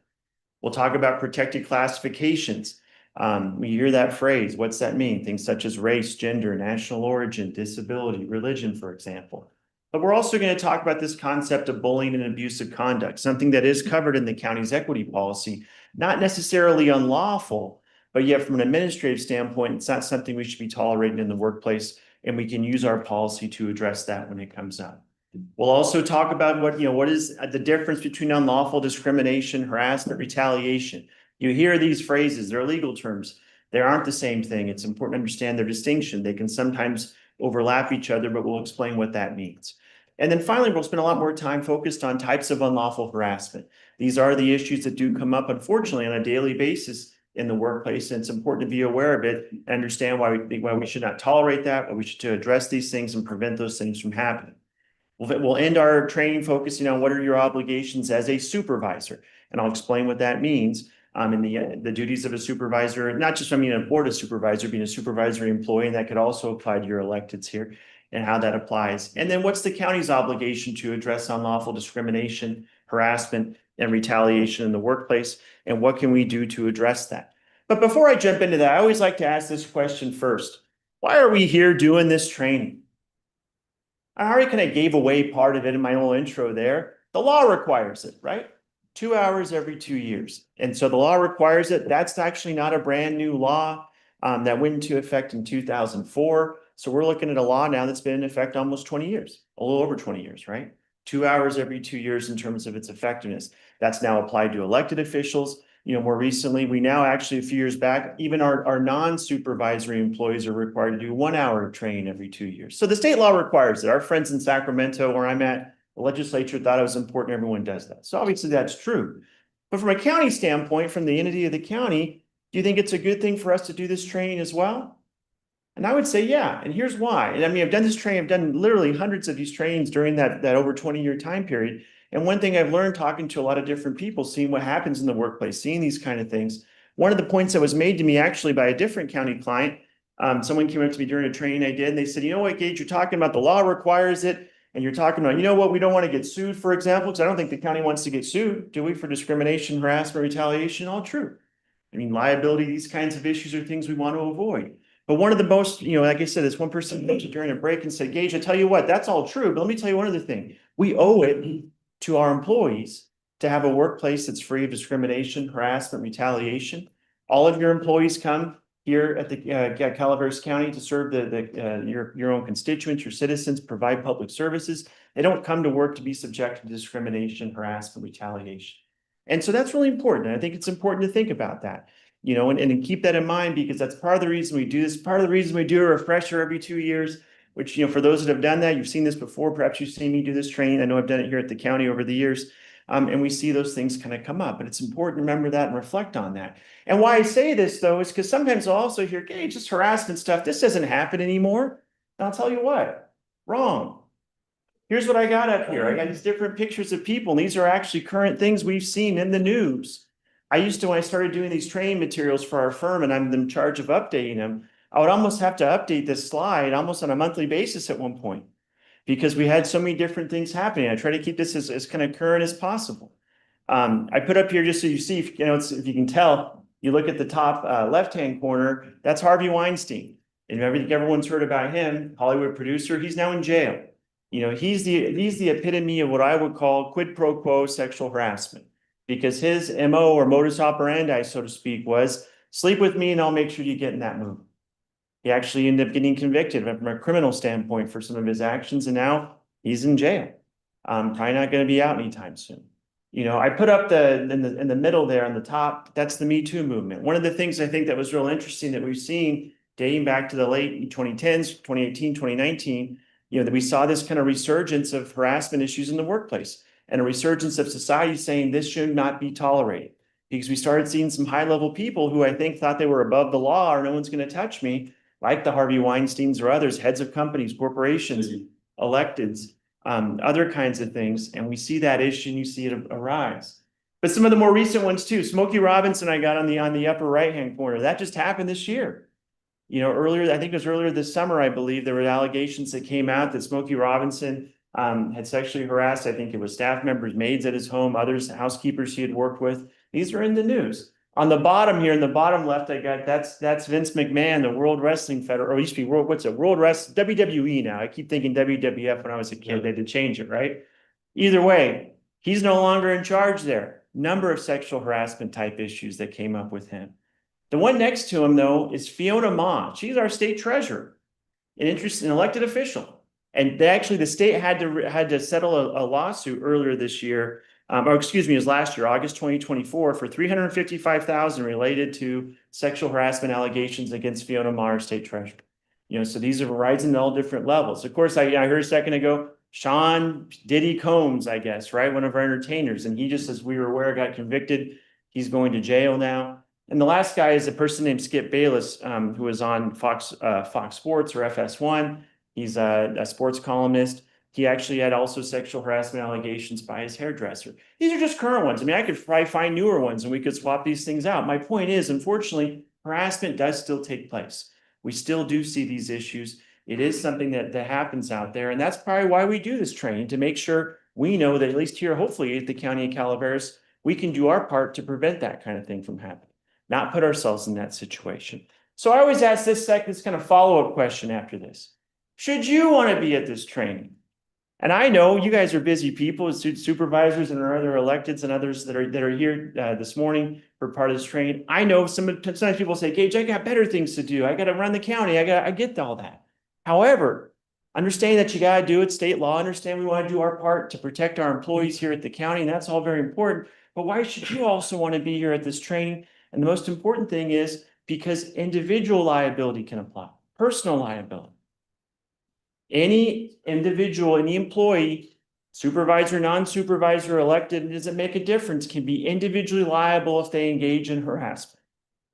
We'll talk about protected classifications. We hear that phrase. What's that mean? Things such as race, gender, national origin, disability, religion, for example. But we're also going to talk about this concept of bullying and abusive conduct, something that is covered in the county's equity policy, not necessarily unlawful, but yet from an administrative standpoint, it's not something we should be tolerating in the workplace, and we can use our policy to address that when it comes up. We'll also talk about what is the difference between unlawful discrimination, harassment, retaliation. You hear these phrases, they're legal terms. They aren't the same thing. It's important to understand their distinction. They can sometimes overlap each other, but we'll explain what that means. And then finally, we'll spend a lot more time focused on types of unlawful harassment. These are the issues that do come up, unfortunately, on a daily basis in the workplace. And it's important to be aware of it and understand why we should not tolerate that, why we should address these things and prevent those things from happening. We'll end our training focusing on what are your obligations as a supervisor. And I'll explain what that means. And the duties of a supervisor, not just, a board of supervisor, being a supervisory employee, and that could also apply to your electeds here and how that applies. And then what's the county's obligation to address unlawful discrimination, harassment, and retaliation in the workplace, and what can we do to address that? But before I jump into that, I always like to ask this question first. Why are we here doing this training? I already kind of gave away part of it in my little intro there. The law requires it, right? 2 hours every 2 years. And so the law requires it. That's actually not a brand new law that went into effect in 2004. So we're looking at a law now that's been in effect almost 20 years, a little over 20 years, right? 2 hours every 2 years in terms of its effectiveness. That's now applied to elected officials. More recently, we now actually a few years back, even our non-supervisory employees are required to do 1 hour of training every 2 years. So the state law requires it. Our friends in Sacramento, where I'm at, the legislature thought it was important everyone does that. So obviously that's true. But from a county standpoint, from the entity of the county, do you think it's a good thing for us to do this training as well? And I would say, yeah. And here's why. And I've done this training, I've done literally hundreds of these trainings during that over 20-year time period. And one thing I've learned talking to a lot of different people, seeing what happens in the workplace, seeing these kind of things. One of the points that was made to me actually by a different county client, someone came up to me during a training I did, and they said, you know what, Gage, you're talking about the law requires it. And you're talking about, you know what, we don't want to get sued, for example, because I don't think the county wants to get sued, do we, for discrimination, harassment, retaliation? All true. I mean, liability, these kinds of issues are things we want to avoid. But one of the most, like I said, this one person mentioned during a break and said, Gage, I tell you what, that's all true. But let me tell you one other thing. We owe it to our employees to have a workplace that's free of discrimination, harassment, retaliation. All of your employees come here at the Calaveras County to serve your own constituents, your citizens, provide public services. They don't come to work to be subjected to discrimination, harassment, retaliation. And so that's really important. And I think it's important to think about that, and keep that in mind, because that's part of the reason we do this. Part of the reason we do a refresher every 2 years, which, for those that have done that, you've seen this before. Perhaps you've seen me do this training. I know I've done it here at the county over the years. And we see those things kind of come up, but it's important to remember that and reflect on that. And why I say this, though, is because sometimes I'll also hear, hey, just harassment stuff. This doesn't happen anymore. And I'll tell you what, wrong. Here's what I got up here. I got these different pictures of people, and these are actually current things we've seen in the news. I used to, when I started doing these training materials for our firm, and I'm in charge of updating them, I would almost have to update this slide almost on a monthly basis at one point, because we had so many different things happening. I try to keep this as kind of current as possible. I put up here just so you see, if you can tell, you look at the top left-hand corner, that's Harvey Weinstein. And I think everyone's heard about him, Hollywood producer. He's now in jail. He's the epitome of what I would call quid pro quo sexual harassment, because his MO, or modus operandi, so to speak, was sleep with me and I'll make sure you get in that movie. He actually ended up getting convicted from a criminal standpoint for some of his actions, and now he's in jail. Probably not going to be out anytime soon. I put up in the middle there on the top, that's the Me Too movement. One of the things I think that was real interesting that we've seen dating back to the late 2010s, 2018, 2019, that we saw this kind of resurgence of harassment issues in the workplace, and a resurgence of society saying this should not be tolerated, because we started seeing some high-level people who I think thought they were above the law, or no one's going to touch me, like the Harvey Weinsteins or others, heads of companies, corporations, electeds, other kinds of things. And we see that issue, and you see it arise. But some of the more recent ones too, Smokey Robinson, I got on the upper right-hand corner. That just happened this year. Earlier, I think it was earlier this summer, I believe, there were allegations that came out that Smokey Robinson had sexually harassed, I think it was staff members, maids at his home, others, housekeepers he had worked with. These are in the news. On the bottom here, in the bottom left, I got that's Vince McMahon, the World Wrestling Federation, or used to be World Wrestling, WWE now. I keep thinking WWF when I was a kid. They had to change it, right? Either way, he's no longer in charge there. Number of sexual harassment type issues that came up with him. The one next to him, though, is Fiona Ma. She's our state treasurer, an elected official. And the state had to settle a lawsuit earlier this year. It was last year, August 2024, for $355,000 related to sexual harassment allegations against Fiona Ma, our state treasurer. So these are rising at all different levels. Of course, I heard a second ago, Sean Diddy Combs, I guess, right? One of our entertainers. And he just, as we were aware, got convicted. He's going to jail now. And the last guy is a person named Skip Bayless, who was on Fox Sports or FS1. He's a sports columnist. He actually had also sexual harassment allegations by his hairdresser. These are just current ones. I mean, I could probably find newer ones and we could swap these things out. My point is, unfortunately, harassment does still take place. We still do see these issues. It is something that happens out there. And that's probably why we do this training, to make sure we know that at least here, hopefully at the County of Calaveras, we can do our part to prevent that kind of thing from happening, not put ourselves in that situation. So I always ask this kind of follow-up question after this. Should you want to be at this training? And I know you guys are busy people, supervisors and our other electeds and others that are here this morning for part of this training. I know sometimes people say, Gage, I got better things to do. I got to run the county. I get all that. However, understand that you got to do it, state law. Understand we want to do our part to protect our employees here at the county. And that's all very important. But why should you also want to be here at this training? And the most important thing is because individual liability can apply, personal liability. Any individual, any employee, supervisor, non-supervisor, elected, it doesn't make a difference, can be individually liable if they engage in harassment.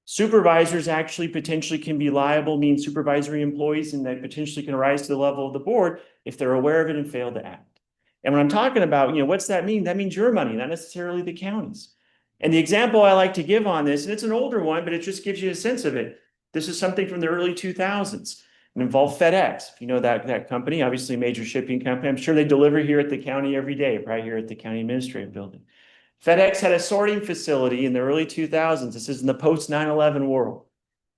Supervisors actually potentially can be liable, mean supervisory employees, and they potentially can rise to the level of the board if they're aware of it and fail to act. And when I'm talking about, what's that mean? That means your money, not necessarily the county's. And the example I like to give on this, and it's an older one, but it just gives you a sense of it. This is something from the early 2000s. It involved FedEx. If you know that company, obviously a major shipping company. I'm sure they deliver here at the county every day, probably here at the county administrative building. FedEx had a sorting facility in the early 2000s. This is in the post 9/11 world.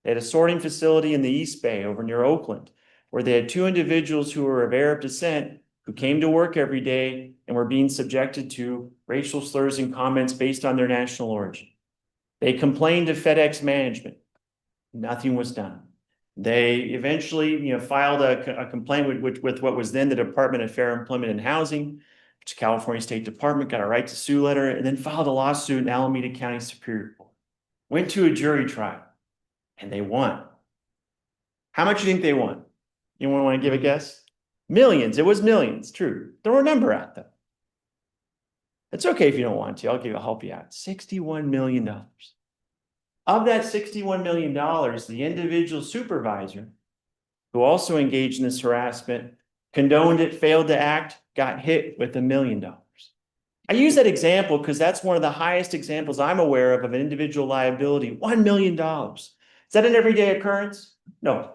They had a sorting facility in the East Bay over near Oakland, where they had two individuals who were of Arab descent who came to work every day and were being subjected to racial slurs and comments based on their national origin. They complained to FedEx management. Nothing was done. They eventually, filed a complaint with what was then the Department of Fair Employment and Housing, which California State Department got a right to sue letter, and then filed a lawsuit in Alameda County Superior Court. Went to a jury trial, and they won. How much do you think they won? You want to give a guess? Millions. It was millions. True. Throw a number at them. It's okay if you don't want to. I'll help you out. $61 million. Of that $61 million, the individual supervisor who also engaged in this harassment, condoned it, failed to act, got hit with $1 million. I use that example because that's one of the highest examples I'm aware of an individual liability, $1 million. Is that an everyday occurrence? No.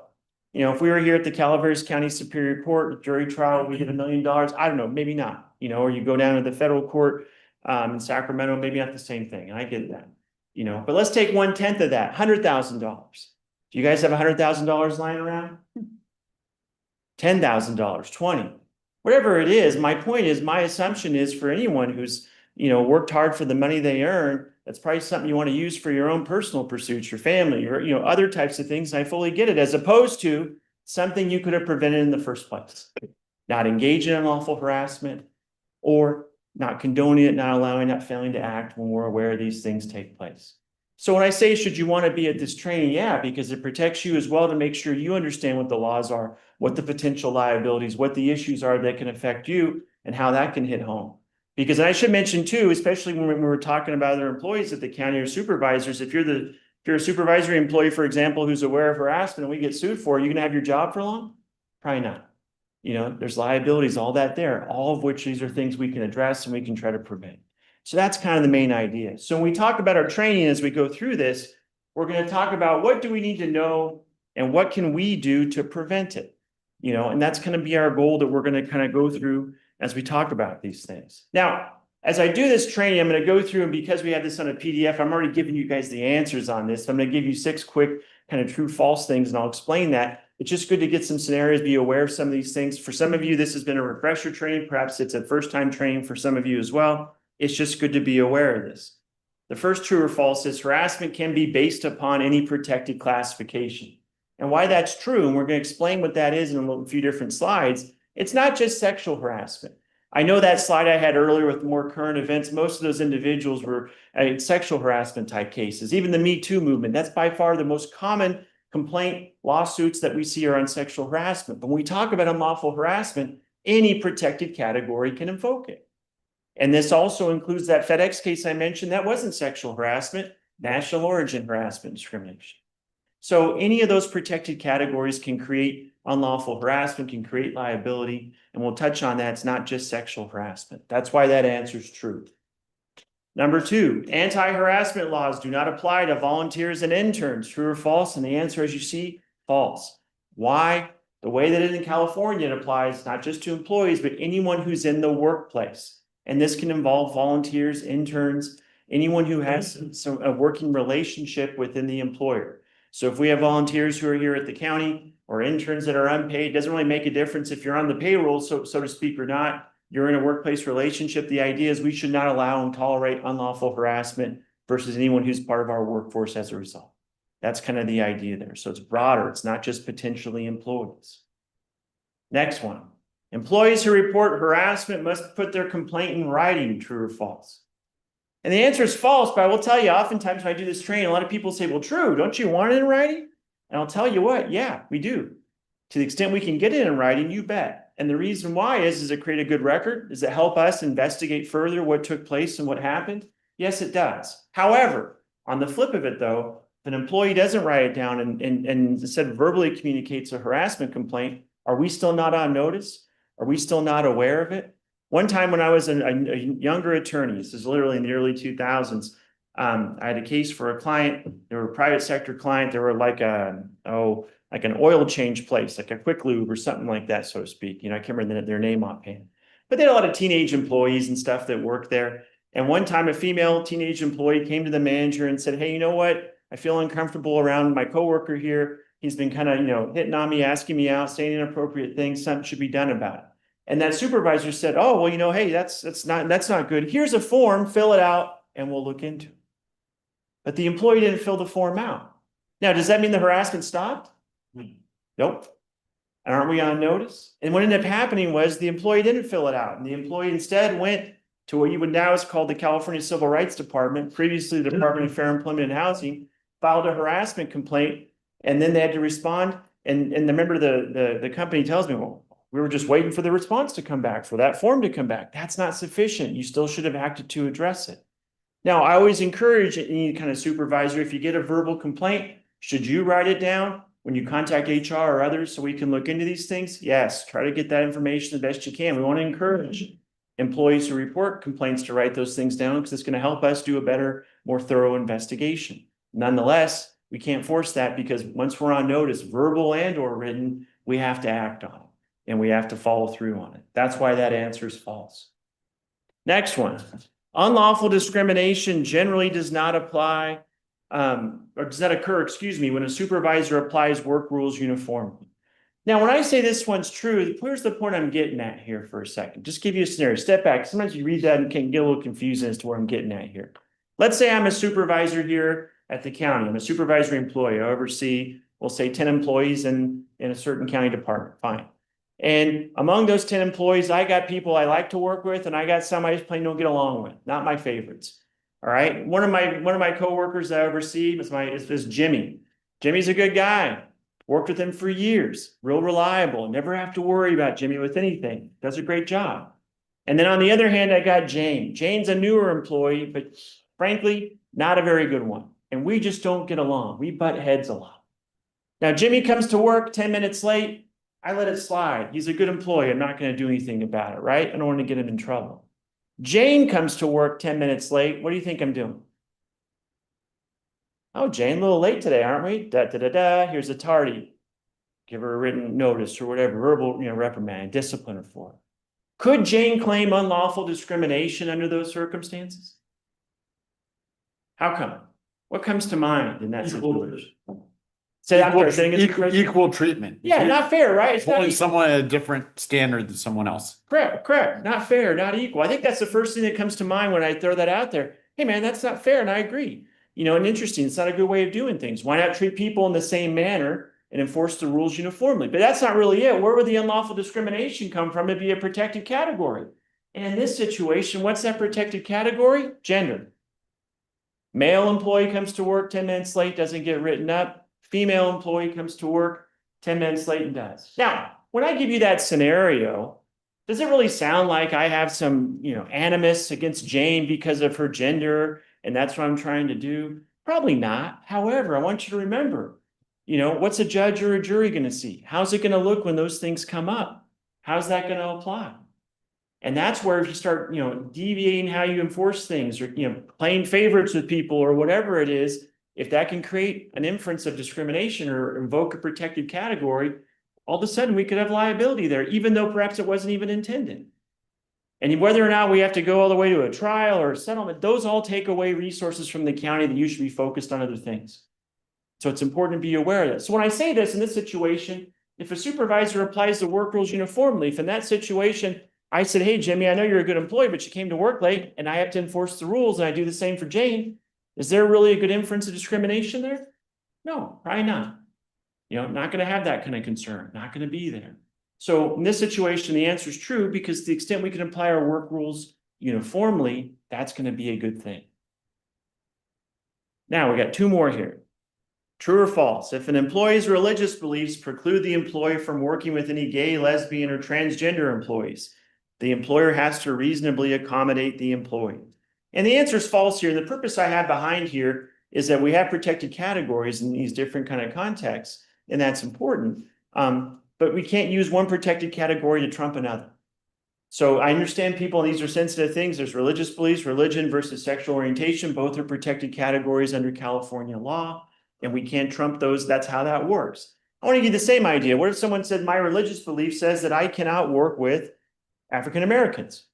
If we were here at the Calaveras County Superior Court, jury trial, we get $1 million. I don't know, maybe not. Or you go down to the federal court in Sacramento, maybe not the same thing. I get that. But let's take 1/10 of that, $100,000. Do you guys have $100,000 lying around? $10,000, 20, whatever it is. My point is, my assumption is for anyone who's, worked hard for the money they earn, that's probably something you want to use for your own personal pursuits, your family, or, other types of things. I fully get it, as opposed to something you could have prevented in the first place. Not engaging in unlawful harassment, or not condoning it, not allowing, not failing to act when we're aware these things take place. So when I say, should you want to be at this training? Yeah, because it protects you as well to make sure you understand what the laws are, what the potential liabilities, what the issues are that can affect you, and how that can hit home. Because I should mention too, especially when we're talking about other employees at the county or supervisors, if you're a supervisory employee, for example, who's aware of harassment and we get sued for it, you gonna have your job for long? Probably not. There's liabilities, all that there, all of which these are things we can address and we can try to prevent. So that's kind of the main idea. So when we talk about our training as we go through this, we're going to talk about what do we need to know and what can we do to prevent it. And that's going to be our goal that we're going to kind of go through as we talk about these things. Now, as I do this training, I'm going to go through, and because we have this on a PDF, I'm already giving you guys the answers on this. I'm going to give you 6 quick kind of true false things, and I'll explain that. It's just good to get some scenarios, be aware of some of these things. For some of you, this has been a refresher training. Perhaps it's a first time training for some of you as well. It's just good to be aware of this. The first true or false is harassment can be based upon any protected classification. And why that's true, and we're going to explain what that is in a few different slides. It's not just sexual harassment. I know that slide I had earlier with more current events, most of those individuals were sexual harassment type cases. Even the Me Too movement, that's by far the most common complaint lawsuits that we see are on sexual harassment. But when we talk about unlawful harassment, any protected category can invoke it. And this also includes that FedEx case I mentioned. That wasn't sexual harassment, national origin harassment discrimination. So any of those protected categories can create unlawful harassment, can create liability. And we'll touch on that. It's not just sexual harassment. That's why that answer is true. Number 2, anti-harassment laws do not apply to volunteers and interns. True or false? And the answer, as you see, false. Why? The way that it in California, it applies not just to employees, but anyone who's in the workplace. And this can involve volunteers, interns, anyone who has a working relationship within the employer. So if we have volunteers who are here at the county or interns that are unpaid, it doesn't really make a difference if you're on the payroll, so to speak, or not. You're in a workplace relationship. The idea is we should not allow and tolerate unlawful harassment versus anyone who's part of our workforce as a result. That's kind of the idea there. So it's broader. It's not just potentially employees. Next one. Employees who report harassment must put their complaint in writing. True or false? And the answer is false, but I will tell you, oftentimes when I do this training, a lot of people say, well, true, don't you want it in writing? And I'll tell you what, yeah, we do. To the extent we can get it in writing, you bet. And the reason why is, does it create a good record? Does it help us investigate further what took place and what happened? Yes, it does. However, on the flip of it though, if an employee doesn't write it down and instead verbally communicates a harassment complaint, are we still not on notice? Are we still not aware of it? One time when I was a younger attorney, this is literally in the early 2000s, I had a case for a client, they were a private sector client, they were like an oil change place, like a quick lube or something like that, so to speak. You know, I can't remember their name offhand. But they had a lot of teenage employees and stuff that worked there. And one time a female teenage employee came to the manager and said, hey, you know what? I feel uncomfortable around my coworker here. He's been kind of, hitting on me, asking me out, saying inappropriate things. Something should be done about it. And that supervisor said, oh, well, hey, that's not good. Here's a form, fill it out, and we'll look into it. But the employee didn't fill the form out. Now, does that mean the harassment stopped? Nope. And aren't we on notice? And what ended up happening was the employee didn't fill it out. And the employee instead went to what you would now is called the California Civil Rights Department, previously the Department of Fair Employment and Housing, filed a harassment complaint, and then they had to respond. And the member of the company tells me, well, we were just waiting for the response to come back, for that form to come back. That's not sufficient. You still should have acted to address it. Now, I always encourage any kind of supervisor, if you get a verbal complaint, should you write it down when you contact HR or others so we can look into these things? Yes, try to get that information the best you can. We want to encourage employees who report complaints to write those things down because it's going to help us do a better, more thorough investigation. Nonetheless, we can't force that because once we're on notice, verbal and or written, we have to act on it and we have to follow through on it. That's why that answer is false. Next one. Unlawful discrimination generally does not apply or does not occur, when a supervisor applies work rules uniformly. Now, when I say this one's true, here's the point I'm getting at here for a second. Just give you a scenario. Step back. Sometimes you read that and can get a little confused as to where I'm getting at here. Let's say I'm a supervisor here at the county. I'm a supervisory employee. I oversee, we'll say 10 employees in a certain county department. Fine. And among those 10 employees, I got people I like to work with, and I got some I just plain don't get along with. Not my favorites. All right. One of my coworkers that I oversee is Jimmy. Jimmy's a good guy. Worked with him for years. Real reliable. Never have to worry about Jimmy with anything. Does a great job. And then on the other hand, I got Jane. Jane's a newer employee, but frankly, not a very good one. And we just don't get along. We butt heads a lot. Now, Jimmy comes to work 10 minutes late. I let it slide. He's a good employee. I'm not going to do anything about it, right? I don't want to get him in trouble. Jane comes to work 10 minutes late. What do you think I'm doing? Oh, Jane, a little late today, aren't we? Here's a tardy. Give her a written notice or whatever, verbal, reprimand, discipline her for it. Could Jane claim unlawful discrimination under those circumstances? How come? What comes to mind in that situation? Equal treatment. Yeah, not fair, right? It's holding someone at a different standard than someone else. Correct. Not fair, not equal. I think that's the first thing that comes to mind when I throw that out there. Hey, man, that's not fair, and I agree. And interesting, it's not a good way of doing things. Why not treat people in the same manner and enforce the rules uniformly? But that's not really it. Where would the unlawful discrimination come from? It'd be a protected category. And in this situation, what's that protected category? Gender. Male employee comes to work 10 minutes late, doesn't get written up. Female employee comes to work 10 minutes late and does. Now, when I give you that scenario, does it really sound like I have some, animus against Jane because of her gender and that's what I'm trying to do? Probably not. However, I want you to remember, what's a judge or a jury going to see? How's it going to look when those things come up? How's that going to apply? And that's where if you start, deviating how you enforce things or, playing favorites with people or whatever it is, if that can create an inference of discrimination or invoke a protected category, all of a sudden we could have liability there, even though perhaps it wasn't even intended. And whether or not we have to go all the way to a trial or a settlement, those all take away resources from the county that you should be focused on other things. So it's important to be aware of that. So when I say this in this situation, if a supervisor applies the work rules uniformly, if in that situation, I said, hey, Jimmy, I know you're a good employee, but you came to work late and I have to enforce the rules and I do the same for Jane. Is there really a good inference of discrimination there? No, probably not. Not going to have that kind of concern, not going to be there. So in this situation, the answer is true because to the extent we can apply our work rules uniformly, that's going to be a good thing. Now we got two more here. True or false? If an employee's religious beliefs preclude the employee from working with any gay, lesbian, or transgender employees, the employer has to reasonably accommodate the employee. And the answer is false here. The purpose I have behind here is that we have protected categories in these different kind of contexts, and that's important. But we can't use one protected category to trump another. So I understand people, and these are sensitive things. There's religious beliefs, religion versus sexual orientation. Both are protected categories under California law, and we can't trump those. That's how that works. I want to give you the same idea. What if someone said, my religious belief says that I cannot work with African Americans?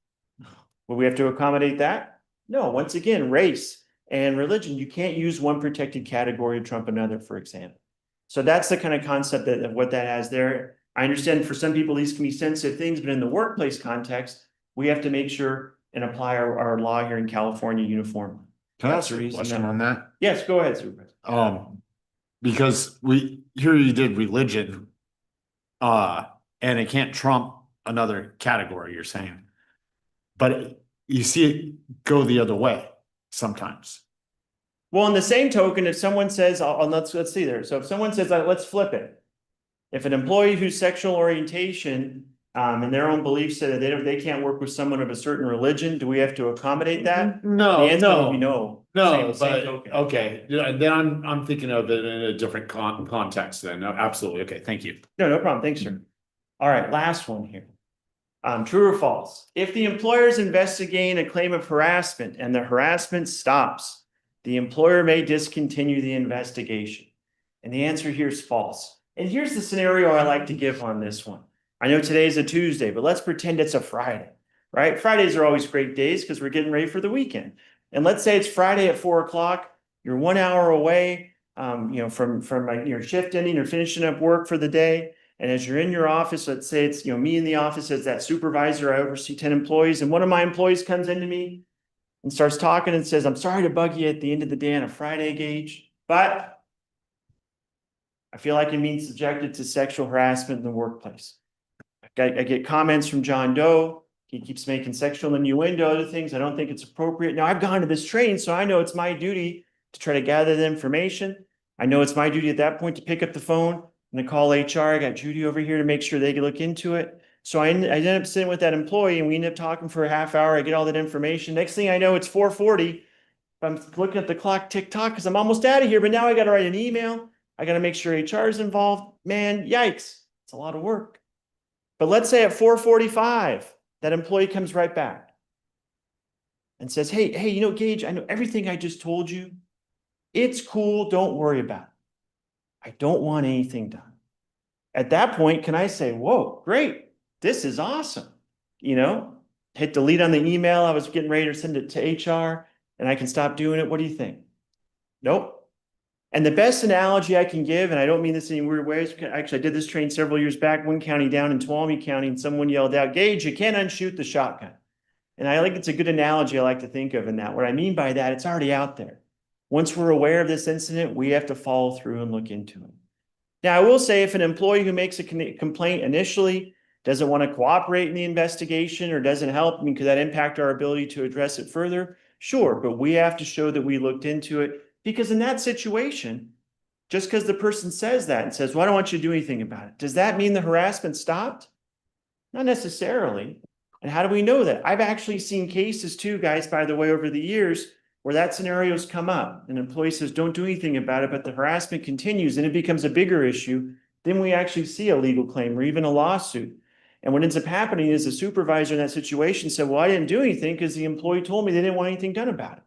Will we have to accommodate that? No, once again, race and religion, you can't use one protected category to trump another, for example. So that's the kind of concept of what that has there. I understand for some people, these can be sensitive things, but in the workplace context, we have to make sure and apply our law here in California uniformly. Can I ask you a question on that? Yes, go ahead, Supervisor. Because here you did religion, and it can't trump another category, you're saying. But you see it go the other way sometimes. Well, in the same token, if someone says, let's see there. So if someone says, let's flip it. If an employee whose sexual orientation and their own beliefs say that they can't work with someone of a certain religion, do we have to accommodate that? No, The answer would be no. No, Same but token. okay, yeah, then I'm thinking of it in a different context then. No, absolutely. Okay, thank you. No problem. Thanks, sir. All right, last one here. True or false? If the employer is investigating a claim of harassment and the harassment stops, the employer may discontinue the investigation. And the answer here is false. And here's the scenario I like to give on this one. I know today is a Tuesday, but let's pretend it's a Friday, right? Fridays are always great days because we're getting ready for the weekend. And let's say it's Friday at 4 o'clock. You're 1 hour away, from your shift ending or finishing up work for the day. And as you're in your office, let's say it's, me in the office as that supervisor, I oversee 10 employees. And one of my employees comes into me and starts talking and says, I'm sorry to bug you at the end of the day on a Friday, Gage, but I feel like I'm being subjected to sexual harassment in the workplace. I get comments from John Doe. He keeps making sexual innuendo, other things. I don't think it's appropriate. Now I've gone to this training, so I know it's my duty to try to gather the information. I know it's my duty at that point to pick up the phone and to call HR. I got Judy over here to make sure they can look into it. So I ended up sitting with that employee and we ended up talking for a half hour. I get all that information. Next thing I know, it's 4:40. I'm looking at the clock, tick tock, because I'm almost out of here. But now I got to write an email. I got to make sure HR is involved. Man, yikes. It's a lot of work. But let's say at 4:45, that employee comes right back and says, hey, Gage, I know everything I just told you. It's cool. Don't worry about it. I don't want anything done. At that point, can I say, whoa, great. This is awesome. Hit delete on the email. I was getting ready to send it to HR and I can stop doing it. What do you think? Nope. And the best analogy I can give, and I don't mean this in any weird ways, actually I did this training several years back, one county down in Tuolumne County, and someone yelled out, Gage, you can't unshoot the shotgun. And I think it's a good analogy I like to think of in that. What I mean by that, it's already out there. Once we're aware of this incident, we have to follow through and look into it. Now, I will say if an employee who makes a complaint initially doesn't want to cooperate in the investigation or doesn't help, could that impact our ability to address it further? Sure, but we have to show that we looked into it. Because in that situation, just because the person says that and says, well, I don't want you to do anything about it, does that mean the harassment stopped? Not necessarily. And how do we know that? I've actually seen cases too, guys, by the way, over the years where that scenario's come up. An employee says, don't do anything about it, but the harassment continues and it becomes a bigger issue. Then we actually see a legal claim or even a lawsuit. And what ends up happening is the supervisor in that situation said, well, I didn't do anything because the employee told me they didn't want anything done about it.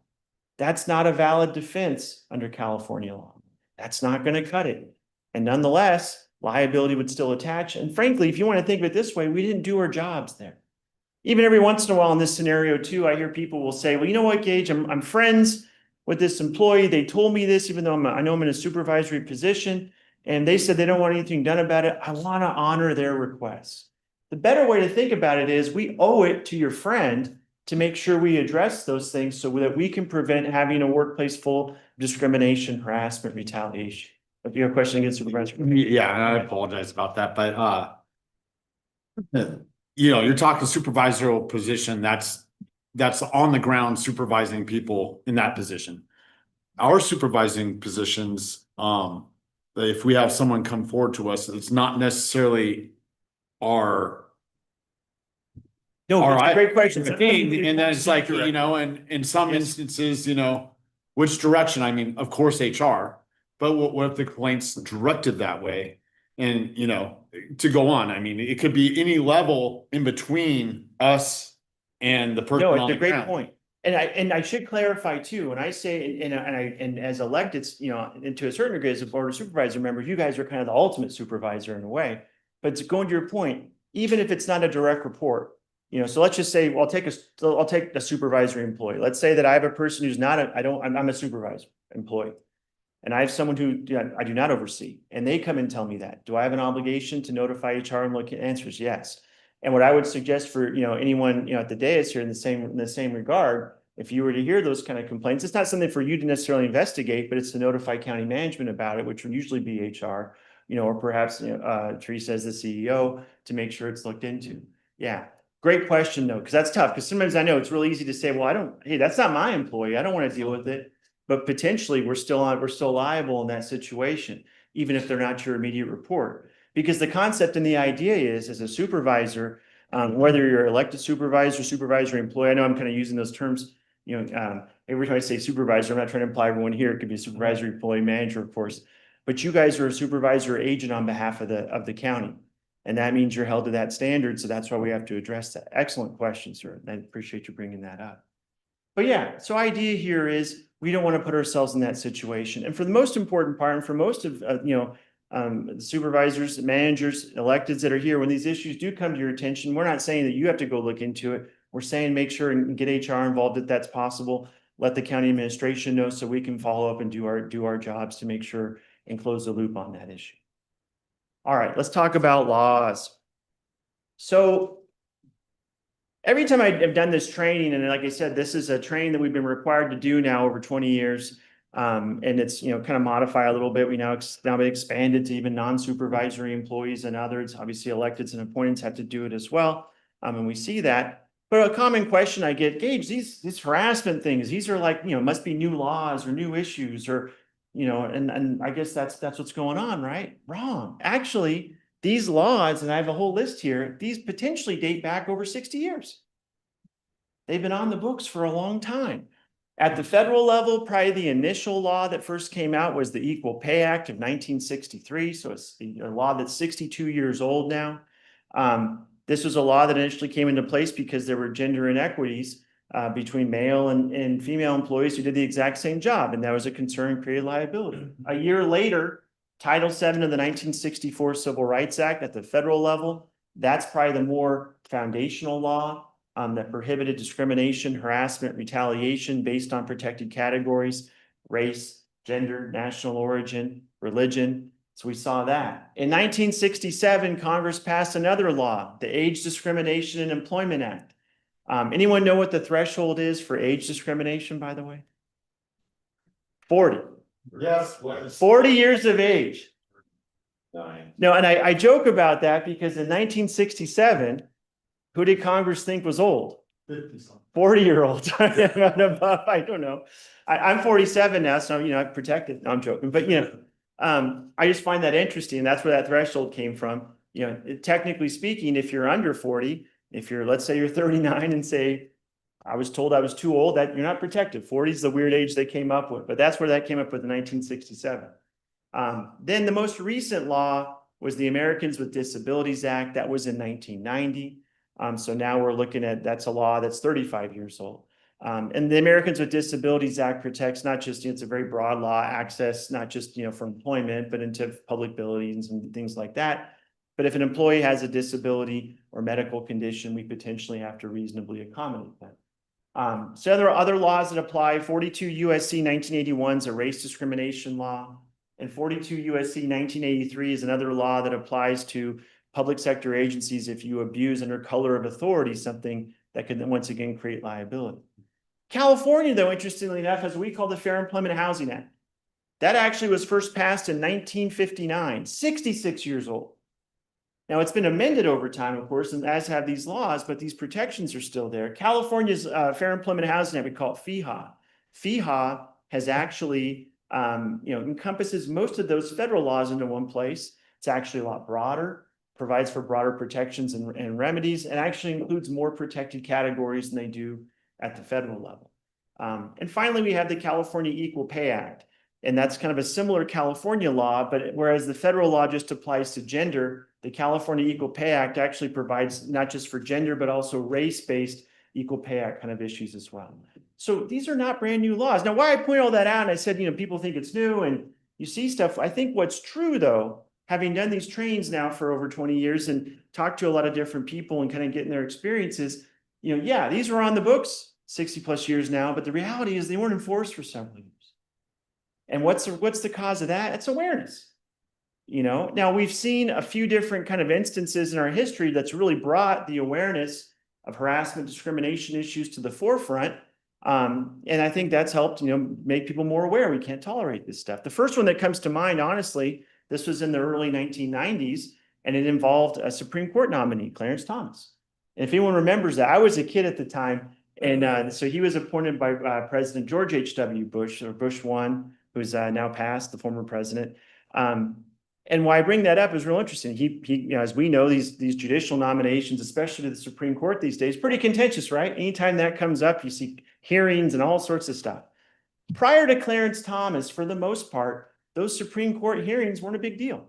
That's not a valid defense under California law. That's not going to cut it. And nonetheless, liability would still attach. And frankly, if you want to think of it this way, we didn't do our jobs there. Even every once in a while in this scenario too, I hear people will say, well, you know what, Gage, I'm friends with this employee. They told me this, even though I know I'm in a supervisory position, and they said they don't want anything done about it. I want to honor their requests. The better way to think about it is we owe it to your friend to make sure we address those things so that we can prevent having a workplace full of discrimination, harassment, retaliation. If you have a question against Supervisor. Yeah, and I apologize about that, but you're talking supervisory position, that's on the ground supervising people in that position. Our supervising positions, if we have someone come forward to us, it's not necessarily our No, it's a great question. And then it's like, and in some instances, which direction? I mean, of course, HR, but what if the complaint's directed that way? And, to go on, I mean, it could be any level in between us and the person No, on it's a the great ground. point. And I should clarify too, when I say, and as electeds, and to a certain degree as a board of supervisor member, you guys are kind of the ultimate supervisor in a way. But to go to your point, even if it's not a direct report, so let's just say, well, I'll take a supervisory employee. Let's say that I have a person who's not, I'm a supervisor employee. And I have someone who I do not oversee, and they come and tell me that. Do I have an obligation to notify HR and look at answers? Yes. And what I would suggest for, anyone, at the dais here in the same regard, if you were to hear those kind of complaints, it's not something for you to necessarily investigate, but it's to notify county management about it, which would usually be HR, or perhaps, Teresa as the CEO to make sure it's looked into. Yeah. Great question though, because that's tough. Because sometimes I know it's really easy to say, well, hey, that's not my employee. I don't want to deal with it. But potentially we're still liable in that situation, even if they're not your immediate report. Because the concept and the idea is, as a supervisor, whether you're elected supervisor, supervisory employee, I know I'm kind of using those terms, every time I say supervisor, I'm not trying to imply everyone here, it could be a supervisory employee, manager, of course. But you guys are a supervisor agent on behalf of the county. And that means you're held to that standard. So that's why we have to address that. Excellent question, sir. I appreciate you bringing that up. But yeah, so idea here is we don't want to put ourselves in that situation. And for the most important part, and for most of, the supervisors, managers, electeds that are here, when these issues do come to your attention, we're not saying that you have to go look into it. We're saying make sure and get HR involved if that's possible. Let the county administration know so we can follow up and do our jobs to make sure and close the loop on that issue. All right, let's talk about laws. So every time I've done this training, and like I said, this is a training that we've been required to do now over 20 years. And it's, kind of modify a little bit. We now been expanded to even non-supervisory employees and others. Obviously electeds and appointments have to do it as well. And we see that. But a common question I get, Gage, these harassment things, these are like, must be new laws or new issues or, and I guess that's what's going on, right? Wrong. Actually, these laws, and I have a whole list here, these potentially date back over 60 years. They've been on the books for a long time. At the federal level, probably the initial law that first came out was the Equal Pay Act of 1963. So it's a law that's 62 years old now. This was a law that initially came into place because there were gender inequities between male and female employees who did the exact same job. And that was a concern and created liability. A year later, Title VII of the 1964 Civil Rights Act at the federal level, that's probably the more foundational law that prohibited discrimination, harassment, retaliation based on protected categories, race, gender, national origin, religion. So we saw that. In 1967, Congress passed another law, the Age Discrimination in Employment Act. Anyone know what the threshold is for age discrimination, by the way? 40. Yes. 40 years of age. No, and I joke about that because in 1967, who did Congress think was old? 40-year-olds. I don't know. I'm 47 now, so I'm protected. No, I'm joking, but I just find that interesting. That's where that threshold came from. Technically speaking, if you're under 40, let's say you're 39 and say, I was told I was too old, that you're not protected. 40 is the weird age they came up with, but that's where that came up with in 1967. Then the most recent law was the Americans with Disabilities Act. That was in 1990. So now we're looking at, that's a law that's 35 years old. And the Americans with Disabilities Act protects not just, it's a very broad law, access, not just, for employment, but into public buildings and things like that. But if an employee has a disability or medical condition, we potentially have to reasonably accommodate them. So there are other laws that apply. 42 USC 1981 is a race discrimination law. And 42 USC 1983 is another law that applies to public sector agencies if you abuse under color of authority, something that could then once again create liability. California, though, interestingly enough, has what we call the Fair Employment Housing Act. That actually was first passed in 1959, 66 years old. Now, it's been amended over time, of course, and as have these laws, but these protections are still there. California's Fair Employment Housing Act, we call it FEHA. FEHA has actually, encompasses most of those federal laws into one place. It's actually a lot broader, provides for broader protections and remedies, and actually includes more protected categories than they do at the federal level. And finally, we have the California Equal Pay Act. And that's kind of a similar California law, but whereas the federal law just applies to gender, the California Equal Pay Act actually provides not just for gender, but also race-based Equal Pay Act kind of issues as well. So these are not brand new laws. Now, why I point all that out, and I said, people think it's new and you see stuff. I think what's true though, having done these trainings now for over 20 years and talked to a lot of different people and kind of getting their experiences, yeah, these were on the books 60 plus years now, but the reality is they weren't enforced for several years. And what's the cause of that? It's awareness. Now we've seen a few different kind of instances in our history that's really brought the awareness of harassment, discrimination issues to the forefront. And I think that's helped, make people more aware. We can't tolerate this stuff. The first one that comes to mind, honestly, this was in the early 1990s, and it involved a Supreme Court nominee, Clarence Thomas. And if anyone remembers that, I was a kid at the time. And so he was appointed by President George H.W. Bush, or Bush 1, who's now passed, the former president. And why I bring that up is real interesting. He as we know, these judicial nominations, especially to the Supreme Court these days, pretty contentious, right? Anytime that comes up, you see hearings and all sorts of stuff. Prior to Clarence Thomas, for the most part, those Supreme Court hearings weren't a big deal.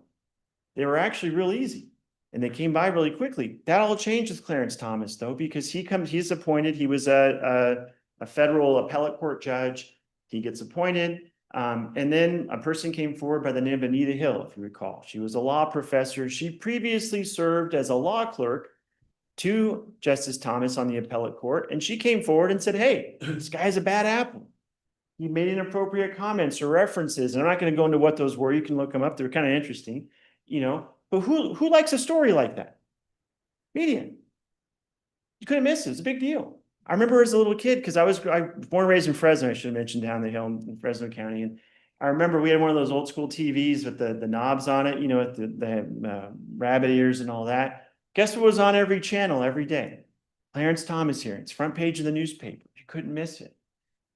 They were actually real easy, and they came by really quickly. That all changed with Clarence Thomas, though, because he's appointed. He was a federal appellate court judge. He gets appointed. And then a person came forward by the name of Anita Hill, if you recall. She was a law professor. She previously served as a law clerk to Justice Thomas on the appellate court. And she came forward and said, hey, this guy's a bad apple. He made inappropriate comments or references. And I'm not going to go into what those were. You can look them up. They're kind of interesting, But who likes a story like that? Media. You couldn't miss it. It's a big deal. I remember as a little kid, because I was born and raised in Fresno. I should have mentioned down the hill in Fresno County. And I remember we had one of those old school TVs with the knobs on it, with the rabbit ears and all that. Guess what was on every channel every day? Clarence Thomas hearings, front page of the newspaper. You couldn't miss it.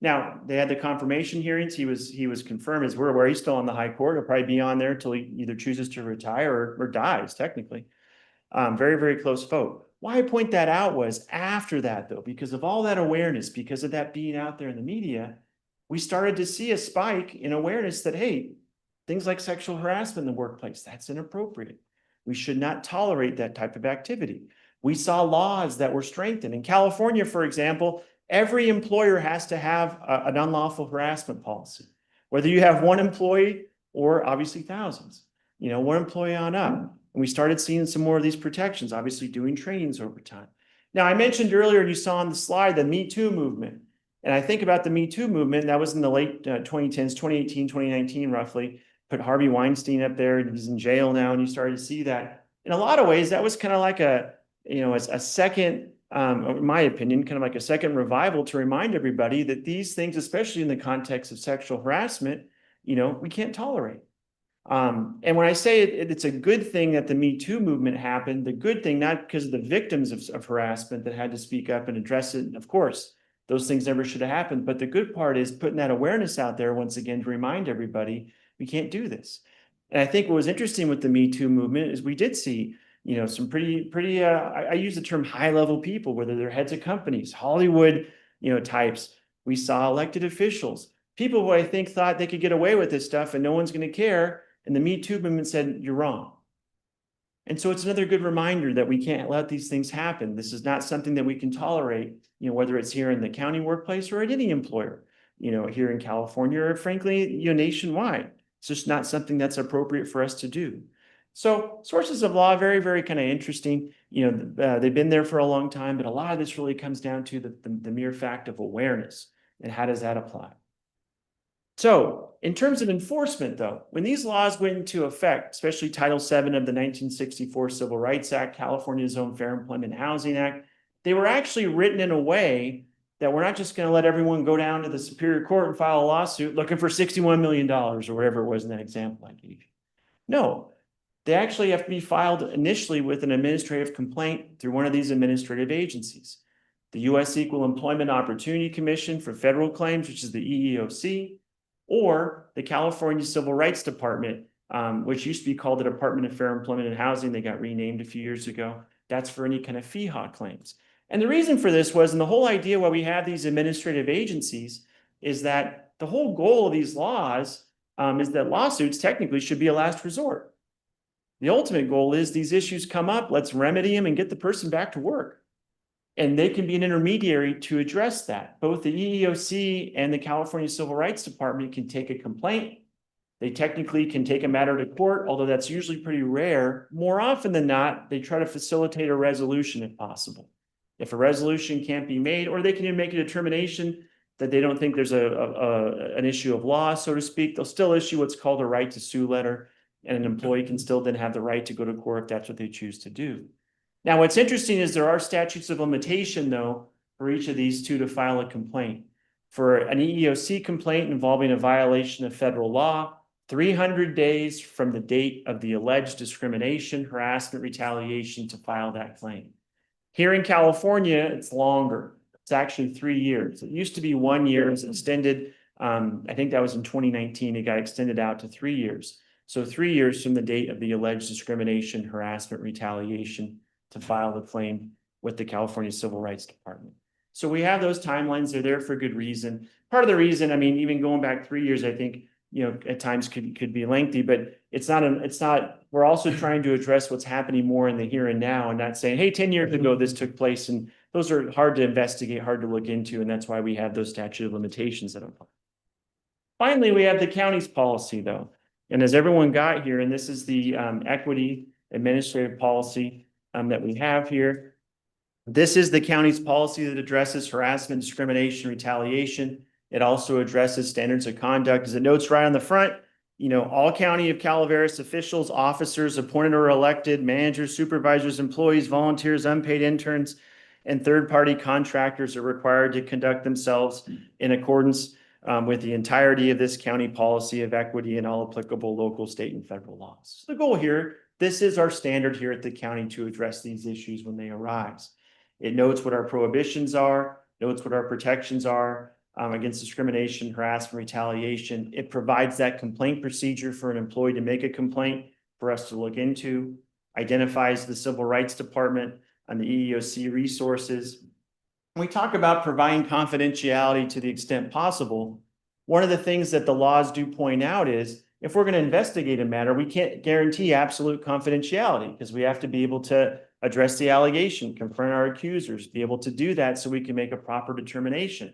Now, they had the confirmation hearings. He was confirmed, as we're aware, he's still on the high court. He'll probably be on there until he either chooses to retire or dies, technically. Very, very close vote. Why I point that out was after that, though, because of all that awareness, because of that being out there in the media, we started to see a spike in awareness that, hey, things like sexual harassment in the workplace, that's inappropriate. We should not tolerate that type of activity. We saw laws that were strengthened. In California, for example, every employer has to have an unlawful harassment policy, whether you have one employee or obviously thousands, one employee on up. And we started seeing some more of these protections, obviously doing trainings over time. Now, I mentioned earlier, and you saw on the slide, the Me Too movement. And I think about the Me Too movement, that was in the late 2010s, 2018, 2019, roughly. Put Harvey Weinstein up there, and he's in jail now, and you started to see that. In a lot of ways, that was kind of like a second, in my opinion, kind of like a second revival to remind everybody that these things, especially in the context of sexual harassment, we can't tolerate. And when I say it's a good thing that the Me Too movement happened, the good thing, not because of the victims of harassment that had to speak up and address it. And of course, those things never should have happened. But the good part is putting that awareness out there once again to remind everybody we can't do this. And I think what was interesting with the Me Too movement is we did see, some pretty, I use the term high level people, whether they're heads of companies, Hollywood, types. We saw elected officials, people who I think thought they could get away with this stuff and no one's going to care. And the Me Too movement said, you're wrong. And so it's another good reminder that we can't let these things happen. This is not something that we can tolerate, whether it's here in the county workplace or at any employer, here in California or frankly, nationwide. It's just not something that's appropriate for us to do. So sources of law, very, very kind of interesting. They've been there for a long time, but a lot of this really comes down to the mere fact of awareness and how does that apply? So in terms of enforcement, though, when these laws went into effect, especially Title VII of the 1964 Civil Rights Act, California's own Fair Employment Housing Act, they were actually written in a way that we're not just going to let everyone go down to the Superior Court and file a lawsuit looking for $61 million or whatever it was in that example I gave you. No, they actually have to be filed initially with an administrative complaint through one of these administrative agencies. The U.S. Equal Employment Opportunity Commission for Federal Claims, which is the EEOC, or the California Civil Rights Department, which used to be called the Department of Fair Employment and Housing. They got renamed a few years ago. That's for any kind of FEHA claims. And the reason for this was, and the whole idea why we have these administrative agencies is that the whole goal of these laws is that lawsuits technically should be a last resort. The ultimate goal is these issues come up, let's remedy them and get the person back to work. And they can be an intermediary to address that. Both the EEOC and the California Civil Rights Department can take a complaint. They technically can take a matter to court, although that's usually pretty rare. More often than not, they try to facilitate a resolution if possible. If a resolution can't be made, or they can even make a determination that they don't think there's an issue of law, so to speak, they'll still issue what's called a right to sue letter, and an employee can still then have the right to go to court if that's what they choose to do. Now, what's interesting is there are statutes of limitation, though, for each of these two to file a complaint. For an EEOC complaint involving a violation of federal law, 300 days from the date of the alleged discrimination, harassment, retaliation to file that claim. Here in California, it's longer. It's actually 3 years. It used to be 1 year. It's extended. I think that was in 2019. It got extended out to 3 years. So 3 years from the date of the alleged discrimination, harassment, retaliation to file the claim with the California Civil Rights Department. So we have those timelines. They're there for good reason. Part of the reason, I mean, even going back 3 years, I think, you know, at times could be lengthy, but it's not, we're also trying to address what's happening more in the here and now and not saying, hey, 10 years ago, this took place. And those are hard to investigate, hard to look into. And that's why we have those statute of limitations that apply. Finally, we have the county's policy though. And as everyone got here, and this is the equity administrative policy that we have here. This is the county's policy that addresses harassment, discrimination, retaliation. It also addresses standards of conduct. As it notes right on the front, you know, all County of Calaveras officials, officers, appointed or elected, managers, supervisors, employees, volunteers, unpaid interns, and third-party contractors are required to conduct themselves in accordance with the entirety of this county policy of equity and all applicable local, state, and federal laws. So the goal here, this is our standard here at the county to address these issues when they arise. It notes what our prohibitions are, notes what our protections are, against discrimination, harassment, retaliation. It provides that complaint procedure for an employee to make a complaint for us to look into, identifies the Civil Rights Department and the EEOC resources. When we talk about providing confidentiality to the extent possible, one of the things that the laws do point out is if we're going to investigate a matter, we can't guarantee absolute confidentiality because we have to be able to address the allegation, confront our accusers, be able to do that so we can make a proper determination.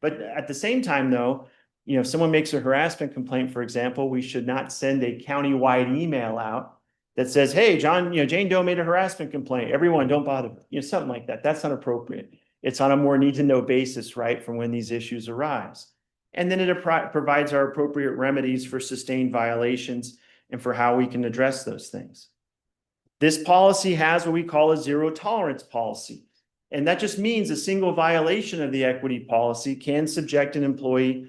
But at the same time, though, you know, if someone makes a harassment complaint, for example, we should not send a county-wide email out that says, hey, John, you know, Jane Doe made a harassment complaint. Everyone, don't bother. You know, something like that. That's not appropriate. It's on a more need-to-know basis, right, from when these issues arise. And then it provides our appropriate remedies for sustained violations and for how we can address those things. This policy has what we call a zero tolerance policy. And that just means a single violation of the equity policy can subject an employee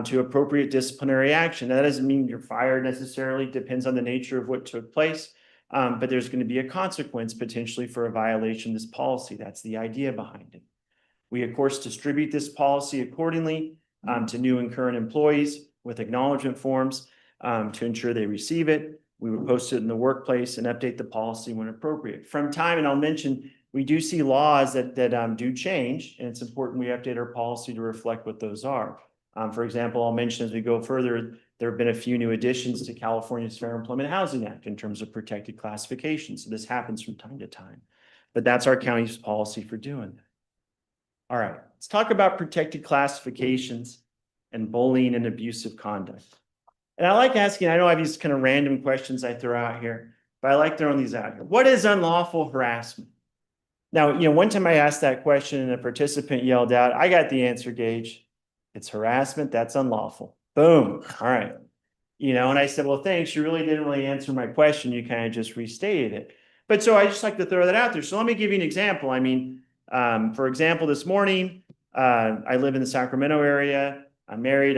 to appropriate disciplinary action. Now, that doesn't mean you're fired necessarily, depends on the nature of what took place, but there's going to be a consequence potentially for a violation of this policy. That's the idea behind it. We, of course, distribute this policy accordingly to new and current employees with acknowledgement forms to ensure they receive it. We would post it in the workplace and update the policy when appropriate. From time, and I'll mention, we do see laws that do change, and it's important we update our policy to reflect what those are. For example, I'll mention as we go further, there have been a few new additions to California's Fair Employment Housing Act in terms of protected classification. So this happens from time to time, but that's our county's policy for doing that. All right, let's talk about protected classifications and bullying and abusive conduct. And I like asking, I know I have these kind of random questions I throw out here, but I like throwing these out here. What is unlawful harassment? Now, you know, one time I asked that question and a participant yelled out, I got the answer, Gage. It's harassment, that's unlawful. Boom. All right. You know, and I said, well, thanks. You really didn't really answer my question. You kind of just restated it. But so I just like to throw that out there. So let me give you an example. I mean, for example, this morning, I live in the Sacramento area. I'm married.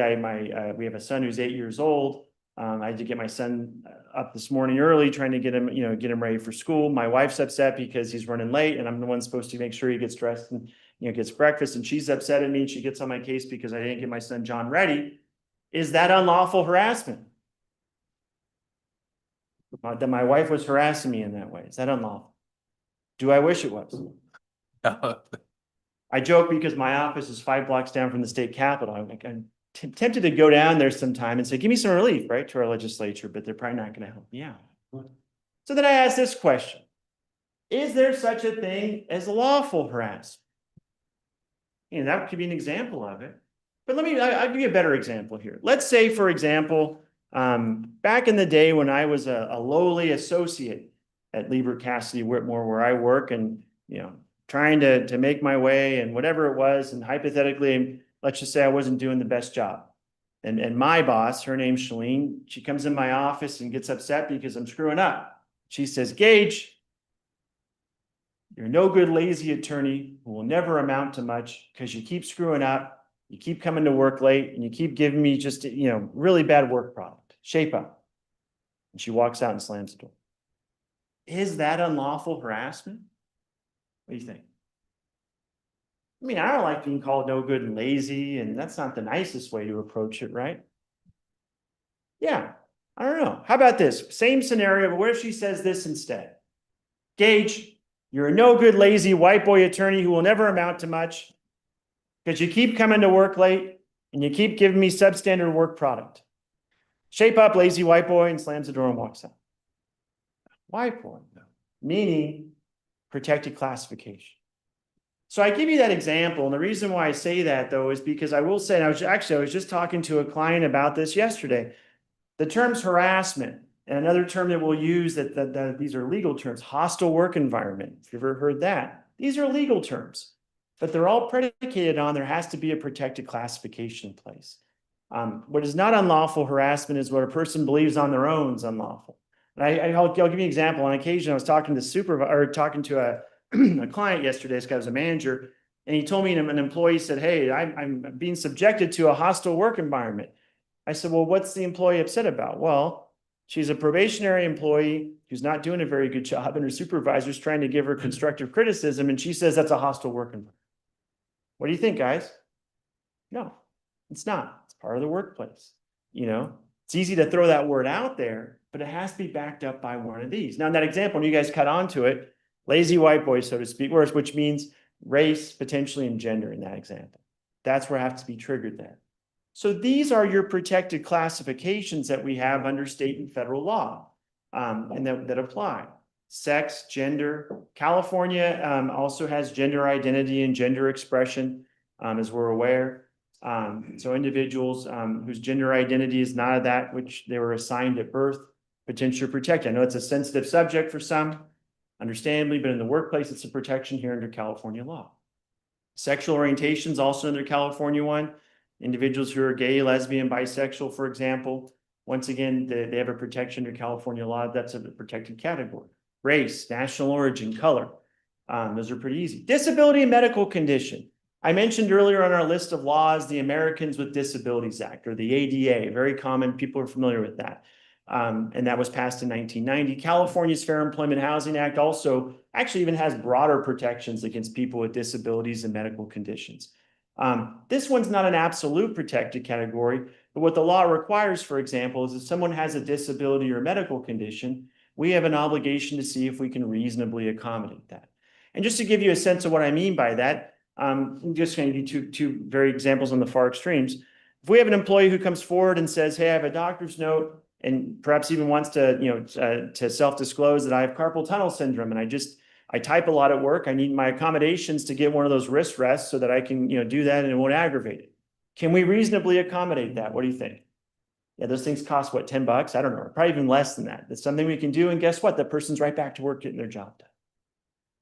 We have a son who's 8 years old. I had to get my son up this morning early, trying to get him ready for school. My wife's upset because he's running late, and I'm the one supposed to make sure he gets dressed and gets breakfast. And she's upset at me, and she gets on my case because I didn't get my son John ready. Is that unlawful harassment? That my wife was harassing me in that way. Is that unlawful? Do I wish it was? I joke because my office is 5 blocks down from the state capitol. I'm tempted to go down there sometime and say, give me some relief, right, to our legislature, but they're probably not going to help me out. So then I asked this question. Is there such a thing as lawful harassment? You know, that could be an example of it. But I'll give you a better example here. Let's say, for example, back in the day when I was a lowly associate at Liebert Cassidy Whitmore, where I work, and, you know, trying to make my way and whatever it was, and hypothetically, let's just say I wasn't doing the best job. And my boss, her name's Shalene, she comes in my office and gets upset because I'm screwing up. She says, Gage, you're no good lazy attorney who will never amount to much because you keep screwing up, you keep coming to work late, and you keep giving me just, you know, really bad work product. Shape up. And she walks out and slams the door. Is that unlawful harassment? What do you think? I mean, I don't like being called no good and lazy, and that's not the nicest way to approach it, right? Yeah, I don't know. How about this? Same scenario, but what if she says this instead? Gage, you're a no good, lazy white boy attorney who will never amount to much because you keep coming to work late and you keep giving me substandard work product. Shape up, lazy white boy, and slams the door and walks out. White boy, though, meaning protected classification. So I give you that example, and the reason why I say that, though, is because I will say, and I was just talking to a client about this yesterday. The terms harassment, and another term that we'll use that these are legal terms, hostile work environment. If you've ever heard that, these are legal terms, but they're all predicated on there has to be a protected classification in place. What is not unlawful harassment is what a person believes on their own is unlawful. And I'll give you an example. On occasion, I was talking to a client yesterday. This guy was a manager, and he told me an employee said, "Hey, I'm being subjected to a hostile work environment." I said, "Well, what's the employee upset about?" "Well, she's a probationary employee who's not doing a very good job, and her supervisor's trying to give her constructive criticism, and she says that's a hostile work environment." What do you think, guys? No, it's not. It's part of the workplace. You know, it's easy to throw that word out there, but it has to be backed up by one of these. Now, in that example, when you guys cut onto it, lazy white boy, so to speak, which means race, potentially, and gender in that example. That's where it has to be triggered there. So these are your protected classifications that we have under state and federal law, and that apply. Sex, gender. California also has gender identity and gender expression, as we're aware. So individuals whose gender identity is not that which they were assigned at birth, potentially protected. I know it's a sensitive subject for some, understandably, but in the workplace, it's a protection here under California law. Sexual orientation is also under California one. Individuals who are gay, lesbian, bisexual, for example, once again, they have a protection under California law. That's a protected category. Race, national origin, color. Those are pretty easy. Disability and medical condition. I mentioned earlier on our list of laws, the Americans with Disabilities Act, or the ADA, very common, people are familiar with that. And that was passed in 1990. California's Fair Employment Housing Act also actually even has broader protections against people with disabilities and medical conditions. This one's not an absolute protected category, but what the law requires, for example, is if someone has a disability or medical condition, we have an obligation to see if we can reasonably accommodate that. And just to give you a sense of what I mean by that, I'm just going to give you two very examples on the far extremes. If we have an employee who comes forward and says, "Hey, I have a doctor's note," and perhaps even wants to, to self-disclose that I have carpal tunnel syndrome, and I type a lot at work. I need my accommodations to get one of those wrist rests so that I can, do that and it won't aggravate it. Can we reasonably accommodate that? What do you think? Yeah, those things cost what, $10? I don't know, probably even less than that. That's something we can do, and guess what? That person's right back to work getting their job done.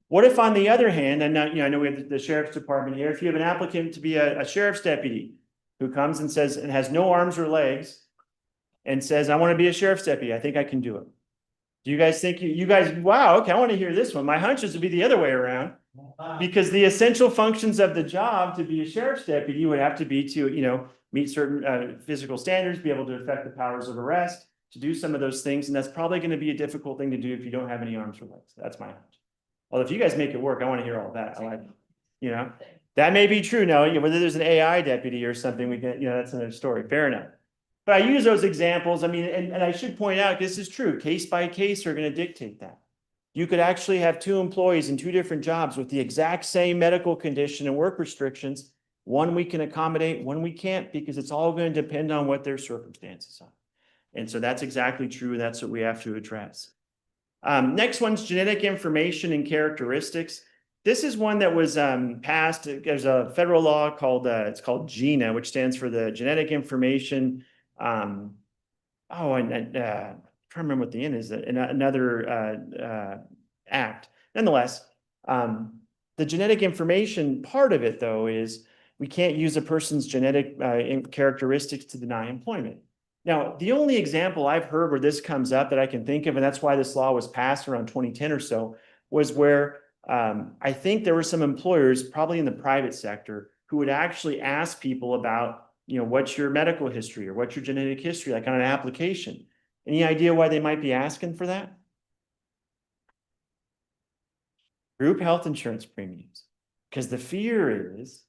What if, on the other hand, and now, I know we have the sheriff's department here, if you have an applicant to be a sheriff's deputy who comes and says, and has no arms or legs, and says, "I want to be a sheriff's deputy. I think I can do it." Do you guys think you guys, wow, okay, I want to hear this one. My hunch is to be the other way around, because the essential functions of the job to be a sheriff's deputy would have to be to, meet certain physical standards, be able to affect the powers of arrest, to do some of those things. And that's probably going to be a difficult thing to do if you don't have any arms or legs. That's my hunch. Well, if you guys make it work, I want to hear all that. I like, that may be true. Now, whether there's an AI deputy or something, we can, that's another story. Fair enough. But I use those examples. I mean, and I should point out, this is true. Case by case are going to dictate that. You could actually have two employees in two different jobs with the exact same medical condition and work restrictions, One we can accommodate, one we can't, because it's all going to depend on what their circumstances are. And so that's exactly true. That's what we have to address. Next one's genetic information and characteristics. This is one that was passed. There's a federal law called, it's called GINA, which stands for the Genetic Information. I'm trying to remember what the N is, another act. Nonetheless, the genetic information part of it, though, is we can't use a person's genetic characteristics to deny employment. Now, the only example I've heard where this comes up that I can think of, and that's why this law was passed around 2010 or so, was where I think there were some employers, probably in the private sector, who would actually ask people about, what's your medical history or what's your genetic history, like on an application. Any idea why they might be asking for that? Group health insurance premiums. Because the fear is,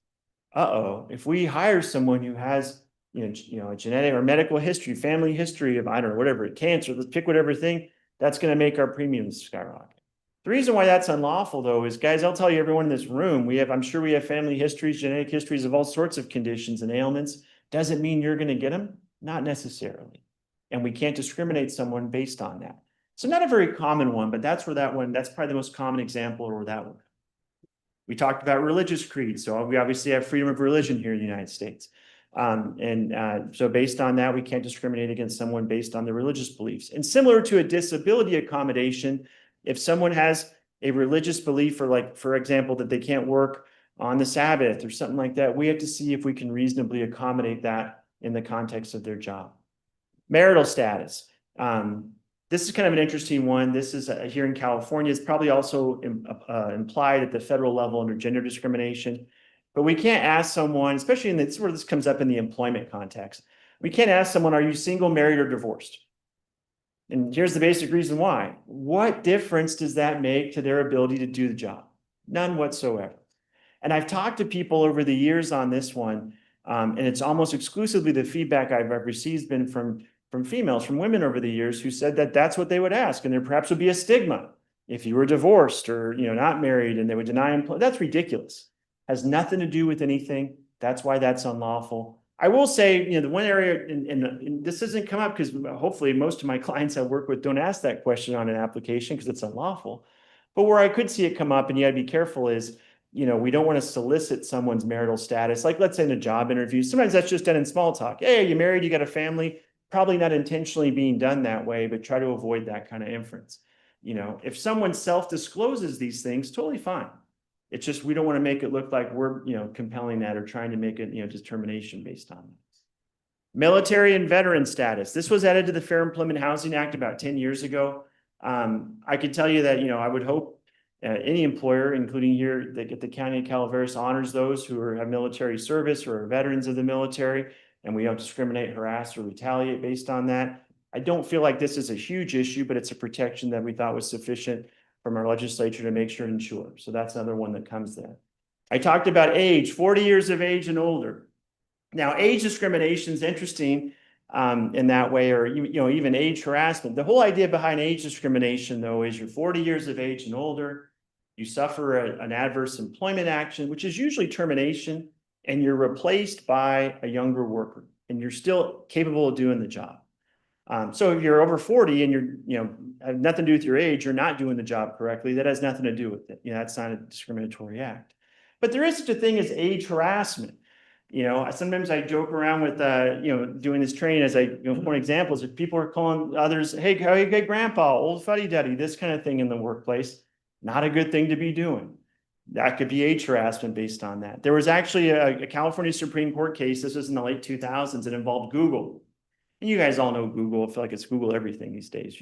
if we hire someone who has a genetic or medical history, family history of, I don't know, whatever, cancer, let's pick whatever thing, that's going to make our premiums skyrocket. The reason why that's unlawful, though, is, guys, I'll tell you, everyone in this room, I'm sure we have family histories, genetic histories of all sorts of conditions and ailments. Doesn't mean you're going to get them? Not necessarily. And we can't discriminate someone based on that. So not a very common one, but that's probably the most common example or that one. We talked about religious creed. So we obviously have freedom of religion here in the United States. So based on that, we can't discriminate against someone based on their religious beliefs. And similar to a disability accommodation, if someone has a religious belief, or like, for example, that they can't work on the Sabbath or something like that, we have to see if we can reasonably accommodate that in the context of their job. Marital status. This is kind of an interesting one. This is here in California. It's probably also implied at the federal level under gender discrimination. But we can't ask someone, especially this is where this comes up in the employment context. We can't ask someone, are you single, married, or divorced? And here's the basic reason why. What difference does that make to their ability to do the job? None whatsoever. And I've talked to people over the years on this one, and it's almost exclusively the feedback I've received has been from females, from women over the years, who said that that's what they would ask. And there perhaps would be a stigma if you were divorced or not married, and they would deny employment. That's ridiculous. Has nothing to do with anything. That's why that's unlawful. I will say, the one area, and this doesn't come up because hopefully most of my clients I work with don't ask that question on an application because it's unlawful. But where I could see it come up, and you gotta be careful, is, we don't want to solicit someone's marital status. Like, let's say in a job interview, sometimes that's just done in small talk. Hey, are you married? You got a family? Probably not intentionally being done that way, but try to avoid that kind of inference. If someone self-discloses these things, totally fine. It's just, we don't want to make it look like we're, compelling that or trying to make it, determination based on this. Military and veteran status. This was added to the Fair Employment Housing Act about 10 years ago. I could tell you that, I would hope any employer, including here at the County of Calaveras, honors those who have military service or are veterans of the military, and we don't discriminate, harass, or retaliate based on that. I don't feel like this is a huge issue, but it's a protection that we thought was sufficient from our legislature to make sure and ensure. So that's another one that comes there. I talked about age, 40 years of age and older. Now, age discrimination is interesting in that way, or even age harassment. The whole idea behind age discrimination, though, is you're 40 years of age and older, you suffer an adverse employment action, which is usually termination, and you're replaced by a younger worker, and you're still capable of doing the job. So if you're over 40 and you're, have nothing to do with your age, you're not doing the job correctly, that has nothing to do with it. That's not a discriminatory act. But there is such a thing as age harassment. Sometimes I joke around with, doing this training as point examples. If people are calling others, hey, grandpa, old fuddy-duddy, this kind of thing in the workplace, not a good thing to be doing. That could be age harassment based on that. There was actually a California Supreme Court case, this was in the late 2000s, that involved Google. And you guys all know Google. I feel like it's Google everything these days,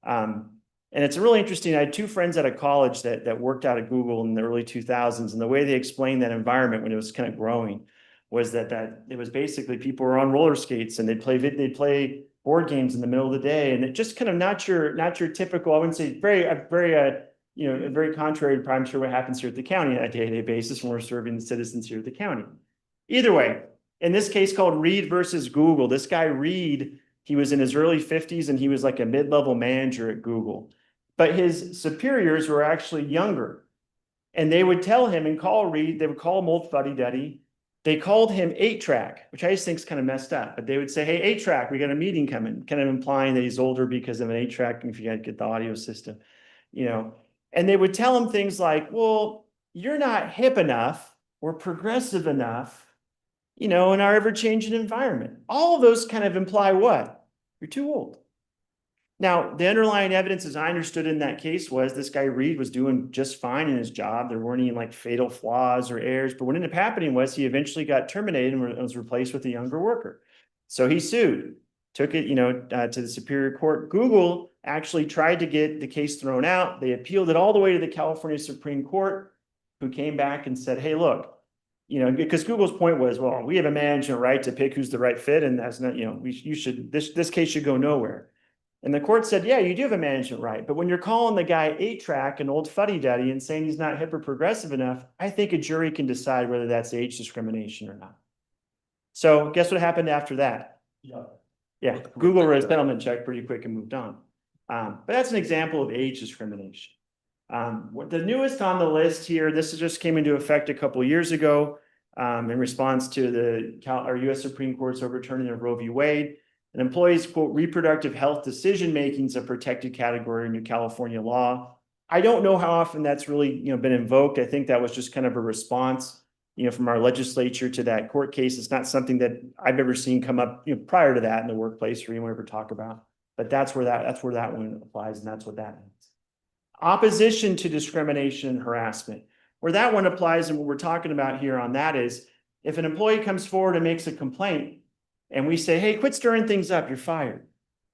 And it's really interesting. I had two friends out of college that worked out at Google in the early 2000s. And the way they explained that environment when it was kind of growing was that it was basically people were on roller skates and they'd play board games in the middle of the day. And it just kind of not your typical, I wouldn't say very contrary to I'm sure what happens here at the county on a day-to-day basis when we're serving the citizens here at the county. Either way, in this case called Reed versus Google, this guy Reed, he was in his early 50s and he was like a mid-level manager at Google. But his superiors were actually younger. And they would tell him and call Reed, they would call him old fuddy-duddy. They called him 8-track, which I just think is kind of messed up, but they would say, hey, 8-track, we got a meeting coming, kind of implying that he's older because of an 8-track, if you gotta get the audio system, you know. And they would tell him things like, well, you're not hip enough or progressive enough, you know, in our ever-changing environment. All of those kind of imply what? You're too old. Now, the underlying evidence, as I understood in that case, was this guy Reed was doing just fine in his job. There weren't any like fatal flaws or errors, but what ended up happening was he eventually got terminated and was replaced with a younger worker. So he sued, took it, you know, to the Superior Court. Google actually tried to get the case thrown out. They appealed it all the way to the California Supreme Court, who came back and said, hey, look, you know, because Google's point was, well, we have a management right to pick who's the right fit, and that's not, you know, this case should go nowhere. And the court said, yeah, you do have a management right. But when you're calling the guy 8-track and old fuddy-duddy and saying he's not hip or progressive enough, I think a jury can decide whether that's age discrimination or not. So guess what happened after that? Yeah, Google wrote a settlement check pretty quick and moved on. But that's an example of age discrimination. The newest on the list here, this just came into effect a couple of years ago in response to the US Supreme Court's overturning of Roe v. Wade. An employee's, quote, reproductive health decision-making is a protected category under California law. I don't know how often that's really, you know, been invoked. I think that was just kind of a response, you know, from our legislature to that court case. It's not something that I've ever seen come up, you know, prior to that in the workplace or anyone ever talk about. But that's where that one applies, and that's what that means. Opposition to discrimination and harassment. Where that one applies and what we're talking about here on that is if an employee comes forward and makes a complaint, and we say, hey, quit stirring things up, you're fired.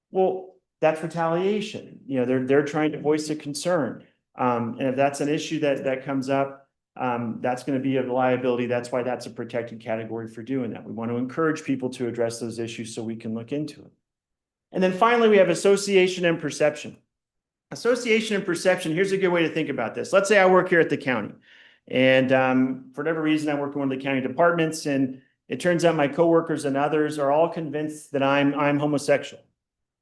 Well, that's retaliation. You know, they're trying to voice a concern. And if that's an issue that comes up, that's going to be a liability. That's why that's a protected category for doing that. We want to encourage people to address those issues so we can look into it. And then finally, we have association and perception. Association and perception, here's a good way to think about this. Let's say I work here at the county. And for whatever reason, I work in one of the county departments, and it turns out my coworkers and others are all convinced that I'm homosexual,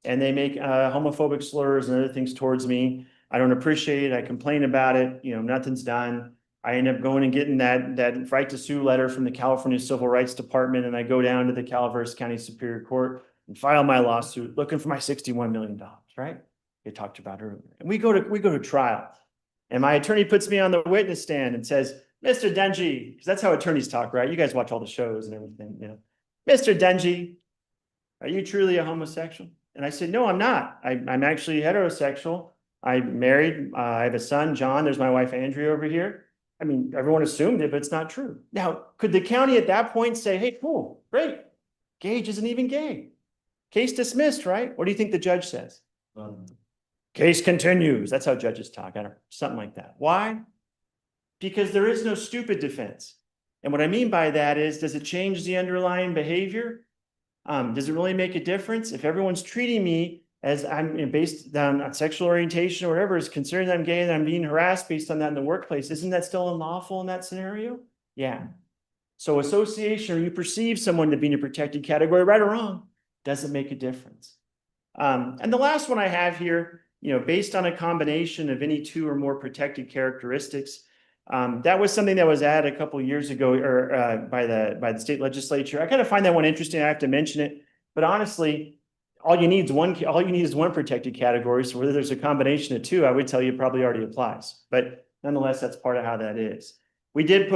and they make homophobic slurs and other things towards me. I don't appreciate it. I complain about it. You know, nothing's done. I end up going and getting that right to sue letter from the California Civil Rights Department, and I go down to the Calaveras County Superior Court and file my lawsuit looking for my $61 million. Right? We talked about earlier, and we go to trial, and my attorney puts me on the witness stand and says, Mr. Dungy, because that's how attorneys talk, right? You guys watch all the shows and everything, you know. Mr. Dungy, are you truly a homosexual? And I said, no, I'm not. I'm actually heterosexual. I'm married. I have a son, John. There's my wife, Andrea, over here. I mean, everyone assumed it, but it's not true. Now, could the county at that point say, hey, cool, great. Gage isn't even gay. Case dismissed, right? What do you think the judge says? Case continues. That's how judges talk. I don't know, something like that. Why? Because there is no stupid defense. And what I mean by that is, does it change the underlying behavior? Does it really make a difference? If everyone's treating me as I'm, you know, based on sexual orientation or whatever, is considering that I'm gay and I'm being harassed based on that in the workplace, isn't that still unlawful in that scenario? Yeah. So association, or you perceive someone to be in a protected category, right or wrong, doesn't make a difference. And the last one I have here, you know, based on a combination of any two or more protected characteristics, that was something that was added a couple of years ago, or by the state legislature. I kind of find that one interesting. I have to mention it, but honestly, all you need is one protected category. So whether there's a combination of two, I would tell you it probably already applies. But nonetheless, that's part of how that is. We did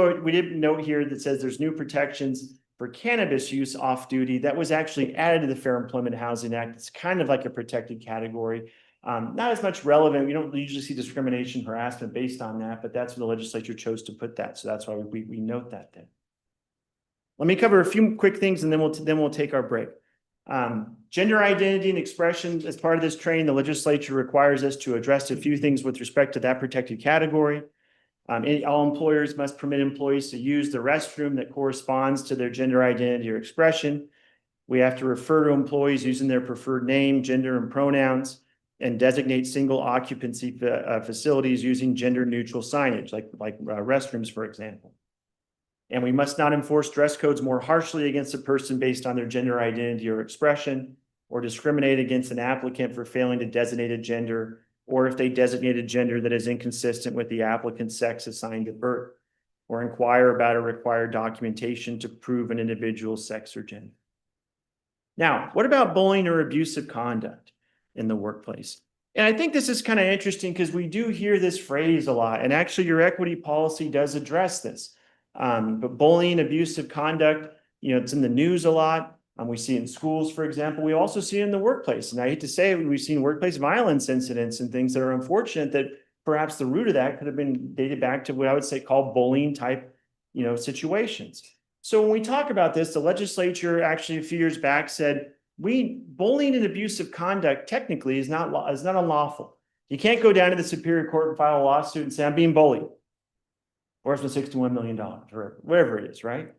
note here that says there's new protections for cannabis use off duty. That was actually added to the Fair Employment Housing Act. It's kind of like a protected category. Not as much relevant. We don't usually see discrimination, harassment based on that, but that's when the legislature chose to put that. So that's why we note that then. Let me cover a few quick things and then we'll take our break. Gender identity and expression. As part of this training, the legislature requires us to address a few things with respect to that protected category. All employers must permit employees to use the restroom that corresponds to their gender identity or expression. We have to refer to employees using their preferred name, gender, and pronouns, and designate single occupancy facilities using gender neutral signage, like restrooms, for example. And we must not enforce dress codes more harshly against a person based on their gender identity or expression, or discriminate against an applicant for failing to designate a gender, or if they designate a gender that is inconsistent with the applicant's sex assigned at birth. or inquire about or require documentation to prove an individual's sex or gender. Now, what about bullying or abusive conduct in the workplace? And I think this is kind of interesting because we do hear this phrase a lot, and actually your equity policy does address this. But bullying, abusive conduct, it's in the news a lot. We see it in schools, for example. We also see it in the workplace. And I hate to say it, we've seen workplace violence incidents and things that are unfortunate that perhaps the root of that could have been dated back to what I would say called bullying type, situations. So when we talk about this, the legislature actually a few years back said, bullying and abusive conduct technically is not unlawful. You can't go down to the Superior Court and file a lawsuit and say, I'm being bullied. Or it's for $61 million, or whatever it is, right?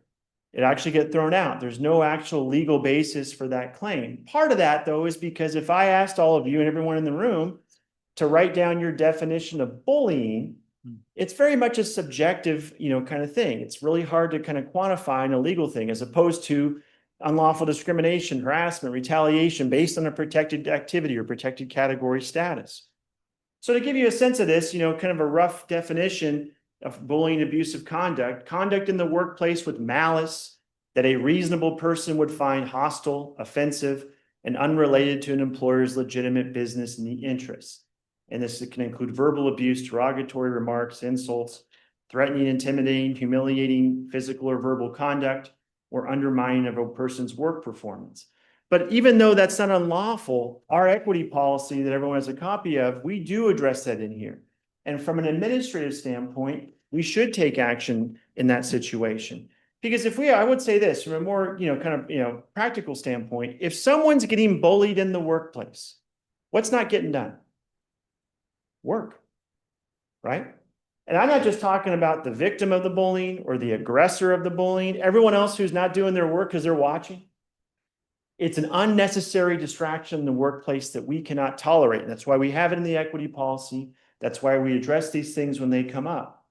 It actually get thrown out. There's no actual legal basis for that claim. Part of that, though, is because if I asked all of you and everyone in the room to write down your definition of bullying, it's very much a subjective, kind of thing. It's really hard to kind of quantify in a legal thing as opposed to unlawful discrimination, harassment, retaliation based on a protected activity or protected category status. So to give you a sense of this, kind of a rough definition of bullying, abusive conduct, conduct in the workplace with malice that a reasonable person would find hostile, offensive, and unrelated to an employer's legitimate business interests. And this can include verbal abuse, derogatory remarks, insults, threatening, intimidating, humiliating physical or verbal conduct, or undermining of a person's work performance. But even though that's not unlawful, our equity policy that everyone has a copy of, we do address that in here. And from an administrative standpoint, we should take action in that situation. Because I would say this from a more, practical standpoint, if someone's getting bullied in the workplace, what's not getting done? Work, right? And I'm not just talking about the victim of the bullying or the aggressor of the bullying, everyone else who's not doing their work because they're watching. It's an unnecessary distraction in the workplace that we cannot tolerate. And that's why we have it in the equity policy. That's why we address these things when they come up.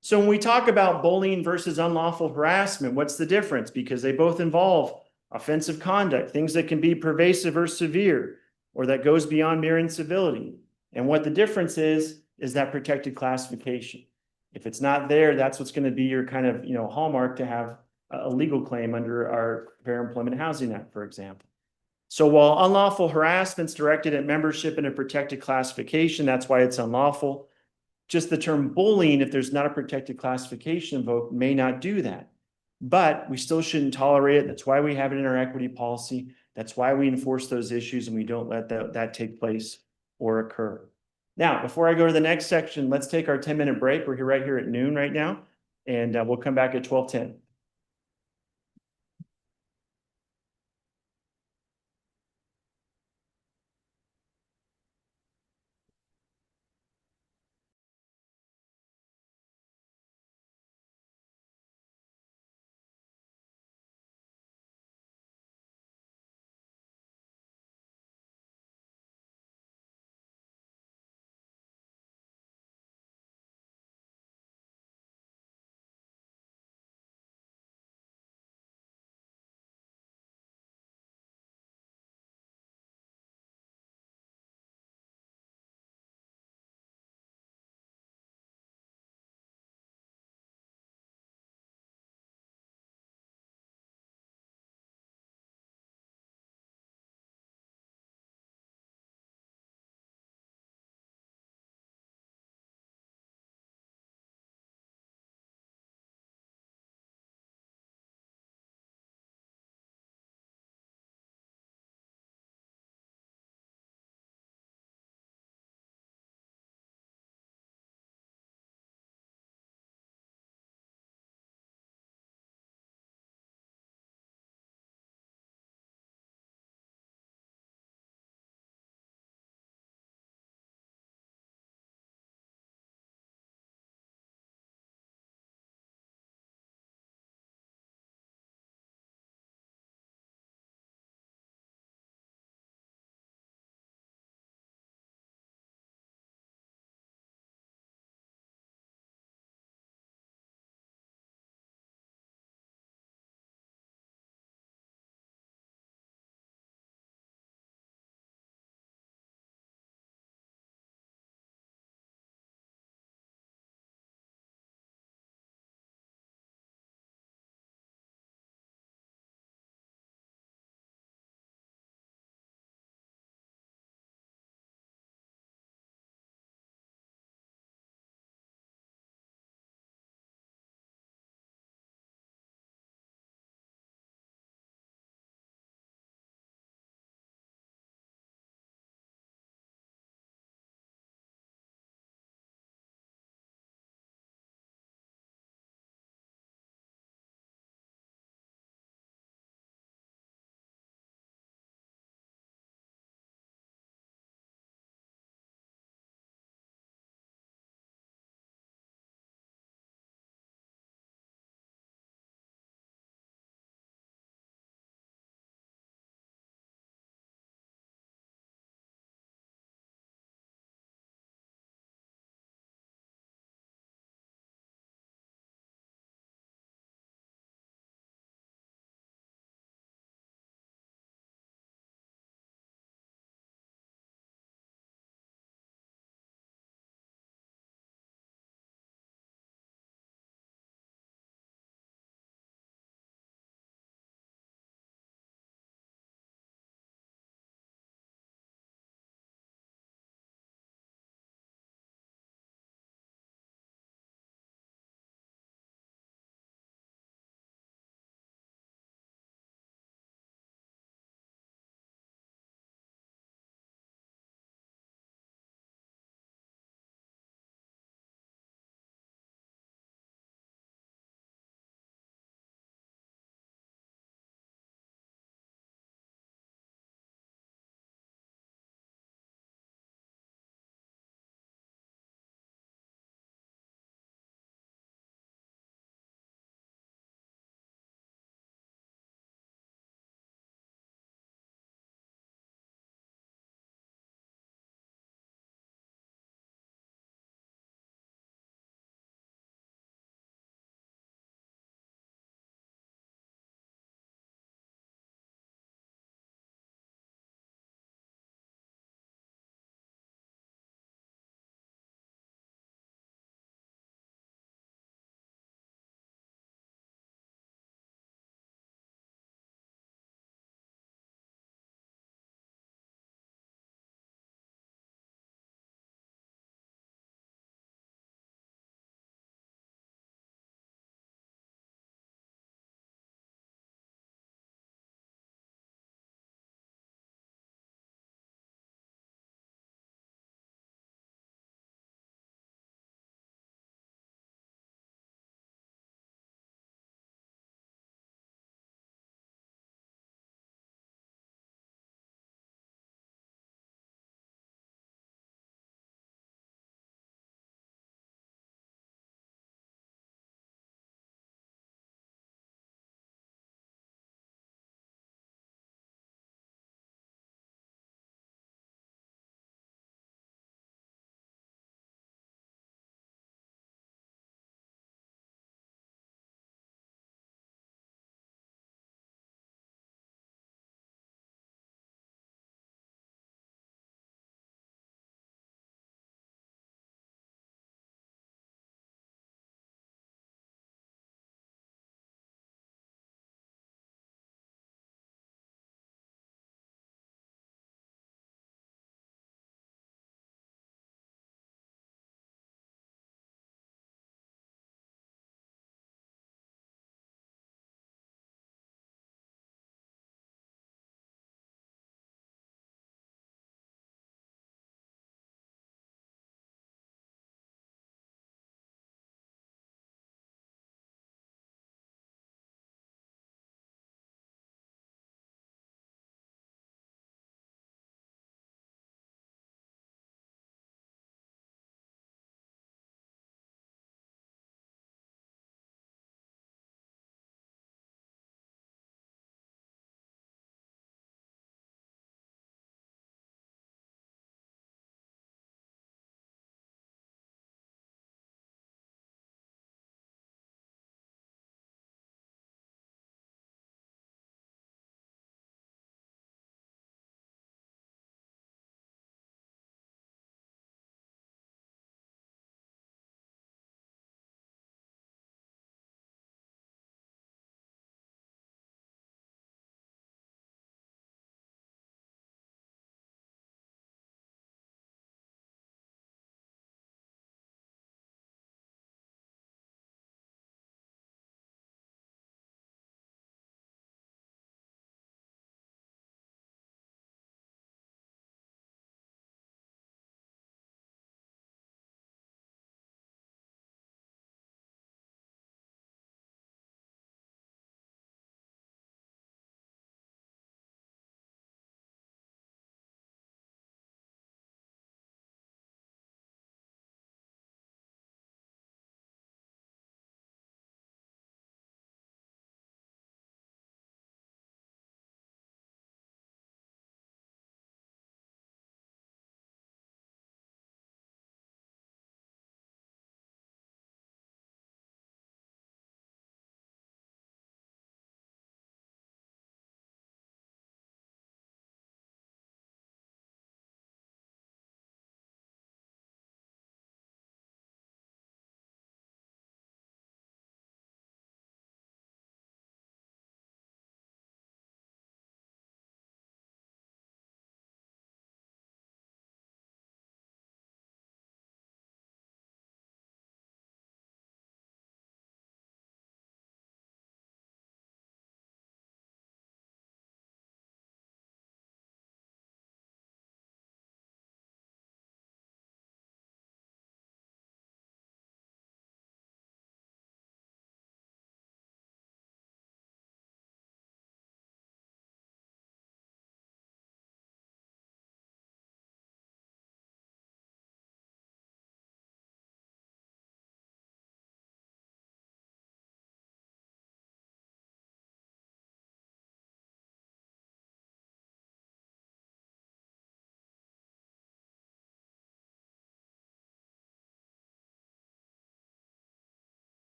So when we talk about bullying versus unlawful harassment, what's the difference? Because they both involve offensive conduct, things that can be pervasive or severe, or that goes beyond mere incivility. And what the difference is that protected classification. If it's not there, that's what's going to be your kind of, hallmark to have a legal claim under our Fair Employment Housing Act, for example. So while unlawful harassment is directed at membership in a protected classification, that's why it's unlawful. Just the term bullying, if there's not a protected classification invoked, may not do that. But we still shouldn't tolerate it. That's why we have it in our equity policy. That's why we enforce those issues and we don't let that take place or occur. Now, before I go to the next section, let's take our 10-minute break. We're right here at noon right now, and we'll come back at 12:10.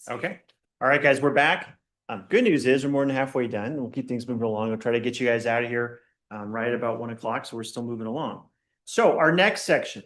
Okay. All right, guys, we're back. Good news is we're more than halfway done. We'll keep things moving along. We'll try to get you guys out of here right about 1 o'clock. So we're still moving along. So our next section.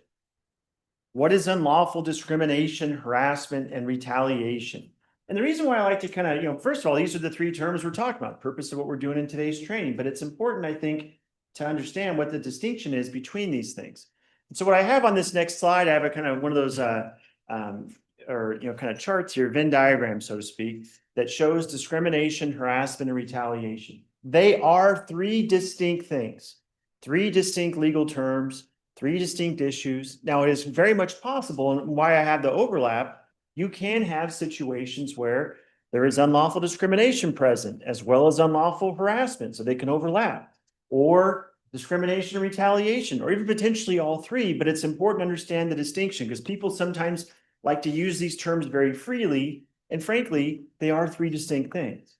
What is unlawful discrimination, harassment, and retaliation? And the reason why I like to kind of, first of all, these are the 3 terms we're talking about, the purpose of what we're doing in today's training, but it's important, I think, to understand what the distinction is between these things. And so what I have on this next slide, I have a kind of one of those, kind of charts here, Venn diagram, so to speak, that shows discrimination, harassment, and retaliation. They are 3 distinct things, 3 distinct legal terms, 3 distinct issues. Now, it is very much possible, and why I have the overlap, you can have situations where there is unlawful discrimination present as well as unlawful harassment, so they can overlap, or discrimination and retaliation, or even potentially all 3. But it's important to understand the distinction because people sometimes like to use these terms very freely, and frankly, they are 3 distinct things.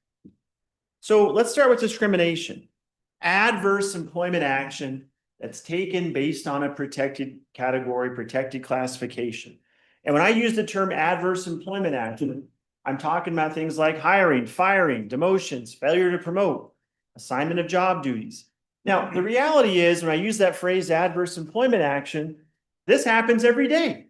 So let's start with discrimination. Adverse employment action that's taken based on a protected category, protected classification. And when I use the term adverse employment action, I'm talking about things like hiring, firing, demotions, failure to promote, assignment of job duties. Now, the reality is when I use that phrase adverse employment action, this happens every day.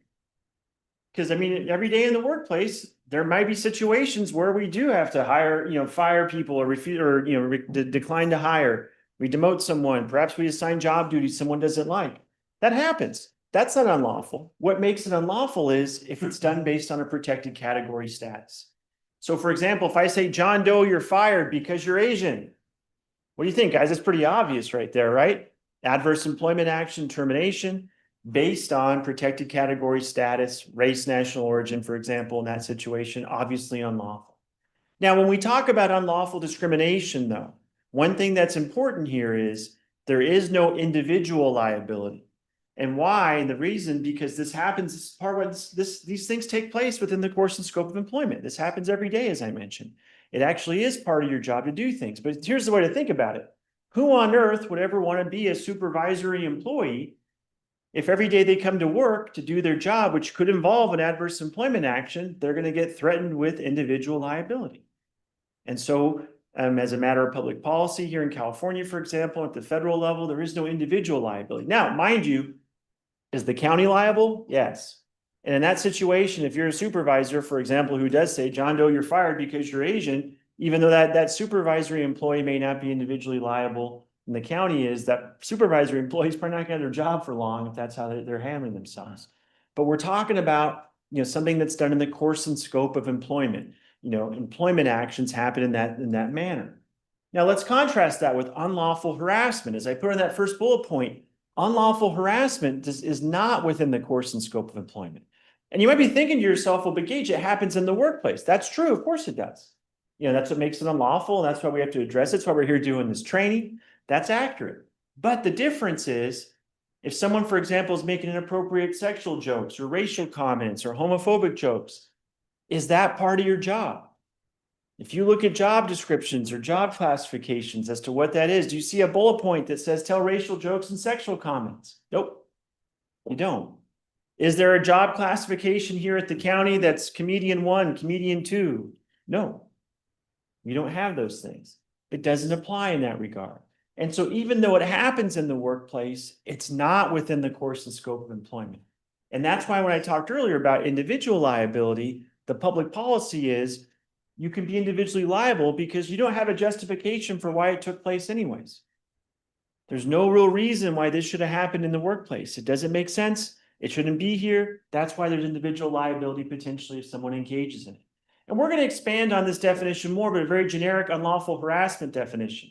Because I mean, every day in the workplace, there might be situations where we do have to hire, fire people or refuse or, decline to hire. We demote someone, perhaps we assign job duties someone doesn't like. That happens. That's not unlawful. What makes it unlawful is if it's done based on a protected category status. So for example, if I say, John Doe, you're fired because you're Asian. What do you think, guys? It's pretty obvious right there, right? Adverse employment action, termination, based on protected category status, race, national origin, for example, in that situation, obviously unlawful. Now, when we talk about unlawful discrimination, though, one thing that's important here is there is no individual liability. And why? The reason, because this happens, this is part of these things take place within the course and scope of employment. This happens every day, as I mentioned. It actually is part of your job to do things. But here's the way to think about it. Who on earth would ever want to be a supervisory employee if every day they come to work to do their job, which could involve an adverse employment action, they're going to get threatened with individual liability? And so, as a matter of public policy here in California, for example, at the federal level, there is no individual liability. Now, mind you, is the county liable? Yes. And in that situation, if you're a supervisor, for example, who does say, John Doe, you're fired because you're Asian, even though that supervisory employee may not be individually liable, and the county is, that supervisory employees probably not going to have their job for long if that's how they're handling themselves. But we're talking about, something that's done in the course and scope of employment. Employment actions happen in that manner. Now let's contrast that with unlawful harassment. As I put in that first bullet point, unlawful harassment is not within the course and scope of employment. And you might be thinking to yourself, well, but Gage, it happens in the workplace. That's true. Of course it does. That's what makes it unlawful. And that's why we have to address it. That's why we're here doing this training. That's accurate. But the difference is, if someone, for example, is making inappropriate sexual jokes or racial comments or homophobic jokes, is that part of your job? If you look at job descriptions or job classifications as to what that is, do you see a bullet point that says tell racial jokes and sexual comments? Nope, you don't. Is there a job classification here at the county that's comedian 1, comedian 2? No, we don't have those things. It doesn't apply in that regard. And so even though it happens in the workplace, it's not within the course and scope of employment. And that's why when I talked earlier about individual liability, the public policy is you can be individually liable because you don't have a justification for why it took place anyways. There's no real reason why this should have happened in the workplace. It doesn't make sense. It shouldn't be here. That's why there's individual liability potentially if someone engages in it. And we're going to expand on this definition more, but a very generic unlawful harassment definition.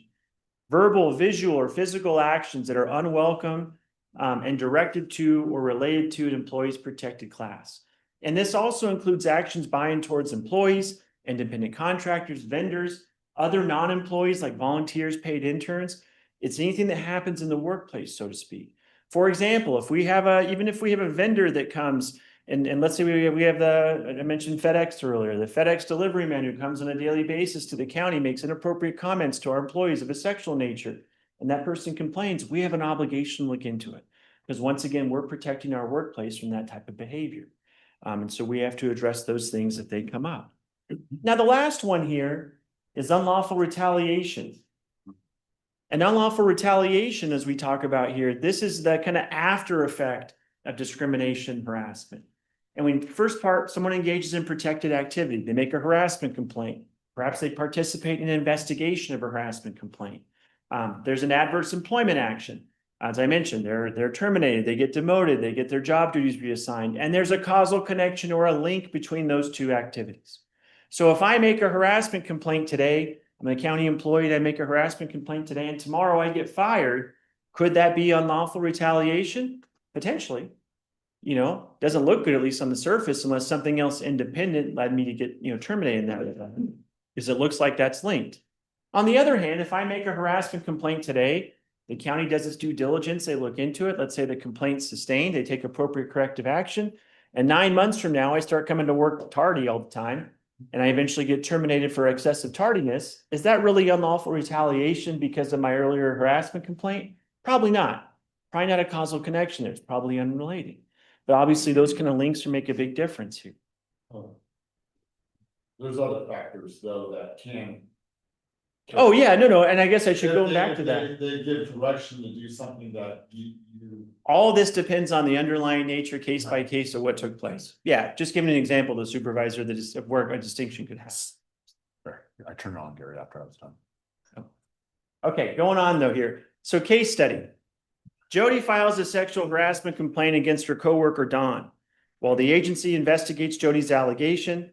Verbal, visual, or physical actions that are unwelcome and directed to or related to an employee's protected class. And this also includes actions by towards employees, independent contractors, vendors, other non-employees like volunteers, paid interns. It's anything that happens in the workplace, so to speak. For example, even if we have a vendor that comes and let's say we have I mentioned FedEx earlier, the FedEx delivery man who comes on a daily basis to the county, makes inappropriate comments to our employees of a sexual nature, and that person complains, we have an obligation to look into it. Because once again, we're protecting our workplace from that type of behavior. And so we have to address those things if they come up. Now, the last one here is unlawful retaliation. And unlawful retaliation, as we talk about here, this is the kind of after effect of discrimination, harassment. And when first part, someone engages in protected activity, they make a harassment complaint. Perhaps they participate in an investigation of a harassment complaint. There's an adverse employment action. As I mentioned, they're terminated, they get demoted, they get their job duties reassigned, and there's a causal connection or a link between those two activities. So if I make a harassment complaint today, I'm a county employee, I make a harassment complaint today, and tomorrow I get fired, could that be unlawful retaliation? Potentially. You know, doesn't look good, at least on the surface, unless something else independent led me to get, terminated in that, because it looks like that's linked. On the other hand, if I make a harassment complaint today, the county does its due diligence, they look into it, let's say the complaint's sustained, they take appropriate corrective action, and 9 months from now, I start coming to work tardy all the time, and I eventually get terminated for excessive tardiness. Is that really unlawful retaliation because of my earlier harassment complaint? Probably not. Probably not a causal connection. It's probably unrelated. But obviously those kind of links make a big difference here. There's other factors though that can. Oh, yeah, no, and I guess I should go back to that. They give direction to do something that you. All this depends on the underlying nature, case by case, of what took place. Yeah, just giving an example, the supervisor that is of work, a distinction could have. I turned it on, Gary, after I was done. Okay, going on though here. So case study. Jody files a sexual harassment complaint against her coworker, Don. While the agency investigates Jody's allegation,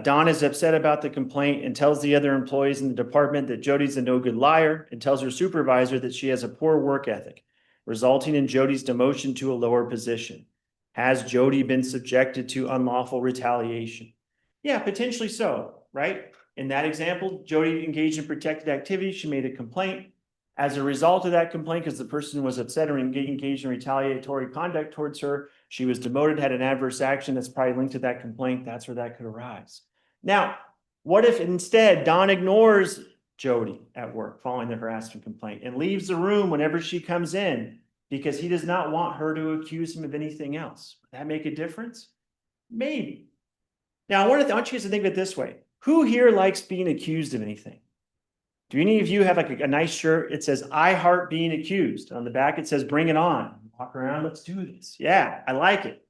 Don is upset about the complaint and tells the other employees in the department that Jody's a no-good liar and tells her supervisor that she has a poor work ethic, resulting in Jody's demotion to a lower position. Has Jody been subjected to unlawful retaliation? Yeah, potentially so, right? In that example, Jody engaged in protected activity. She made a complaint. As a result of that complaint, because the person was upset or engaged in retaliatory conduct towards her, she was demoted, had an adverse action that's probably linked to that complaint. That's where that could arise. Now, what if instead Don ignores Jody at work following the harassment complaint and leaves the room whenever she comes in because he does not want her to accuse him of anything else? Would that make a difference? Maybe. Now, I want you guys to think of it this way. Who here likes being accused of anything? Do any of you have like a nice shirt? It says, I heart being accused. On the back, it says, bring it on. Walk around, let's do this. Yeah, I like it.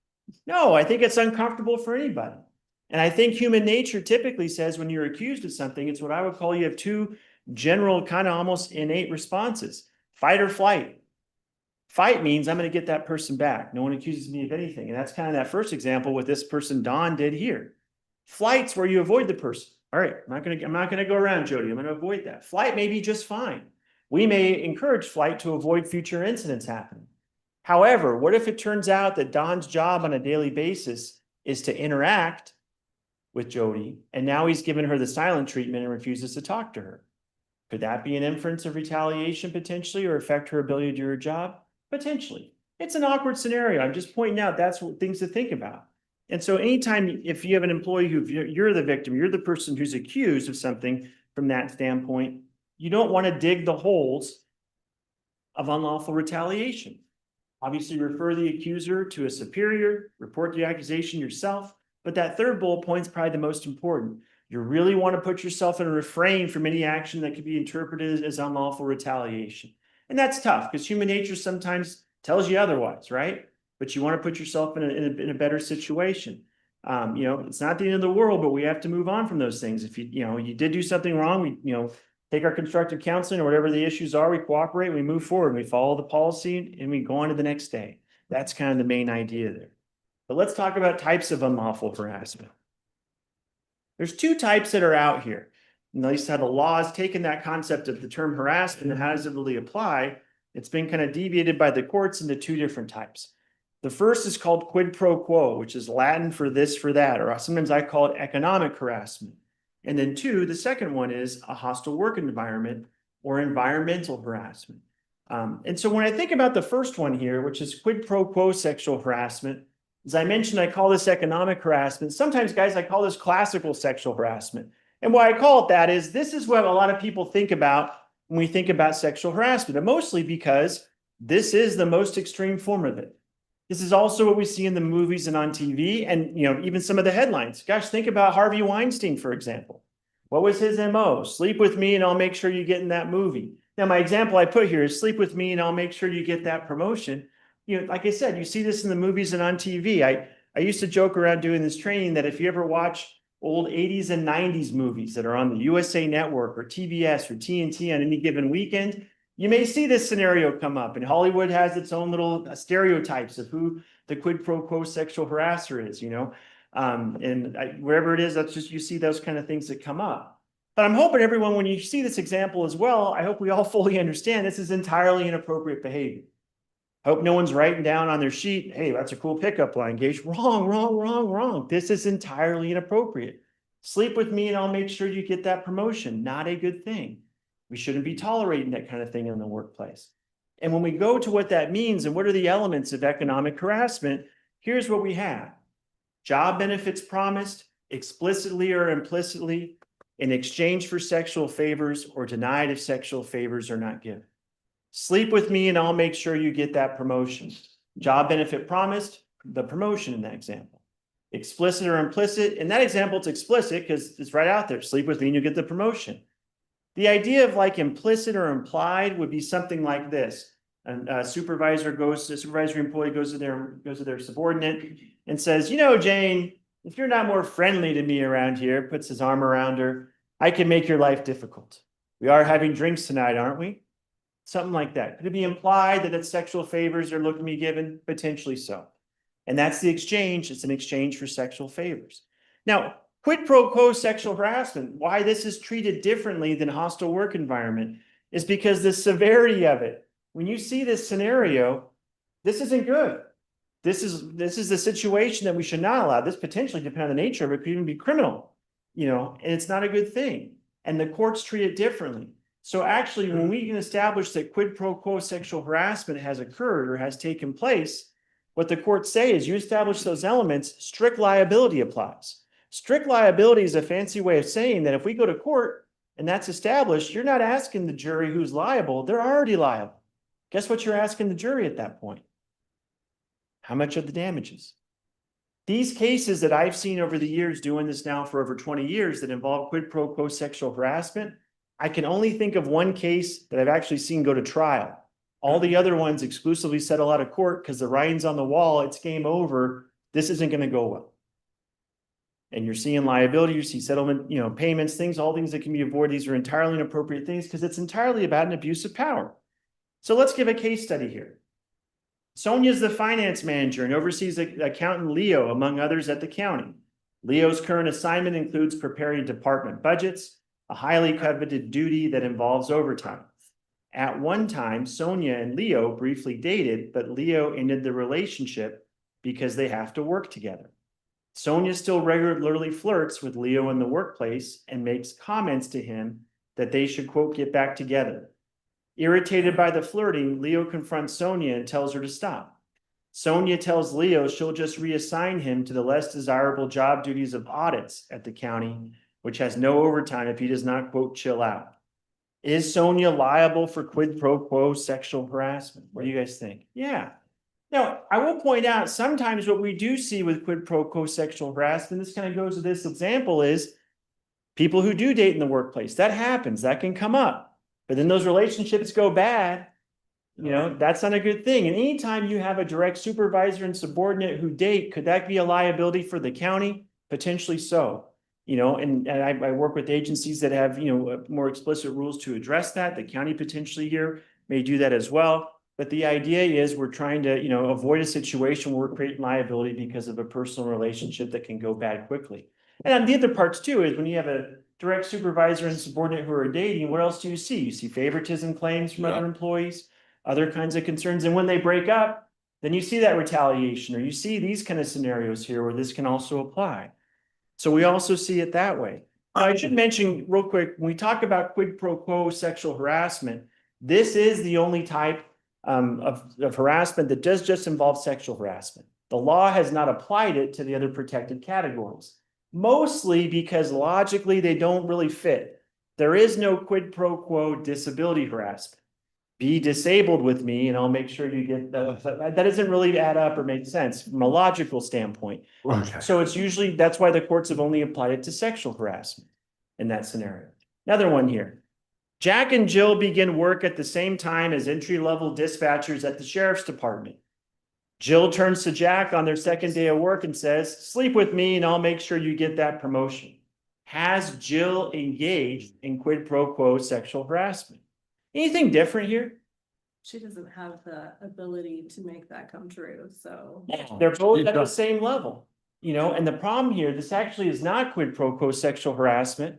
No, I think it's uncomfortable for anybody. And I think human nature typically says when you're accused of something, it's what I would call you have two general kind of almost innate responses, fight or flight. Fight means I'm going to get that person back. No one accuses me of anything. And that's kind of that first example what this person, Don, did here. Flight's where you avoid the person. All right, I'm not gonna go around Jody. I'm gonna avoid that. Flight may be just fine. We may encourage flight to avoid future incidents happening. However, what if it turns out that Don's job on a daily basis is to interact with Jody, and now he's given her the silent treatment and refuses to talk to her? Could that be an inference of retaliation potentially, or affect her ability to do her job? Potentially. It's an awkward scenario. I'm just pointing out that's what things to think about. And so anytime, if you have an employee who you're the victim, you're the person who's accused of something from that standpoint, you don't want to dig the holes of unlawful retaliation. Obviously, refer the accuser to a superior, report the accusation yourself. But that third bullet point is probably the most important. You really want to put yourself in a refrain from any action that could be interpreted as unlawful retaliation. And that's tough because human nature sometimes tells you otherwise, right? But you want to put yourself in a better situation. It's not the end of the world, but we have to move on from those things. If you did do something wrong, we take our constructive counseling or whatever the issues are, we cooperate, we move forward, we follow the policy, and we go on to the next day. That's kind of the main idea there. But let's talk about types of unlawful harassment. There's two types that are out here. And at least how the law has taken that concept of the term harassment and how does it really apply? It's been kind of deviated by the courts into two different types. The first is called quid pro quo, which is Latin for this, for that, or sometimes I call it economic harassment. And then two, the second one is a hostile work environment or environmental harassment. And so when I think about the first one here, which is quid pro quo sexual harassment, as I mentioned, I call this economic harassment. Sometimes, guys, I call this classical sexual harassment. And why I call it that is this is what a lot of people think about when we think about sexual harassment, and mostly because this is the most extreme form of it. This is also what we see in the movies and on TV and, even some of the headlines. Gosh, think about Harvey Weinstein, for example. What was his MO? Sleep with me and I'll make sure you get in that movie. Now, my example I put here is sleep with me and I'll make sure you get that promotion. Like I said, you see this in the movies and on TV. I used to joke around doing this training that if you ever watch old 80s and 90s movies that are on the USA Network or TBS or TNT on any given weekend, you may see this scenario come up, and Hollywood has its own little stereotypes of who the quid pro quo sexual harasser is, wherever it is, that's just, you see those kind of things that come up. But I'm hoping everyone, when you see this example as well, I hope we all fully understand this is entirely inappropriate behavior. I hope no one's writing down on their sheet, hey, that's a cool pickup line, Gage. Wrong, wrong, wrong, wrong. This is entirely inappropriate. Sleep with me and I'll make sure you get that promotion. Not a good thing. We shouldn't be tolerating that kind of thing in the workplace. And when we go to what that means and what are the elements of economic harassment, here's what we have. Job benefits promised, explicitly or implicitly, in exchange for sexual favors or denied if sexual favors are not given. Sleep with me and I'll make sure you get that promotion. Job benefit promised, the promotion in that example. Explicit or implicit, in that example it's explicit because it's right out there. Sleep with me and you get the promotion. The idea of like implicit or implied would be something like this. A supervisor supervisory employee goes to their subordinate and says, Jane, if you're not more friendly to me around here, puts his arm around her, I can make your life difficult. We are having drinks tonight, aren't we? Something like that. Could it be implied that it's sexual favors are looking to be given? Potentially so. And that's the exchange. It's an exchange for sexual favors. Now, quid pro quo sexual harassment, why this is treated differently than hostile work environment is because the severity of it. When you see this scenario, this isn't good. This is the situation that we should not allow. This potentially, depending on the nature of it, could even be criminal, and it's not a good thing. And the courts treat it differently. So actually, when we can establish that quid pro quo sexual harassment has occurred or has taken place, what the courts say is you establish those elements, strict liability applies. Strict liability is a fancy way of saying that if we go to court and that's established, you're not asking the jury who's liable, they're already liable. Guess what you're asking the jury at that point? How much of the damages? These cases that I've seen over the years, doing this now for over 20 years, that involve quid pro quo sexual harassment, I can only think of one case that I've actually seen go to trial. All the other ones exclusively settle out of court because the writing's on the wall, it's game over, this isn't going to go well. And you're seeing liability, you see settlement, payments, all things that can be avoided. These are entirely inappropriate things because it's entirely about an abuse of power. So let's give a case study here. Sonia is the finance manager and oversees accountant Leo, among others, at the county. Leo's current assignment includes preparing department budgets, a highly coveted duty that involves overtime. At one time, Sonia and Leo briefly dated, but Leo ended the relationship because they have to work together. Sonia still regularly flirts with Leo in the workplace and makes comments to him that they should, quote, get back together. Irritated by the flirting, Leo confronts Sonia and tells her to stop. Sonia tells Leo she'll just reassign him to the less desirable job duties of audits at the county, which has no overtime if he does not, quote, chill out. Is Sonia liable for quid pro quo sexual harassment? What do you guys think? Yeah. Now, I will point out sometimes what we do see with quid pro quo sexual harassment, this kind of goes to this example, is people who do date in the workplace. That happens. That can come up. But then those relationships go bad. That's not a good thing. And anytime you have a direct supervisor and subordinate who date, could that be a liability for the county? Potentially so. And I work with agencies that have, more explicit rules to address that. The county potentially here may do that as well. But the idea is we're trying to, avoid a situation where we're creating liability because of a personal relationship that can go bad quickly. And the other parts too is when you have a direct supervisor and subordinate who are dating, what else do you see? You see favoritism claims from other employees, other kinds of concerns. And when they break up, then you see that retaliation, or you see these kind of scenarios here where this can also apply. So we also see it that way. Now, I should mention real quick, when we talk about quid pro quo sexual harassment, this is the only type of harassment that does just involve sexual harassment. The law has not applied it to the other protected categories, mostly because logically they don't really fit. There is no quid pro quo disability harassment. be disabled with me and I'll make sure you get that doesn't really add up or make sense from a logical standpoint. Okay. So it's usually, that's why the courts have only applied it to sexual harassment in that scenario. Another one here. Jack and Jill begin work at the same time as entry-level dispatchers at the sheriff's department. Jill turns to Jack on their second day of work and says, sleep with me and I'll make sure you get that promotion. Has Jill engaged in quid pro quo sexual harassment? Anything different here? She doesn't have the ability to make that come true, so. They're both at the same level, you know, and the problem here, this actually is not quid pro quo sexual harassment.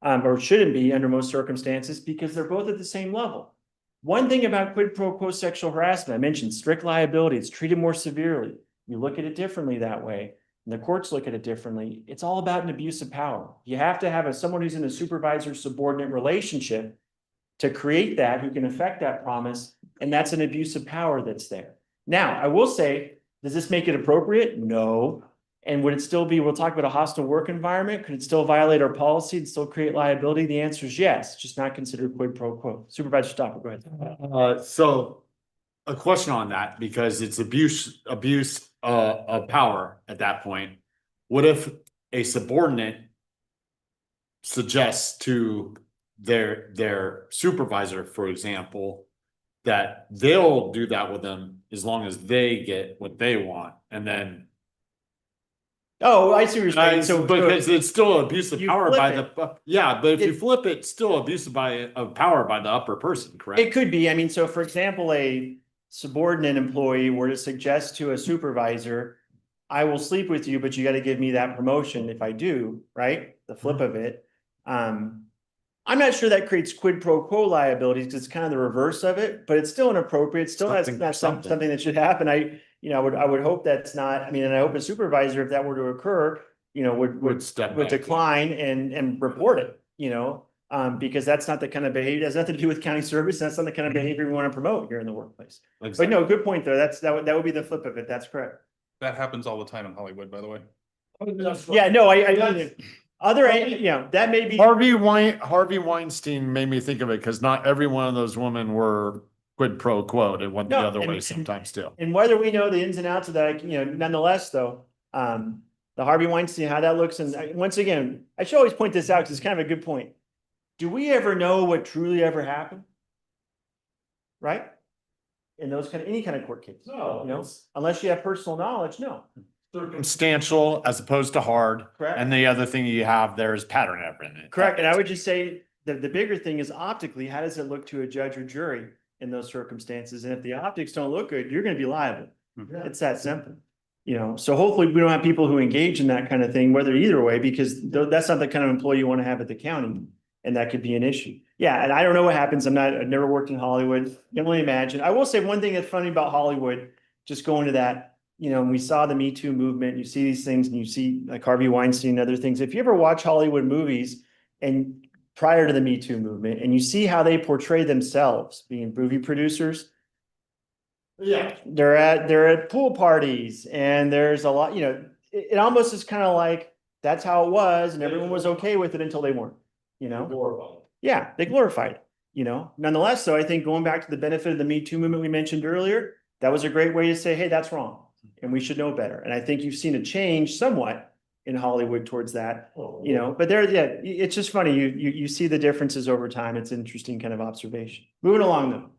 Or shouldn't be under most circumstances because they're both at the same level. One thing about quid pro quo sexual harassment, I mentioned strict liability, it's treated more severely. You look at it differently that way, and the courts look at it differently. It's all about an abuse of power. You have to have someone who's in a supervisor subordinate relationship to create that, who can affect that promise, and that's an abuse of power that's there. Now, I will say, does this make it appropriate? No. And would it still be, we'll talk about a hostile work environment, could it still violate our policy and still create liability? The answer is yes, just not considered quid pro quo. Supervisor Stopper, go ahead. So a question on that, because it's abuse of power at that point. What if a subordinate suggests to their supervisor, for example, that they'll do that with them as long as they get what they want, and then Oh, I see what you're saying. so because it's still abuse of you power flip by it. the, yeah, but if you flip it, still abuse of power by the upper person, correct? It could be, I mean, so for example, a subordinate employee were to suggest to a supervisor, I will sleep with you, but you got to give me that promotion if I do, right? The flip of it. I'm not sure that creates quid pro quo liabilities because it's kind of the reverse of it, but it's still inappropriate. Still Something- that's something. something that should happen. I would hope that's not, I mean, and I hope a supervisor, if that were to occur, Would step back. decline and report it, because that's not the kind of behavior, it has nothing to do with county service. That's not the kind of behavior we want to promote here in the workplace. But no, good point though. That would be the flip of it. That's correct. That happens all the time in Hollywood, by the way. Yeah, no, that may be. Harvey Weinstein made me think of it because not every one of those women were quid pro quo. It went the No, other way and- sometimes too. And whether we know the ins and outs of that, nonetheless, though, the Harvey Weinstein, how that looks, and once again, I should always point this out because it's kind of a good point. Do we ever know what truly ever happened? Right? In those any kind of court case? No. Unless you have personal knowledge, no. Circumstantial as opposed to hard. Correct. And the other thing you have there is pattern evidence. Correct, and I would just say the bigger thing is optically, how does it look to a judge or jury in those circumstances? And if the optics don't look good, you're gonna be liable. It's that simple. So hopefully we don't have people who engage in that kind of thing, whether either way, because that's not the kind of employee you want to have at the county. And that could be an issue. Yeah, and I don't know what happens. I've never worked in Hollywood. Can only imagine. I will say one thing that's funny about Hollywood, just going to that, when we saw the Me Too movement, you see these things and you see like Harvey Weinstein and other things. If you ever watch Hollywood movies and prior to the Me Too movement and you see how they portray themselves being movie producers, Yeah. they're at pool parties and there's a lot, it almost is kind of like that's how it was and everyone was okay with it until they weren't, Yeah, they glorified it, Nonetheless, though, I think going back to the benefit of the Me Too movement we mentioned earlier, that was a great way to say, hey, that's wrong. And we should know better. And I think you've seen a change somewhat in Hollywood towards that, but it's just funny. You see the differences over time. It's an interesting kind of observation. Moving along though.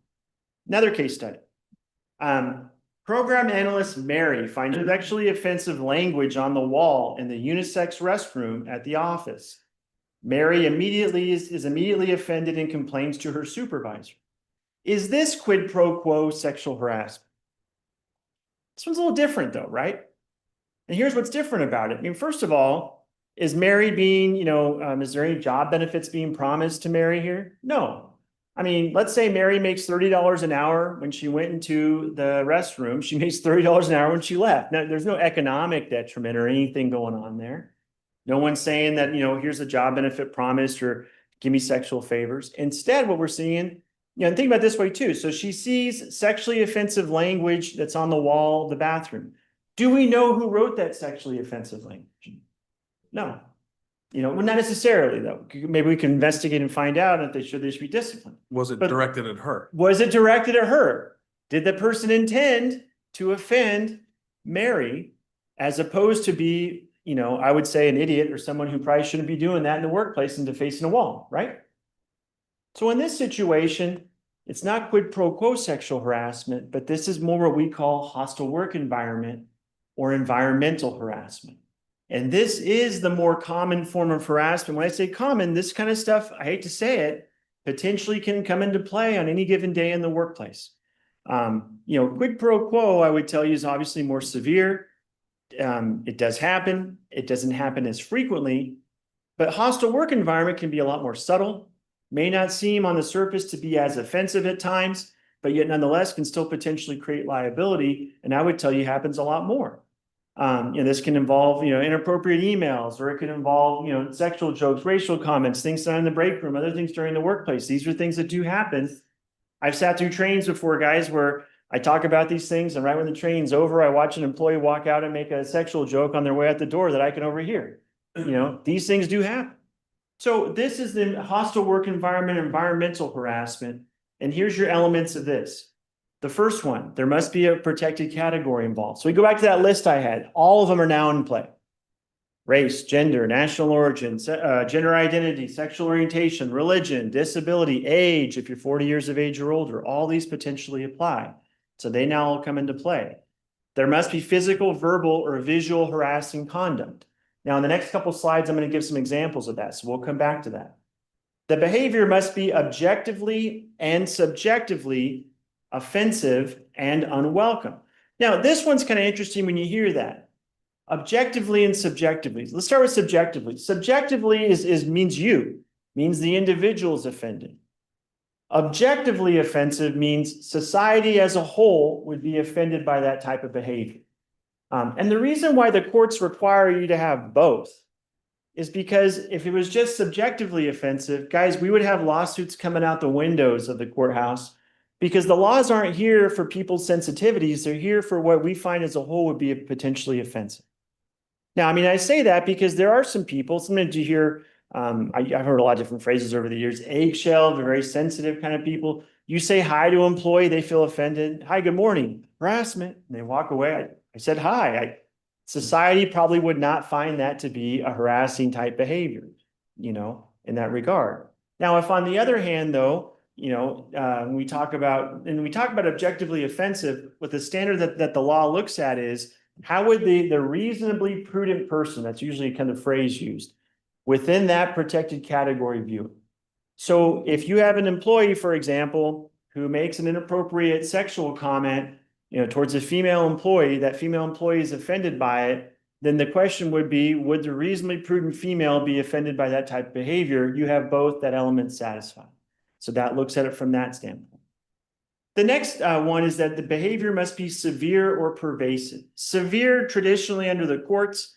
Another case study. Program analyst Mary finds sexually offensive language on the wall in the unisex restroom at the office. Mary is immediately offended and complains to her supervisor. Is this quid pro quo sexual harassment? This one's a little different though, right? And here's what's different about it. I mean, first of all, is Mary being, is there any job benefits being promised to Mary here? No. I mean, let's say Mary makes $30 an hour when she went into the restroom. She makes $30 an hour when she left. Now, there's no economic detriment or anything going on there. No one's saying that, here's a job benefit promised or give me sexual favors. Instead, what we're seeing, and think about it this way too. So she sees sexually offensive language that's on the wall of the bathroom. Do we know who wrote that sexually offensive language? No. Well, not necessarily though. Maybe we can investigate and find out if they should be disciplined. Was it But- directed at her? Was it directed at her? Did the person intend to offend Mary as opposed to be, I would say an idiot or someone who probably shouldn't be doing that in the workplace and to facing a wall, right? So in this situation, it's not quid pro quo sexual harassment, but this is more what we call hostile work environment or environmental harassment. And this is the more common form of harassment. When I say common, this kind of stuff, I hate to say it, potentially can come into play on any given day in the workplace. Quid pro quo, I would tell you, is obviously more severe. It does happen. It doesn't happen as frequently, but hostile work environment can be a lot more subtle, may not seem on the surface to be as offensive at times, but yet nonetheless can still potentially create liability. And I would tell you happens a lot more. This can involve, inappropriate emails, or it can involve, sexual jokes, racial comments, things done in the break room, other things during the workplace. These are things that do happen. I've sat through trainings before, guys, where I talk about these things, and right when the training's over, I watch an employee walk out and make a sexual joke on their way out the door that I can overhear. These things do happen. So this is the hostile work environment, environmental harassment. And here's your elements of this. The first one, there must be a protected category involved. So we go back to that list I had. All of them are now in play. Race, gender, national origin, gender identity, sexual orientation, religion, disability, age, if you're 40 years of age or older, all these potentially apply. So they now all come into play. There must be physical, verbal, or visual harassing conduct. Now, in the next couple slides, I'm going to give some examples of that. So we'll come back to that. The behavior must be objectively and subjectively offensive and unwelcome. Now, this one's kind of interesting when you hear that. Objectively and subjectively. Let's start with subjectively. Subjectively means the individual is offended. Objectively offensive means society as a whole would be offended by that type of behavior. And the reason why the courts require you to have both is because if it was just subjectively offensive, guys, we would have lawsuits coming out the windows of the courthouse, because the laws aren't here for people's sensitivities. They're here for what we find as a whole would be potentially offensive. Now, I say that because there are some people, sometimes you hear, I've heard a lot of different phrases over the years, eggshell, very sensitive kind of people. You say hi to an employee, they feel offended. Hi, good morning, harassment. And they walk away. I said hi. Society probably would not find that to be a harassing type behavior, in that regard. Now, if on the other hand, though, when we talk about objectively offensive, what the standard that the law looks at is, how would the reasonably prudent person, that's usually kind of phrase used, within that protected category view it? So if you have an employee, for example, who makes an inappropriate sexual comment, towards a female employee, that female employee is offended by it, then the question would be, would the reasonably prudent female be offended by that type of behavior? You have both that element satisfied. So that looks at it from that standpoint. The next one is that the behavior must be severe or pervasive. Severe, traditionally under the courts,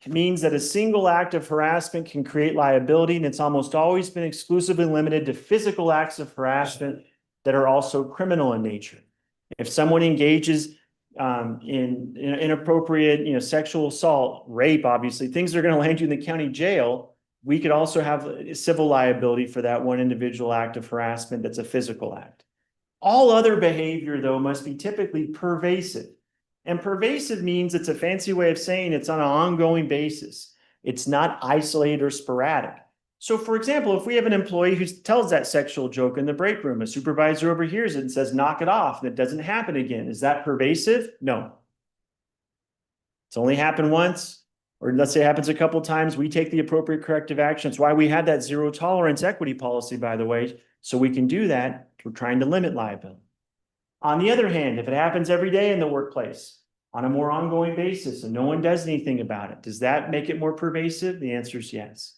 means that a single act of harassment can create liability, and it's almost always been exclusively limited to physical acts of harassment that are also criminal in nature. If someone engages in inappropriate, sexual assault, rape, obviously, things that are going to land you in the county jail, we could also have civil liability for that one individual act of harassment that's a physical act. All other behavior, though, must be typically pervasive. And pervasive means it's a fancy way of saying it's on an ongoing basis. It's not isolated or sporadic. So, for example, if we have an employee who tells that sexual joke in the break room, a supervisor overhears it and says, knock it off, and it doesn't happen again. Is that pervasive? No. It's only happened once, or let's say it happens a couple of times. We take the appropriate corrective action. It's why we have that zero tolerance equity policy, by the way, so we can do that. We're trying to limit liability. On the other hand, if it happens every day in the workplace on a more ongoing basis and no one does anything about it, does that make it more pervasive? The answer is yes.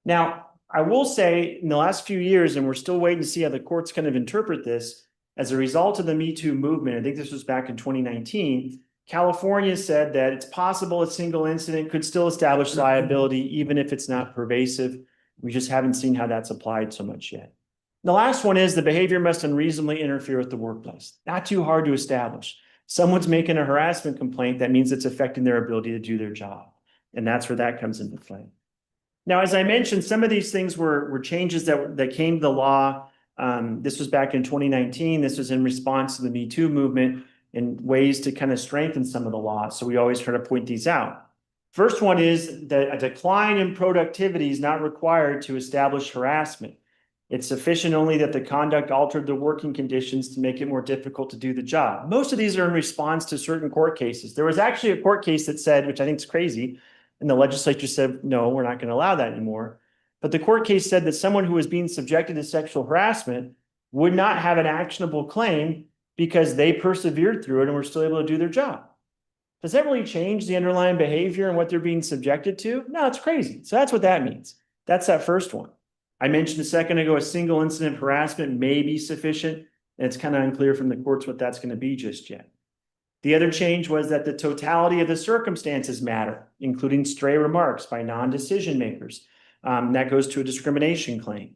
Now, I will say in the last few years, and we're still waiting to see how the courts kind of interpret this, as a result of the Me Too movement, I think this was back in 2019, California said that it's possible a single incident could still establish liability, even if it's not pervasive. We just haven't seen how that's applied so much yet. The last one is the behavior must unreasonably interfere with the workplace. Not too hard to establish. Someone's making a harassment complaint, that means it's affecting their ability to do their job. And that's where that comes into play. Now, as I mentioned, some of these things were changes that came to the law. This was back in 2019. This was in response to the Me Too movement and ways to kind of strengthen some of the laws. So we always try to point these out. First one is that a decline in productivity is not required to establish harassment. It's sufficient only that the conduct altered the working conditions to make it more difficult to do the job. Most of these are in response to certain court cases. There was actually a court case that said, which I think is crazy, and the legislature said, no, we're not going to allow that anymore. But the court case said that someone who was being subjected to sexual harassment would not have an actionable claim because they persevered through it and were still able to do their job. Does that really change the underlying behavior and what they're being subjected to? No, it's crazy. So that's what that means. That's that first one. I mentioned a second ago, a single incident harassment may be sufficient, and it's kind of unclear from the courts what that's going to be just yet. The other change was that the totality of the circumstances matter, including stray remarks by non-decision makers. That goes to a discrimination claim.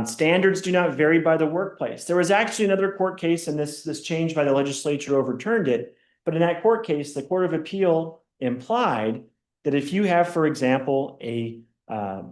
Standards do not vary by the workplace. There was actually another court case, and this change by the legislature overturned it. But in that court case, the Court of Appeal implied that if you have, for example, a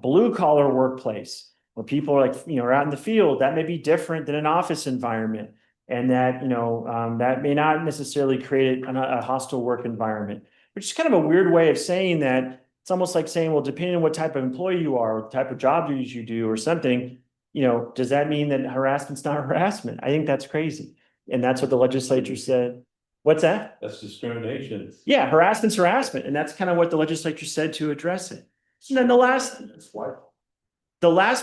blue collar workplace where people are are out in the field, that may be different than an office environment. And that, that may not necessarily create a hostile work environment, which is kind of a weird way of saying that. It's almost like saying, well, depending on what type of employee you are, what type of job duties you do or something, does that mean that harassment's not harassment? I think that's crazy. And that's what the legislature said. What's that? That's discrimination. Yeah, harassment's harassment. And that's kind of what the legislature said to address it. And then the last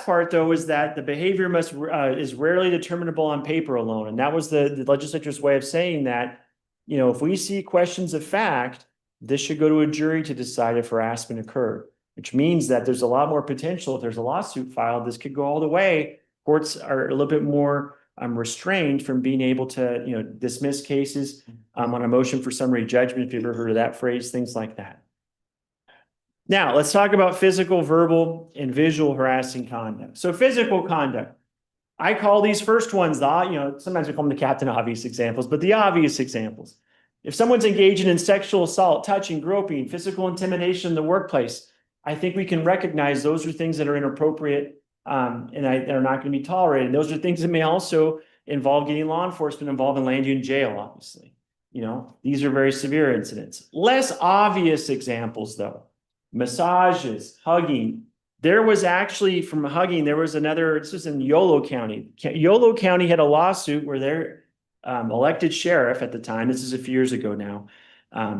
part, though, is that the behavior is rarely determinable on paper alone. And that was the legislature's way of saying that, if we see questions of fact, this should go to a jury to decide if harassment occurred, which means that there's a lot more potential. If there's a lawsuit filed, this could go all the way. Courts are a little bit more restrained from being able to, dismiss cases on a motion for summary judgment, if you've ever heard of that phrase, things like that. Now, let's talk about physical, verbal, and visual harassing conduct. So physical conduct. I call these first ones, sometimes we call them the Captain Obvious examples, but the obvious examples. If someone's engaging in sexual assault, touching, groping, physical intimidation in the workplace, I think we can recognize those are things that are inappropriate and are not going to be tolerated. Those are things that may also involve getting law enforcement involved and land you in jail, obviously. These are very severe incidents. Less obvious examples, though. Massages, hugging. There was actually, from hugging, this was in Yolo County. Yolo County had a lawsuit where their elected sheriff at the time, this is a few years ago now,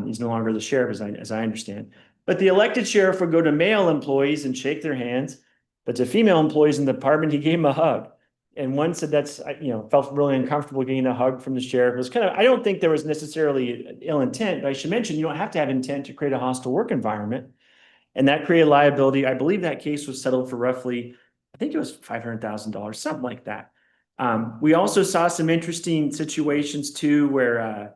he's no longer the sheriff as I understand, but the elected sheriff would go to male employees and shake their hands, but to female employees in the department, he gave them a hug. And one said felt really uncomfortable getting a hug from the sheriff. It was I don't think there was necessarily ill intent, but I should mention, you don't have to have intent to create a hostile work environment. And that created liability. I believe that case was settled for roughly, I think it was $500,000, something like that. We also saw some interesting situations too, where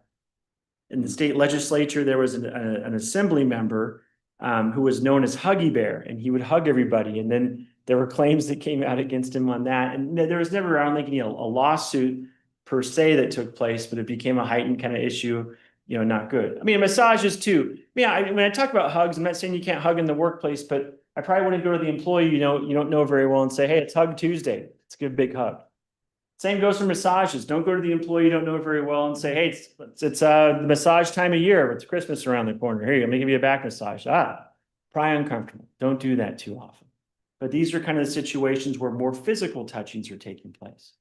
in the state legislature, there was an assembly member who was known as Huggy Bear, and he would hug everybody. And then there were claims that came out against him on that. And there was never, I don't think, a lawsuit per se that took place, but it became a heightened kind of issue. Not good. I mean, massages too. Yeah, when I talk about hugs, I'm not saying you can't hug in the workplace, but I probably wouldn't go to the employee you don't know very well and say, hey, it's Hug Tuesday. Let's give a big hug. Same goes for massages. Don't go to the employee you don't know very well and say, hey, it's the massage time of year. It's Christmas around the corner. Here, I'm gonna give you a back massage. Probably uncomfortable. Don't do that too often. But these are kind of the situations where more physical touchings are taking place.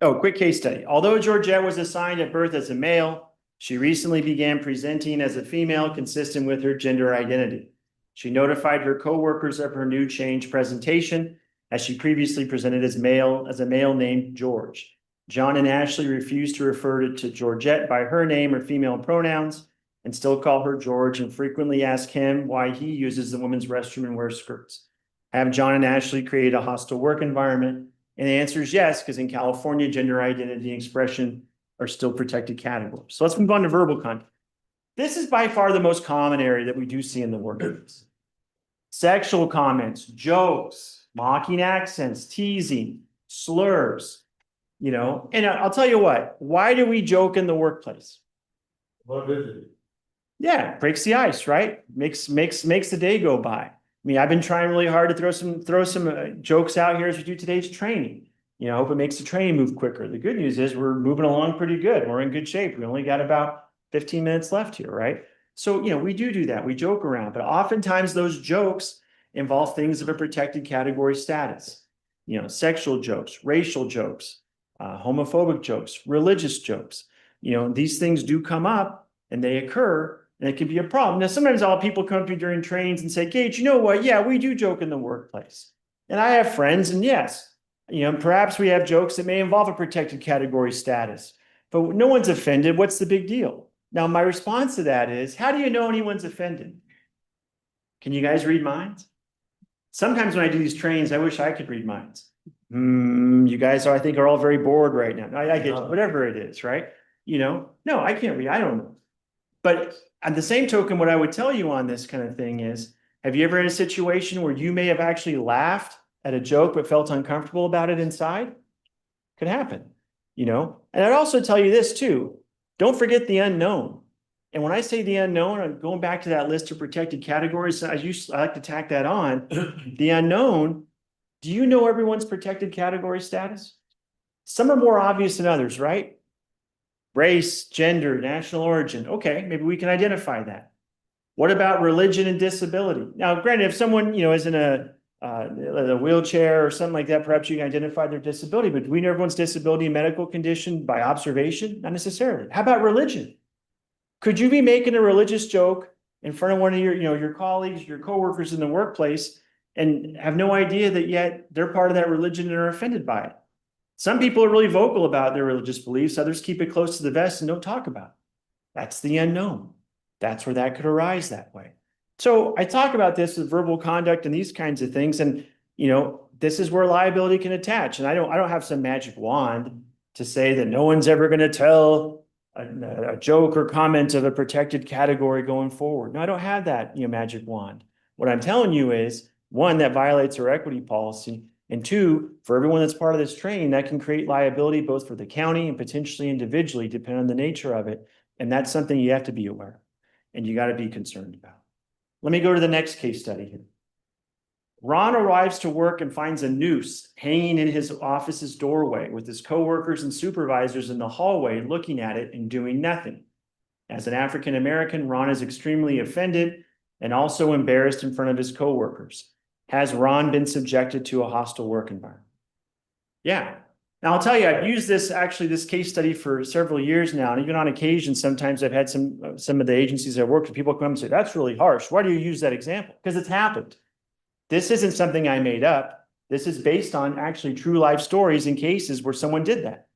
Oh, quick case study. Although Georgette was assigned at birth as a male, she recently began presenting as a female consistent with her gender identity. She notified her coworkers of her new change presentation, as she previously presented as a male named George. John and Ashley refused to refer to Georgette by her name or female pronouns and still call her George, and frequently ask him why he uses the women's restroom and wears skirts. Have John and Ashley created a hostile work environment? And the answer is yes, because in California, gender identity and expression are still protected categories. So let's move on to verbal content. This is by far the most common area that we do see in the workplace. Sexual comments, jokes, mocking accents, teasing, slurs, and I'll tell you what, why do we joke in the workplace? What is it? Yeah, breaks the ice, right? Makes the day go by. I mean, I've been trying really hard to throw some jokes out here as we do today's training. You know, I hope it makes the training move quicker. The good news is we're moving along pretty good. We're in good shape. We only got about 15 minutes left here, right? So, you know, we do that. We joke around, but oftentimes those jokes involve things of a protected category status. You know, sexual jokes, racial jokes, homophobic jokes, religious jokes. You know, these things do come up and they occur, and it can be a problem. Now, sometimes all people come to me during trainings and say, Gage, you know what? Yeah, we do joke in the workplace. And I have friends, and yes, you know, perhaps we have jokes that may involve a protected category status, but no one's offended. What's the big deal? Now, my response to that is, how do you know anyone's offended? Can you guys read minds? Sometimes when I do these trainings, I wish I could read minds. You guys, I think, are all very bored right now. I get whatever it is, right? You know, no, I can't read. I don't know. But at the same token, what I would tell you on this kind of thing is, have you ever had a situation where you may have actually laughed at a joke but felt uncomfortable about it inside? Could happen, you know? And I'd also tell you this too. Don't forget the unknown. And when I say the unknown, I'm going back to that list of protected categories. I like to tack that on. The unknown, do you know everyone's protected category status? Some are more obvious than others, right? Race, gender, national origin. Okay, maybe we can identify that. What about religion and disability? Now, granted, if someone, you know, is in a wheelchair or something like that, perhaps you can identify their disability, but do we know everyone's disability and medical condition by observation? Not necessarily. How about religion? Could you be making a religious joke in front of one of your, you know, your colleagues, your coworkers in the workplace, and have no idea that yet they're part of that religion and are offended by it? Some people are really vocal about their religious beliefs. Others keep it close to the vest and don't talk about it. That's the unknown. That's where that could arise that way. So I talk about this with verbal conduct and these kinds of things. And, you know, this is where liability can attach. And I don't have some magic wand to say that no one's ever going to tell a joke or comment of a protected category going forward. No, I don't have that, you know, magic wand. What I'm telling you is, one, that violates our equity policy. And two, for everyone that's part of this training, that can create liability both for the county and potentially individually, depending on the nature of it. And that's something you have to be aware of and you got to be concerned about. Let me go to the next case study here. Ron arrives to work and finds a noose hanging in his office's doorway with his coworkers and supervisors in the hallway looking at it and doing nothing. As an African American, Ron is extremely offended and also embarrassed in front of his coworkers. Has Ron been subjected to a hostile work environment? Yeah. Now I'll tell you, I've used this case study for several years now, and even on occasion, sometimes I've had some of the agencies I've worked with, people come and say, that's really harsh. Why do you use that example? Because it's happened. This isn't something I made up. This is based on actually true life stories and cases where someone did that.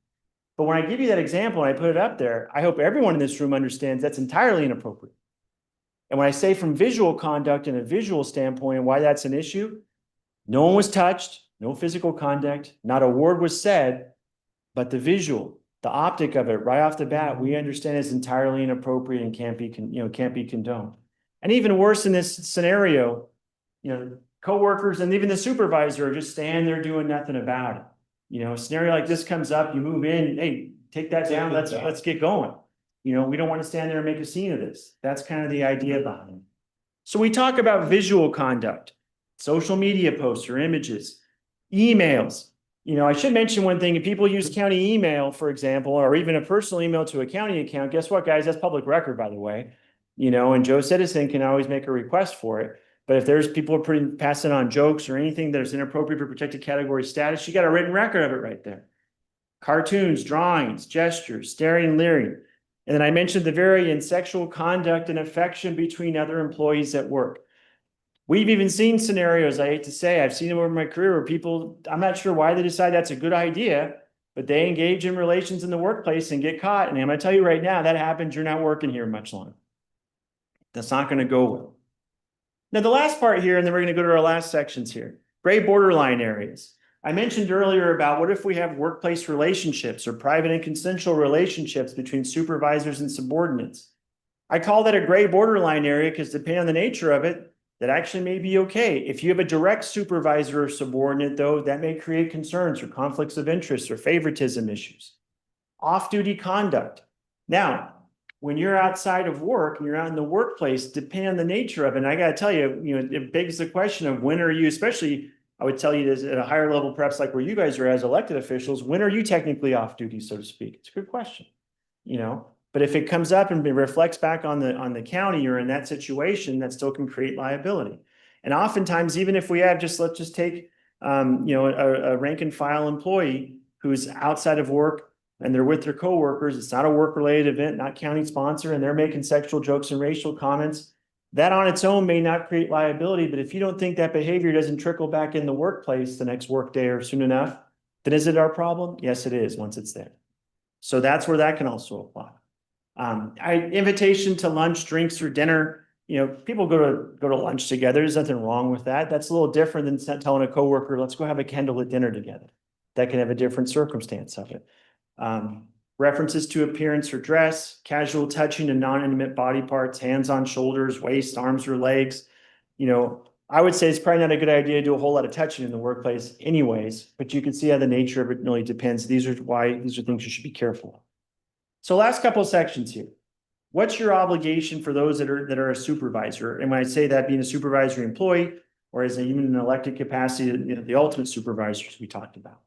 But when I give you that example and I put it up there, I hope everyone in this room understands that's entirely inappropriate. And when I say from visual conduct and a visual standpoint and why that's an issue, no one was touched, no physical conduct, not a word was said, but the visual, the optic of it right off the bat, we understand is entirely inappropriate and can't be condoned. And even worse in this scenario, you know, coworkers and even the supervisor are just standing there doing nothing about it. You know, a scenario like this comes up, you move in, hey, take that down, let's get going. You know, we don't want to stand there and make a scene of this. That's kind of the idea behind it. So we talk about visual conduct, social media posts or images, emails. You know, I should mention one thing. If people use county email, for example, or even a personal email to a county account, guess what, guys? That's public record, by the way. You know, and Joe Citizen can always make a request for it. But if there's people passing on jokes or anything that is inappropriate for protected category status, you got a written record of it right there. Cartoons, drawings, gestures, staring and leering. And then I mentioned the varying sexual conduct and affection between other employees at work. We've even seen scenarios, I hate to say, I've seen them over my career where people, I'm not sure why they decide that's a good idea, but they engage in relations in the workplace and get caught. And I'm going to tell you right now, that happens, you're not working here much longer. That's not going to go well. Now, the last part here, and then we're going to go to our last sections here, gray borderline areas. I mentioned earlier about what if we have workplace relationships or private and consensual relationships between supervisors and subordinates. I call that a gray borderline area because depending on the nature of it, that actually may be okay. If you have a direct supervisor or subordinate, though, that may create concerns or conflicts of interest or favoritism issues. Off-duty conduct. Now, when you're outside of work and you're out in the workplace, depending on the nature of it, and I gotta tell you, it begs the question of when are you, especially, I would tell you this at a higher level, perhaps like where you guys are as elected officials, when are you technically off duty, so to speak? It's a good question, but if it comes up and it reflects back on the county or in that situation, that still can create liability. And oftentimes, even if we have let's just take, a rank and file employee who's outside of work and they're with their coworkers, it's not a work-related event, not county sponsor, and they're making sexual jokes and racial comments, that on its own may not create liability. But if you don't think that behavior doesn't trickle back in the workplace the next work day or soon enough, then is it our problem? Yes, it is, once it's there. So that's where that can also apply. Invitation to lunch, drinks, or dinner. People go to lunch together. There's nothing wrong with that. That's a little different than telling a coworker, let's go have a candlelit dinner together. That can have a different circumstance of it. References to appearance or dress, casual touching of non-intimate body parts, hands on shoulders, waist, arms, or legs. I would say it's probably not a good idea to do a whole lot of touching in the workplace anyways, but you can see how the nature of it really depends. These are things you should be careful of. So last couple of sections here. What's your obligation for those that are a supervisor? And when I say that, being a supervisory employee, or as even an elected capacity, the ultimate supervisors we talked about.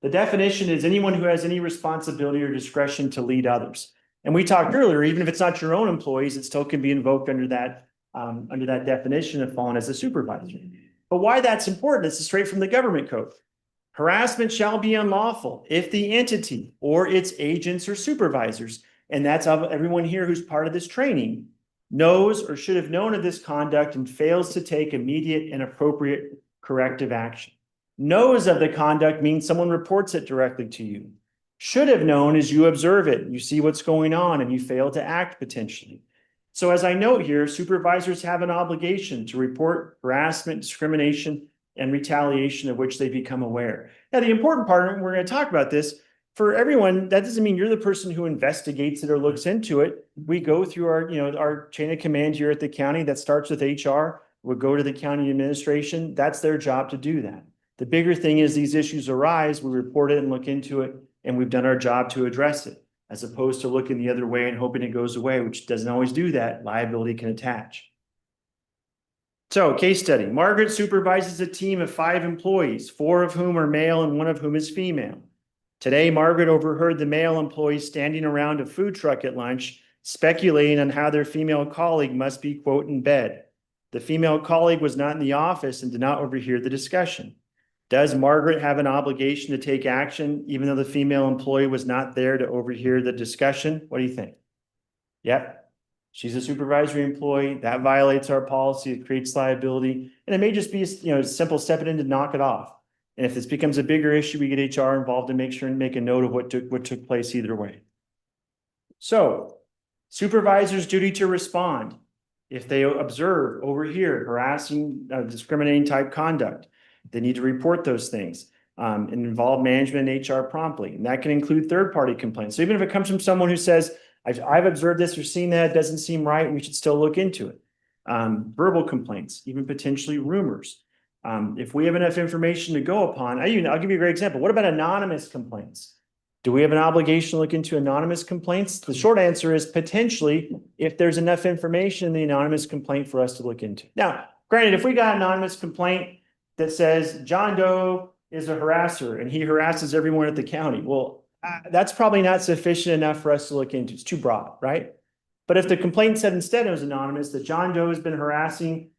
The definition is anyone who has any responsibility or discretion to lead others. And we talked earlier, even if it's not your own employees, it still can be invoked under that definition of falling as a supervisor. But why that's important is straight from the government code. Harassment shall be unlawful if the entity or its agents or supervisors, and that's of everyone here who's part of this training, knows or should have known of this conduct and fails to take immediate and appropriate corrective action. Knows of the conduct means someone reports it directly to you. Should have known is you observe it, you see what's going on, and you fail to act potentially. So as I note here, supervisors have an obligation to report harassment, discrimination, and retaliation of which they become aware. Now, the important part, and we're going to talk about this, for everyone, that doesn't mean you're the person who investigates it or looks into it. We go through our chain of command here at the county that starts with HR. We'll go to the county administration. That's their job to do that. The bigger thing is these issues arise, we report it and look into it, and we've done our job to address it, as opposed to looking the other way and hoping it goes away, which doesn't always do that. Liability can attach. So, case study. Margaret supervises a team of 5 employees, 4 of whom are male and 1 of whom is female. Today, Margaret overheard the male employees standing around a food truck at lunch, speculating on how their female colleague must be, quote, in bed. The female colleague was not in the office and did not overhear the discussion. Does Margaret have an obligation to take action, even though the female employee was not there to overhear the discussion? What do you think? Yep. She's a supervisory employee. That violates our policy. It creates liability. And it may just be, a simple stepping in to knock it off. And if this becomes a bigger issue, we get HR involved and make a note of what took place either way. So, supervisor's duty to respond if they observe, overhear harassing, discriminating type conduct. They need to report those things and involve management and HR promptly. And that can include third-party complaints. So even if it comes from someone who says, I've observed this or seen that, it doesn't seem right, we should still look into it. Verbal complaints, even potentially rumors. If we have enough information to go upon, I'll give you a great example. What about anonymous complaints? Do we have an obligation to look into anonymous complaints? The short answer is potentially, if there's enough information in the anonymous complaint for us to look into. Now, granted, if we got an anonymous complaint that says John Doe is a harasser and he harasses everyone at the county, well, that's probably not sufficient enough for us to look into. It's too broad, right? But if the complaint said instead it was anonymous, that John Doe has been harassing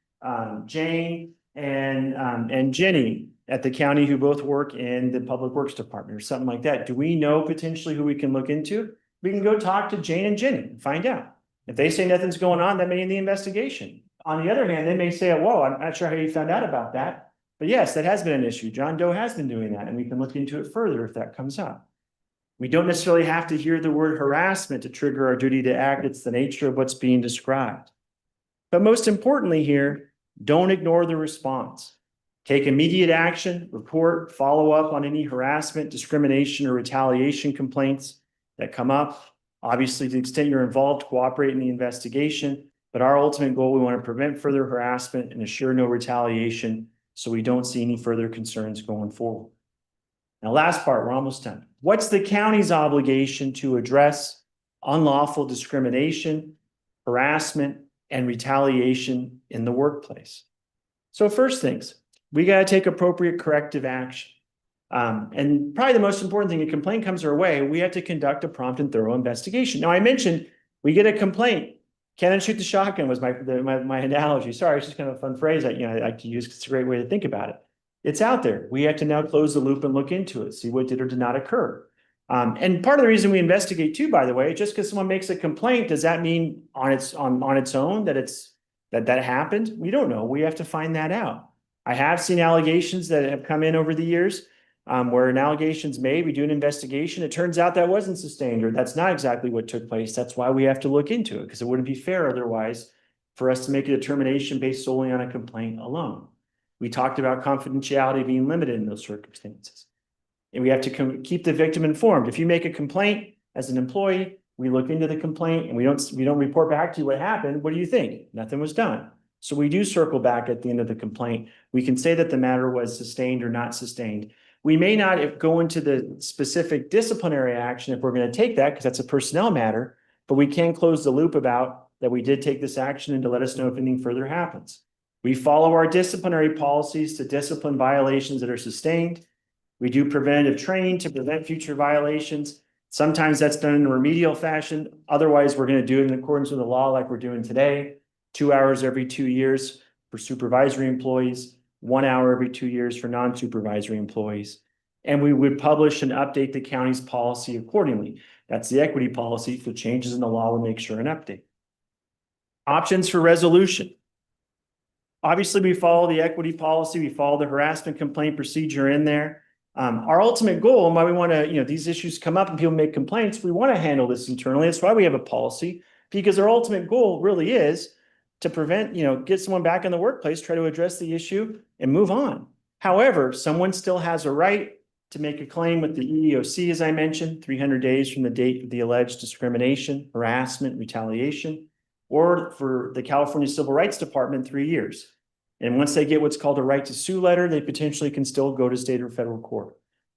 Jane and Jenny at the county who both work in the Public Works Department or something like that, do we know potentially who we can look into? We can go talk to Jane and Jenny and find out. If they say nothing's going on, that may end the investigation. On the other hand, they may say, whoa, I'm not sure how you found out about that. But yes, that has been an issue. John Doe has been doing that, and we can look into it further if that comes up. We don't necessarily have to hear the word harassment to trigger our duty to act. It's the nature of what's being described. But most importantly here, don't ignore the response. Take immediate action, report, follow up on any harassment, discrimination, or retaliation complaints that come up. Obviously, to the extent you're involved, cooperate in the investigation. But our ultimate goal, we want to prevent further harassment and assure no retaliation so we don't see any further concerns going forward. Now, last part, we're almost done. What's the county's obligation to address unlawful discrimination, harassment, and retaliation in the workplace. So first things, we got to take appropriate corrective action. And probably the most important thing, a complaint comes our way, we have to conduct a prompt and thorough investigation. Now, I mentioned we get a complaint. Cannon shoot the shotgun was my analogy. Sorry, it's just kind of a fun phrase that I like to use because it's a great way to think about it. It's out there. We have to now close the loop and look into it, see what did or did not occur. And part of the reason we investigate too, by the way, just because someone makes a complaint, does that mean on its own that happened? We don't know. We have to find that out. I have seen allegations that have come in over the years where an allegation's made, we do an investigation. It turns out that wasn't sustained or that's not exactly what took place. That's why we have to look into it because it wouldn't be fair otherwise for us to make a determination based solely on a complaint alone. We talked about confidentiality being limited in those circumstances. And we have to keep the victim informed. If you make a complaint as an employee, we look into the complaint and we don't report back to you what happened. What do you think? Nothing was done. So we do circle back at the end of the complaint. We can say that the matter was sustained or not sustained. We may not go into the specific disciplinary action if we're going to take that because that's a personnel matter, but we can close the loop about that we did take this action and to let us know if anything further happens. We follow our disciplinary policies to discipline violations that are sustained. We do preventative training to prevent future violations. Sometimes that's done in a remedial fashion. Otherwise, we're going to do it in accordance with the law like we're doing today. 2 hours every 2 years for supervisory employees, 1 hour every 2 years for non-supervisory employees. And we would publish and update the county's policy accordingly. That's the equity policy. For changes in the law, we'll make sure and update. Options for resolution. Obviously, we follow the equity policy. We follow the harassment complaint procedure in there. Our ultimate goal and why we want to, these issues come up and people make complaints, we want to handle this internally. That's why we have a policy, because our ultimate goal really is to prevent, get someone back in the workplace, try to address the issue and move on. However, someone still has a right to make a claim with the EEOC, as I mentioned, 300 days from the date of the alleged discrimination, harassment, retaliation, or for the California Civil Rights Department, 3 years. And once they get what's called a right to sue letter, they potentially can still go to state or federal court.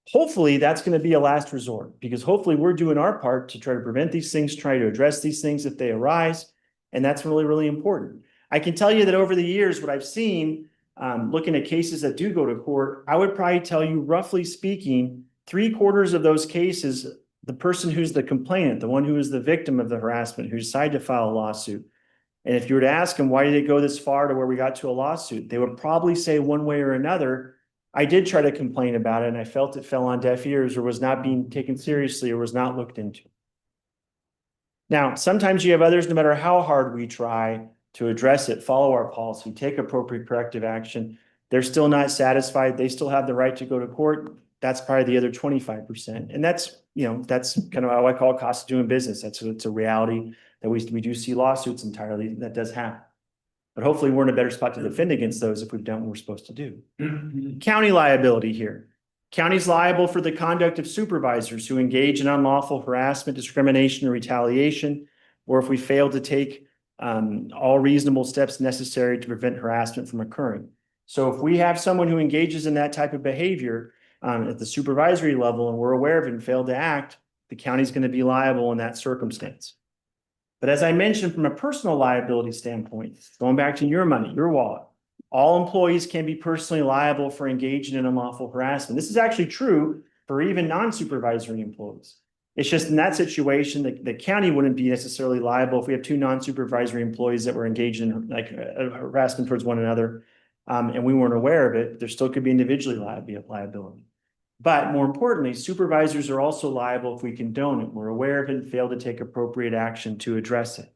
Hopefully that's going to be a last resort because hopefully we're doing our part to try to prevent these things, try to address these things if they arise. And that's really, really important. I can tell you that over the years, what I've seen, looking at cases that do go to court, I would probably tell you, roughly speaking, 3/4 of those cases, the person who's the complainant, the one who is the victim of the harassment, who decided to file a lawsuit. And if you were to ask them, why did it go this far to where we got to a lawsuit? They would probably say one way or another, I did try to complain about it and I felt it fell on deaf ears or was not being taken seriously or was not looked into. Now, sometimes you have others, no matter how hard we try to address it, follow our policy, take appropriate corrective action. They're still not satisfied. They still have the right to go to court. That's probably the other 25%. And that's kind of how I call it cost of doing business. It's a reality that we do see lawsuits entirely. That does happen. But hopefully we're in a better spot to defend against those if we've done what we're supposed to do. County liability here. County's liable for the conduct of supervisors who engage in unlawful harassment, discrimination, or retaliation, or if we fail to take all reasonable steps necessary to prevent harassment from occurring. So if we have someone who engages in that type of behavior at the supervisory level and we're aware of it and failed to act, the county's going to be liable in that circumstance. But as I mentioned, from a personal liability standpoint, going back to your money, your wallet, all employees can be personally liable for engaging in unlawful harassment. This is actually true for even non-supervisory employees. It's just in that situation, the county wouldn't be necessarily liable if we have 2 non-supervisory employees that were engaged in harassment towards one another, and we weren't aware of it. There still could be individually liability. But more importantly, supervisors are also liable if we condone it. We're aware of it and fail to take appropriate action to address it.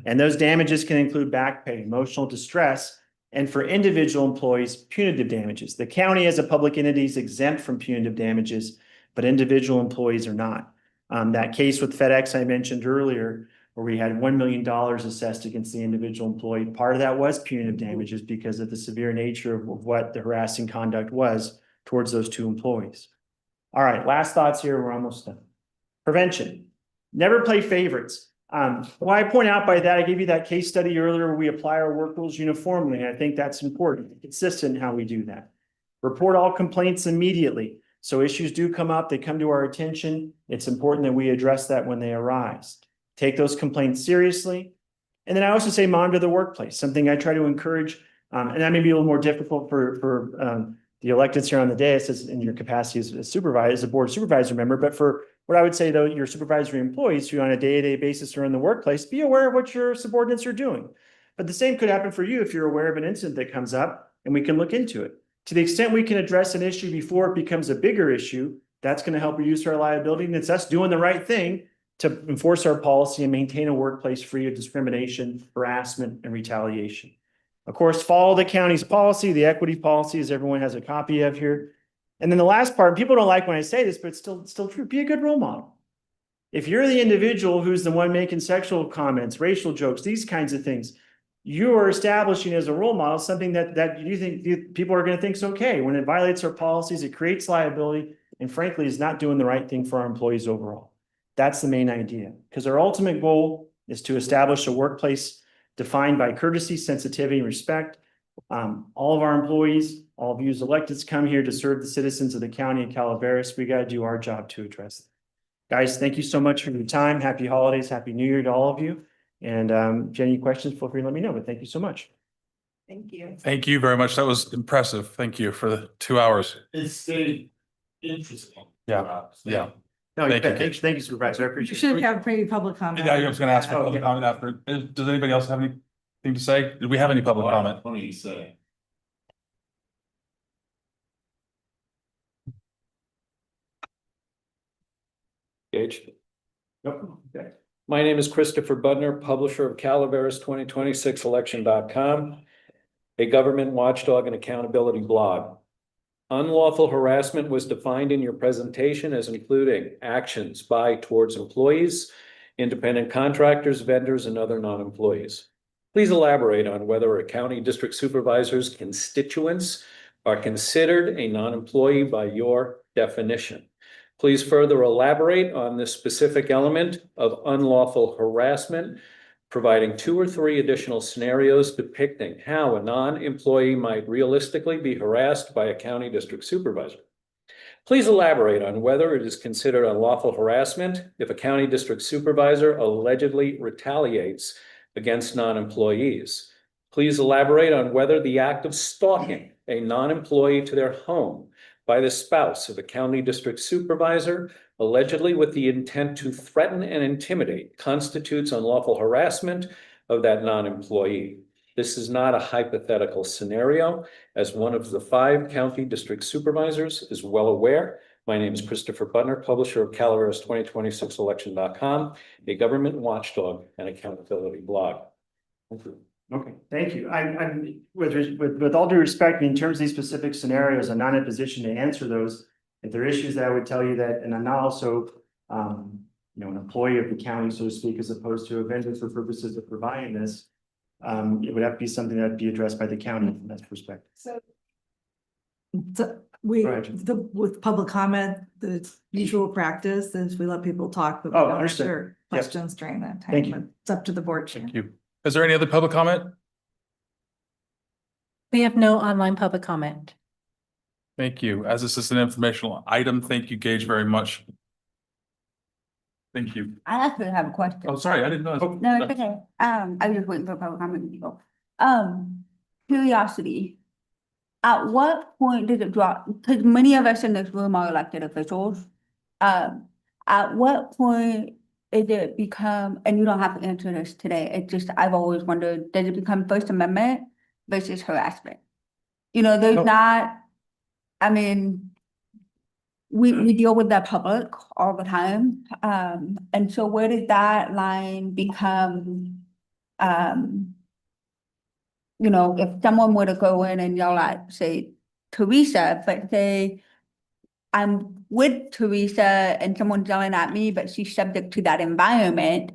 And those damages can include back pay, emotional distress, and for individual employees, punitive damages. The county as a public entity is exempt from punitive damages, but individual employees are not. That case with FedEx I mentioned earlier, where we had $1 million assessed against the individual employee, part of that was punitive damages because of the severe nature of what the harassing conduct was towards those 2 employees. All right, last thoughts here. We're almost done. Prevention. Never play favorites. Why I point out by that, I gave you that case study earlier where we apply our work rules uniformly. I think that's important, consistent in how we do that. Report all complaints immediately. So issues do come up, they come to our attention. It's important that we address that when they arise. Take those complaints seriously. And then I also say monitor the workplace, something I try to encourage, and that may be a little more difficult for the electeds here on the dais as in your capacity as a supervisor, as a board supervisor member, but for what I would say though, your supervisory employees who on a day-to-day basis are in the workplace, be aware of what your subordinates are doing. But the same could happen for you if you're aware of an incident that comes up and we can look into it. To the extent we can address an issue before it becomes a bigger issue, that's going to help reduce our liability. And it's us doing the right thing to enforce our policy and maintain a workplace free of discrimination, harassment, and retaliation. Of course, follow the county's policy, the equity policy, as everyone has a copy of here. And then the last part, people don't like when I say this, but it's still true. Be a good role model. If you're the individual who's the one making sexual comments, racial jokes, these kinds of things, you are establishing as a role model something that you think people are going to think is okay. When it violates our policies, it creates liability, and frankly, is not doing the right thing for our employees overall. That's the main idea, because our ultimate goal is to establish a workplace defined by courtesy, sensitivity, and respect. All of our employees, all of you as electeds come here to serve the citizens of the county of Calaveras. We got to do our job to address it. Guys, thank you so much for your time. Happy holidays. Happy New Year to all of you. And if you have any questions, feel free to let me know, but thank you so much. Thank you. Thank you very much. That was impressive. Thank you for the 2 hours. It's interesting. Yeah, yeah. No, Thank you. thank you, Supervisor. I You appreciate it. should have maybe public comment. Yeah, I was gonna ask for Oh, public yeah. comment after. Does anybody else have anything to say? Did we have any public comment? Funny you say. Gage. Nope. Okay. My name is Christopher Budner, publisher of Calaveras 2026election.com, a government watchdog and accountability blog. Unlawful harassment was defined in your presentation as including actions by towards employees, independent contractors, vendors, and other non-employees. Please elaborate on whether a county district supervisor's constituents are considered a non-employee by your definition. Please further elaborate on this specific element of unlawful harassment, providing 2 or 3 additional scenarios depicting how a non-employee might realistically be harassed by a county district supervisor. Please elaborate on whether it is considered unlawful harassment if a county district supervisor allegedly retaliates against non-employees. Please elaborate on whether the act of stalking a non-employee to their home by the spouse of a county district supervisor, allegedly with the intent to threaten and intimidate, constitutes unlawful harassment of that non-employee. This is not a hypothetical scenario, as one of the 5 county district supervisors is well aware. My name is Christopher Budner, publisher of Calaveras 2026election.com, a government watchdog and accountability blog. Thank you. Okay, thank you. I'm with all due respect, in terms of these specific scenarios, I'm not in a position to answer those. If there are issues that I would tell you that, and I'm not also, an employee of the county, so to speak, as opposed to a vendor for purposes of providing this. It would have to be something that'd be addressed by the county from that perspective. So with public comment, the usual practice is we let people talk, but we Oh, don't understood. answer Yep. questions during that time. Thank you. But it's up to the board chair. Thank you. Is there any other public comment? We have no online public comment. Thank you. As this is an informational item, thank you, Gage, very much. Thank you. I actually have a question. Oh, sorry, I didn't know. No, it's okay. I was just waiting for public comment to go. Curiosity. At what point does it drop? Because many of us in this room are elected officials. At what point is it become, and you don't have to answer this today, it's just, I've always wondered, does it become First Amendment versus harassment? There's No. not, I mean, we deal with the public all the time. And so where did that line become, if someone were to go in and yell at, say, Teresa, but say, I'm with Teresa and someone's yelling at me, but she's subject to that environment,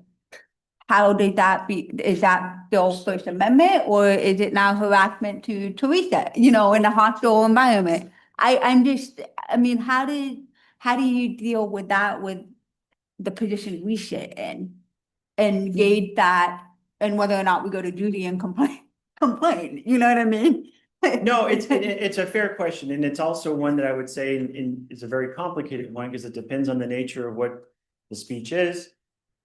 how did that be, is that still First Amendment, or is it now harassment to Teresa, in a hostile environment? I mean, how do you deal with that with the position we sit in and gauge that, and whether or not we go to Judy and complain, you know what I mean? No, it's a fair question, and it's also one that I would say is a very complicated one, because it depends on the nature of what the speech is.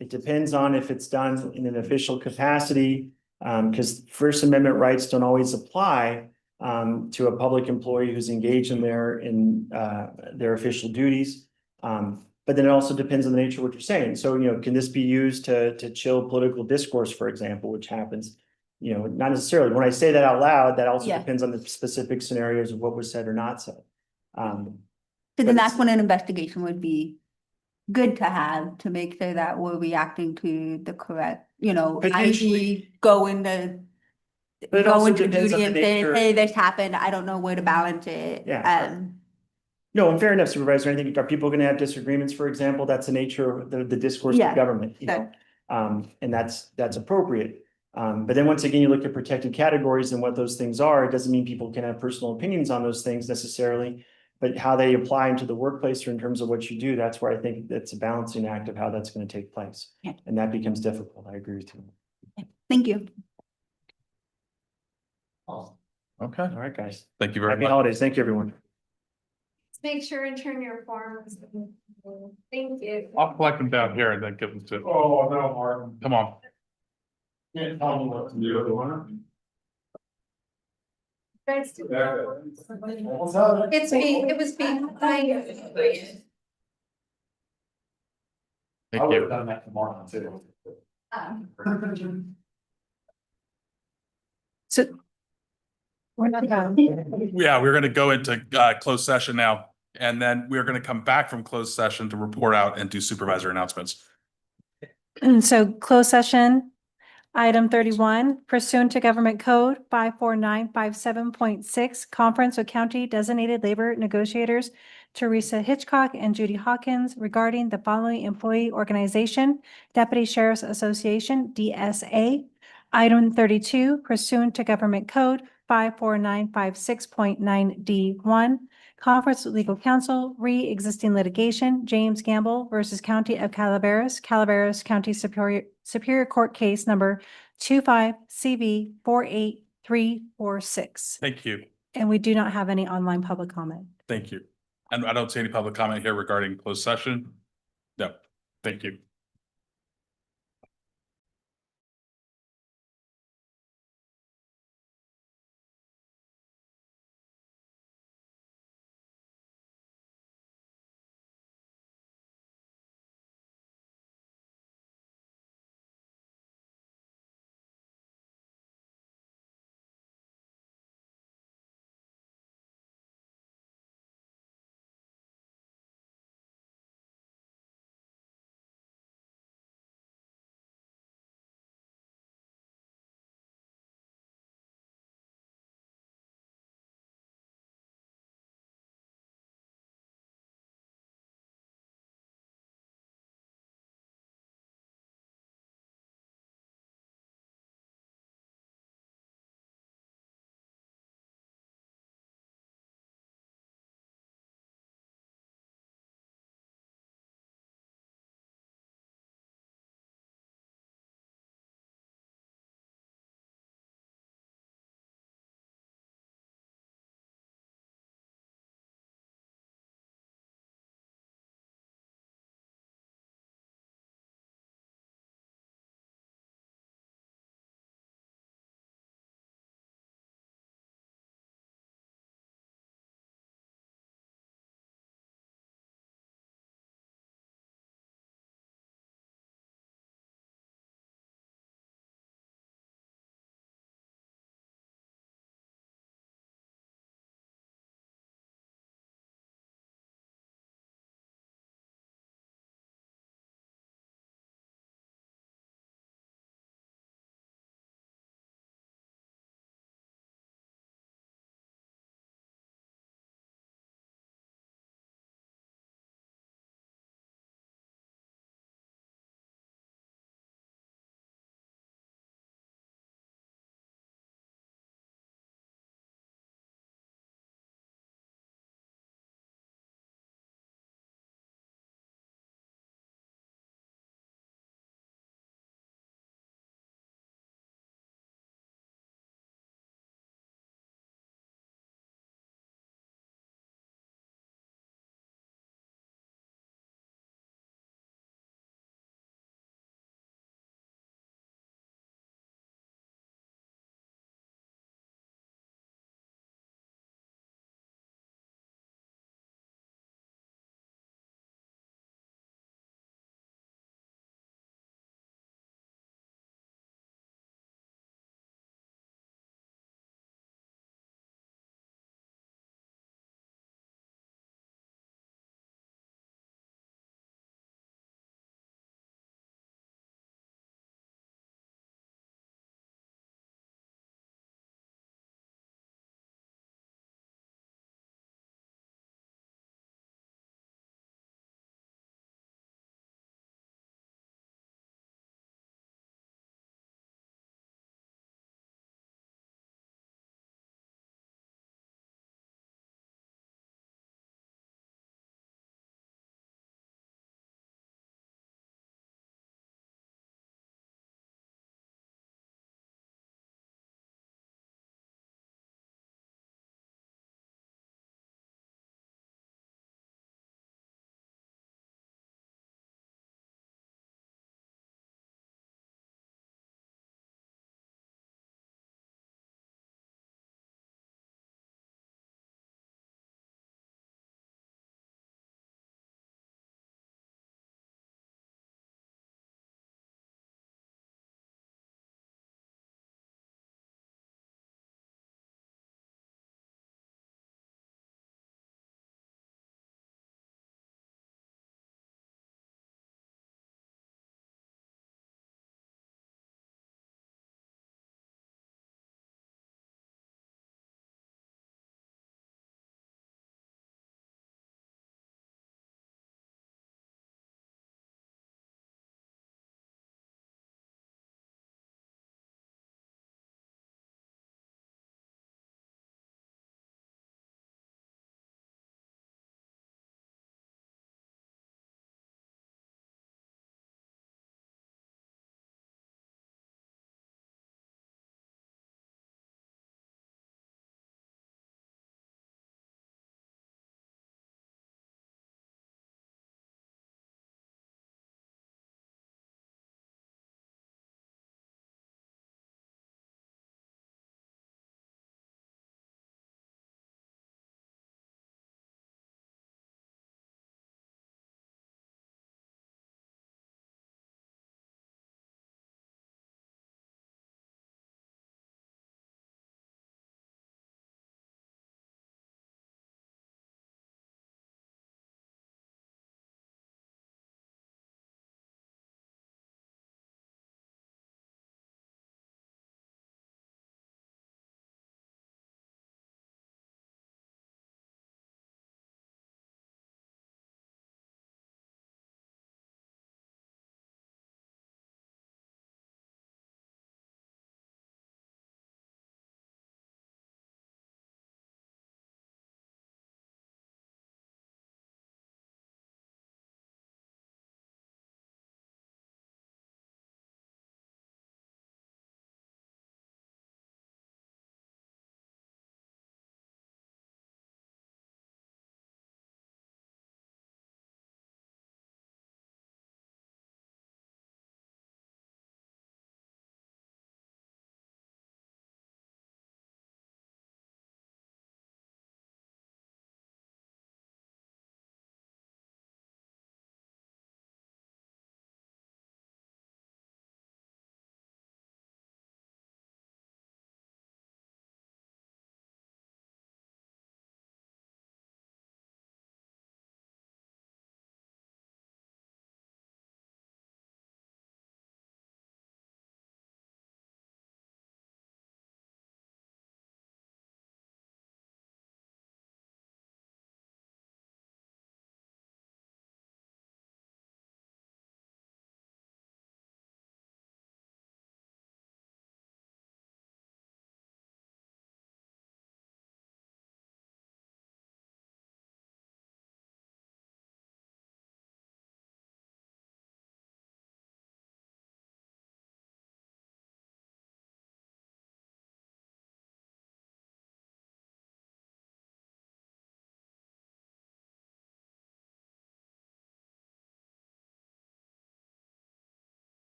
It depends on if it's done in an official capacity, because First Amendment rights don't always apply to a public employee who's engaged in their official duties. But then it also depends on the nature of what you're saying. So, can this be used to chill political discourse, for example, which happens? Not necessarily. When I say that out loud, that also Yeah. depends on the specific scenarios of what was said or not said. So then that's when an investigation would be good to have, to make sure that we're reacting to the correct, Potentially. go into. But it Go also into depends on duty the and say, nature. hey, this happened, I don't know where to balance it. Yeah. No, and fair enough, Supervisor. I think, are people gonna have disagreements, for example? That's the nature of the discourse Yeah, of government, and that's appropriate. But then once again, you look at protected categories and what those things are. It doesn't mean people can have personal opinions on those things necessarily, but how they apply into the workplace or in terms of what you do, that's where I think that's a balancing act of how that's gonna take place. Yeah. And that becomes difficult. I agree with you. Thank you. Okay, All right, guys. thank you very Happy much. holidays. Thank you, everyone. Make sure and turn your forms. Thank you. I'll collect them down here and then give them to. Oh, no, Martin. Come on. Can't tell me what to do. Guys, It's it was being. Thank you. done that tomorrow too. So we're not done. Yeah, we're gonna go into closed session now, and then we're gonna come back from closed session to report out and do supervisor announcements. And so closed session, item 31, pursuant to Government Code 54957.6, conference with county designated labor negotiators Teresa Hitchcock and Judy Hawkins regarding the following employee organization, Deputy Sheriff's Association, DSA. Item 32, pursuant to Government Code 54956.9D1, conference with legal counsel, re-existing litigation, James Gamble versus County of Calaveras, Calaveras County Superior Court Case number 25 CV 48346. Thank you, And we do not have any online public comment. thank you. And I don't see any public comment here regarding closed session. No, thank you.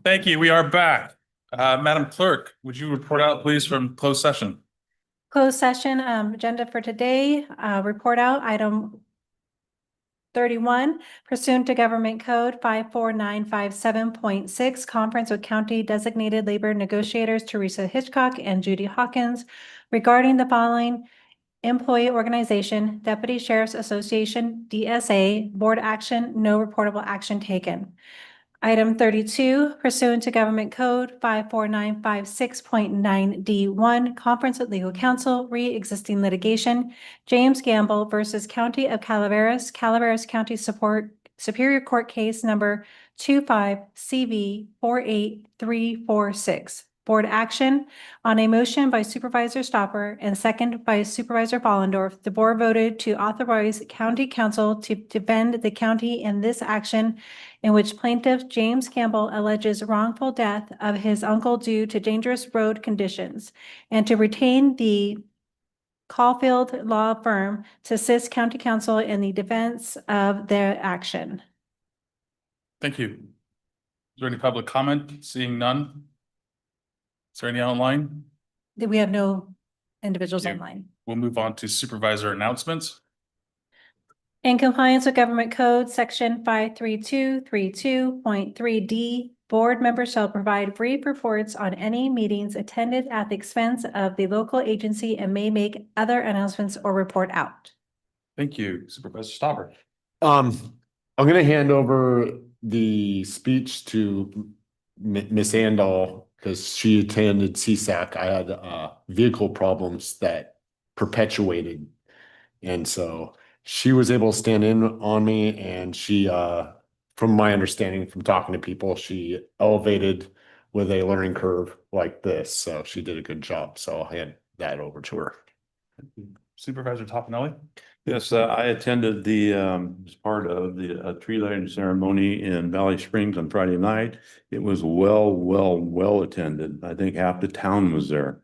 Thank you. We are back. Madam Clerk, would you report out, please, from closed session? Closed session, agenda for today, report out item 31 pursuant to Government Code 54957.6, conference with county designated labor negotiators Teresa Hitchcock and Judy Hawkins regarding the following employee organization, Deputy Sheriff's Association, DSA, board action, no reportable action taken. Item 32 pursuant to Government Code 54956.9D1, conference with legal counsel, re-existing litigation, James Gamble versus County of Calaveras, Calaveras County Superior Court Case number 25CV48346. Board action on a motion by Supervisor Stopper and second by Supervisor Follendorf. The board voted to authorize county counsel to defend the county in this action in which plaintiff James Campbell alleges wrongful death of his uncle due to dangerous road conditions, and to retain the Caulfield Law Firm to assist county counsel in the defense of their action. Thank you. Is there any public comment? Seeing none? Is there any online? We have no individuals Thank you. online. We'll move on to supervisor announcements. In compliance with Government Code, Section 53232.3D, board members shall provide brief reports on any meetings attended at the expense of the local agency and may make other announcements or report out. Thank you, Supervisor Stopper. I'm gonna hand over the speech to Miss Andal because she attended CSAC. I had vehicle problems that perpetuated. And so she was able to stand in on me, and she, from my understanding from talking to people, she elevated with a learning curve like this. So she did a good job. So I'll hand that over to her. Supervisor Topanelli. Yes, I attended the, as part of the tree lighting ceremony in Valley Springs on Friday night. It was well attended. I think half the town was there.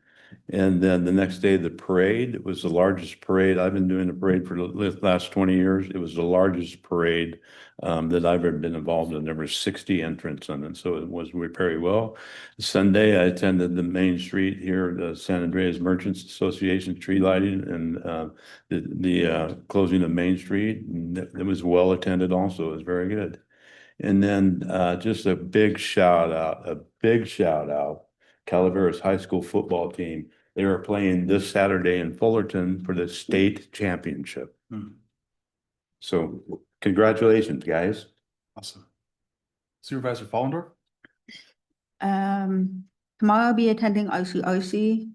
And then the next day, the parade, it was the largest parade. I've been doing the parade for the last 20 years. It was the largest parade that I've ever been involved in. There were 60 entrants in it, so it was very well. Sunday, I attended the Main Street here, the San Andreas Merchants Association tree lighting and the closing of Main Street. And it was well attended also. It was very good. And then just a big shout out, Calaveras High School football team. They are playing this Saturday in Fullerton for the state championship. So congratulations, guys. Awesome. Supervisor Follendorf. Tomorrow I'll be attending ICRC.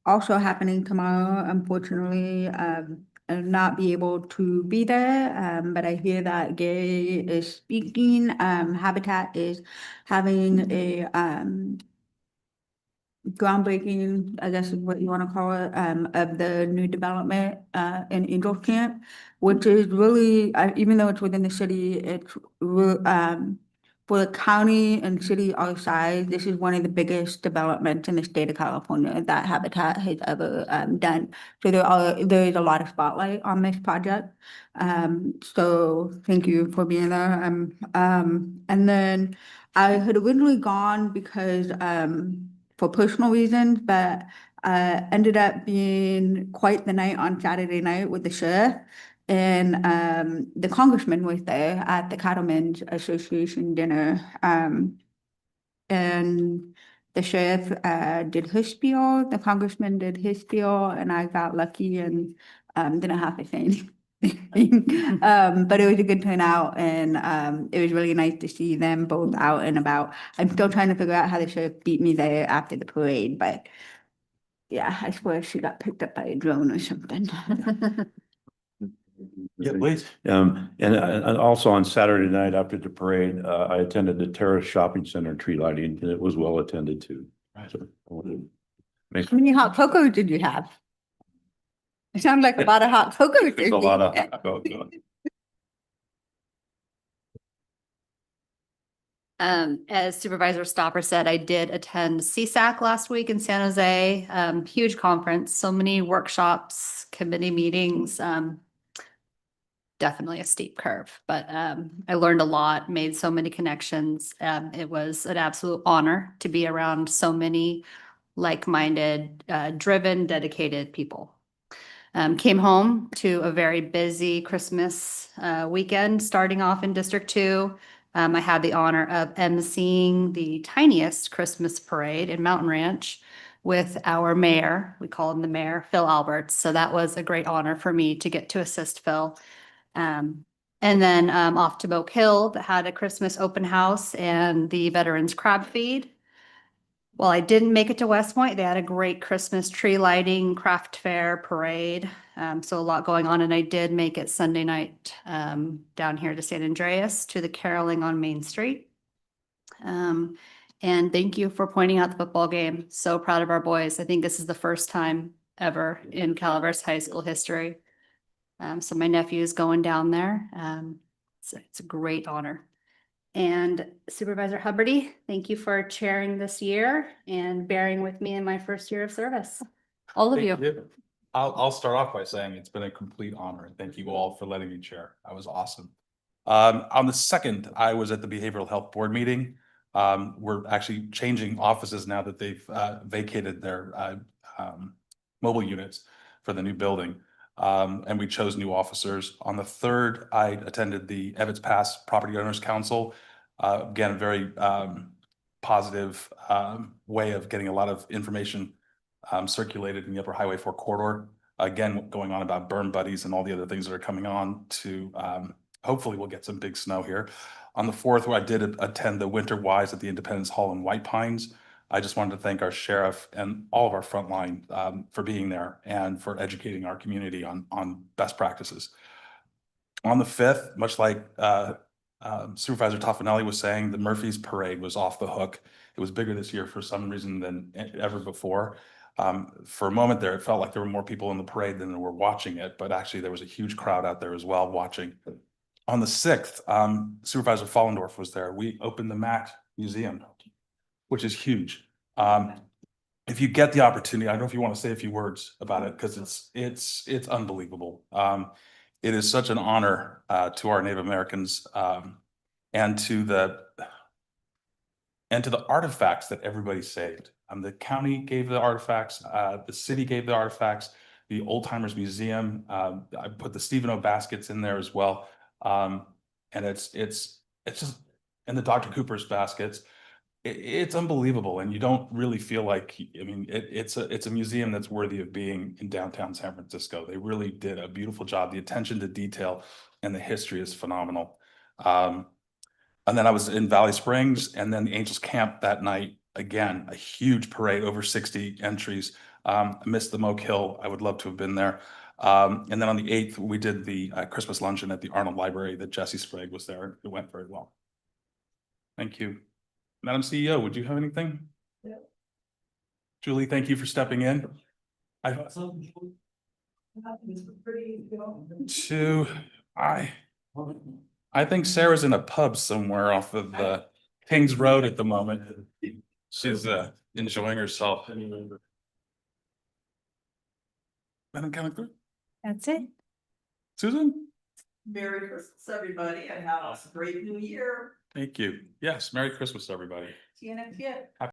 Also happening tomorrow, unfortunately, I'll not be able to be there, but I hear that Gary is speaking. Habitat is having a groundbreaking, I guess is what you want to call it, of the new development in Eagle Camp, which is really, even though it's within the city, it's for the county and city our size, this is one of the biggest developments in the state of California that Habitat has ever done. So there is a lot of spotlight on this project. So thank you for being there. And then I had originally gone because for personal reasons, but ended up being quite the night on Saturday night with the sheriff. And the congressman was there at the Cattlemen's Association dinner. And the sheriff did his spiel, the congressman did his spiel, and I got lucky and didn't have to say anything. But it was a good turnout, and it was really nice to see them both out and about. I'm still trying to figure out how the sheriff beat me there after the parade, but yeah, I swear she got picked up by a drone or something. Yeah, please. And also on Saturday night after the parade, I attended the Terrace Shopping Center tree lighting, and it was well attended too. So, How many hot cocoa did you have? It sounded like a lot of hot cocoa. there's a lot of hot cocoa. As Supervisor Stopper said, I did attend CSAC last week in San Jose. Huge conference, so many workshops, committee meetings. definitely a steep curve, but I learned a lot, made so many connections. It was an absolute honor to be around so many like-minded, driven, dedicated people. Came home to a very busy Christmas weekend, starting off in District 2. I had the honor of emceeing the tiniest Christmas parade in Mountain Ranch with our mayor. We call him the mayor, Phil Alberts. So that was a great honor for me to get to assist Phil. And then off to Oak Hill that had a Christmas open house and the Veterans Crab Feed. Well, I didn't make it to West Point. They had a great Christmas tree lighting, craft fair, parade. So a lot going on. And I did make it Sunday night down here to San Andreas to the caroling on Main Street. And thank you for pointing out the football game. So proud of our boys. I think this is the first time ever in Calaveras High School history. So my nephew is going down there. It's a great honor. And Supervisor Hubbardy, thank you for chairing this year and bearing with me in my first year of service. All of you. I'll start off by saying it's been a complete honor. Thank you all for letting me chair. That was awesome. On the 2nd, I was at the Behavioral Health Board meeting. We're actually changing offices now that they've vacated their mobile units for the new building. And we chose new officers. On the 3rd, I attended the Evetts Pass Property Owners Council. Again, a very positive way of getting a lot of information circulated in the Upper Highway 4 corridor. Again, going on about burn buddies and all the other things that are coming on to hopefully we'll get some big snow here. On the 4th, where I did attend the Winter Wise at the Independence Hall in White Pines. I just wanted to thank our sheriff and all of our frontline for being there and for educating our community on best practices. On the 5th, much like Supervisor Toffanelli was saying, the Murphy's Parade was off the hook. It was bigger this year for some reason than ever before. For a moment there, it felt like there were more people in the parade than there were watching it, but actually there was a huge crowd out there as well watching. On the 6th, Supervisor Follendorf was there. We opened the Mack Museum, which is huge. If you get the opportunity, I don't know if you want to say a few words about it because it's unbelievable. It is such an honor to our Native Americans and to the artifacts that everybody saved. The county gave the artifacts, the city gave the artifacts, the Old Timers Museum. I put the Stephen O. baskets in there as well, and it's just, and the Dr. Cooper's baskets. It's unbelievable, and you don't really feel like, I mean, it's a museum that's worthy of being in downtown San Francisco. They really did a beautiful job. The attention to detail and the history is phenomenal. And then I was in Valley Springs and then the Angels Camp that night. Again, a huge parade, over 60 entries. I missed the Moke Hill. I would love to have been there. And then on the 8th, we did the Christmas luncheon at the Arnold Library that Jesse Sprague was there. It went very well. Thank you. Madam CEO, would you have anything? Yeah. Julie, thank you for stepping in. I think Sarah's in a pub somewhere off of the Kings Road at the moment. She's enjoying herself. Madam County. That's it. Susan? Merry Christmas, everybody, and have a great new year. Thank you. Yes, Merry Christmas, everybody. See you next year.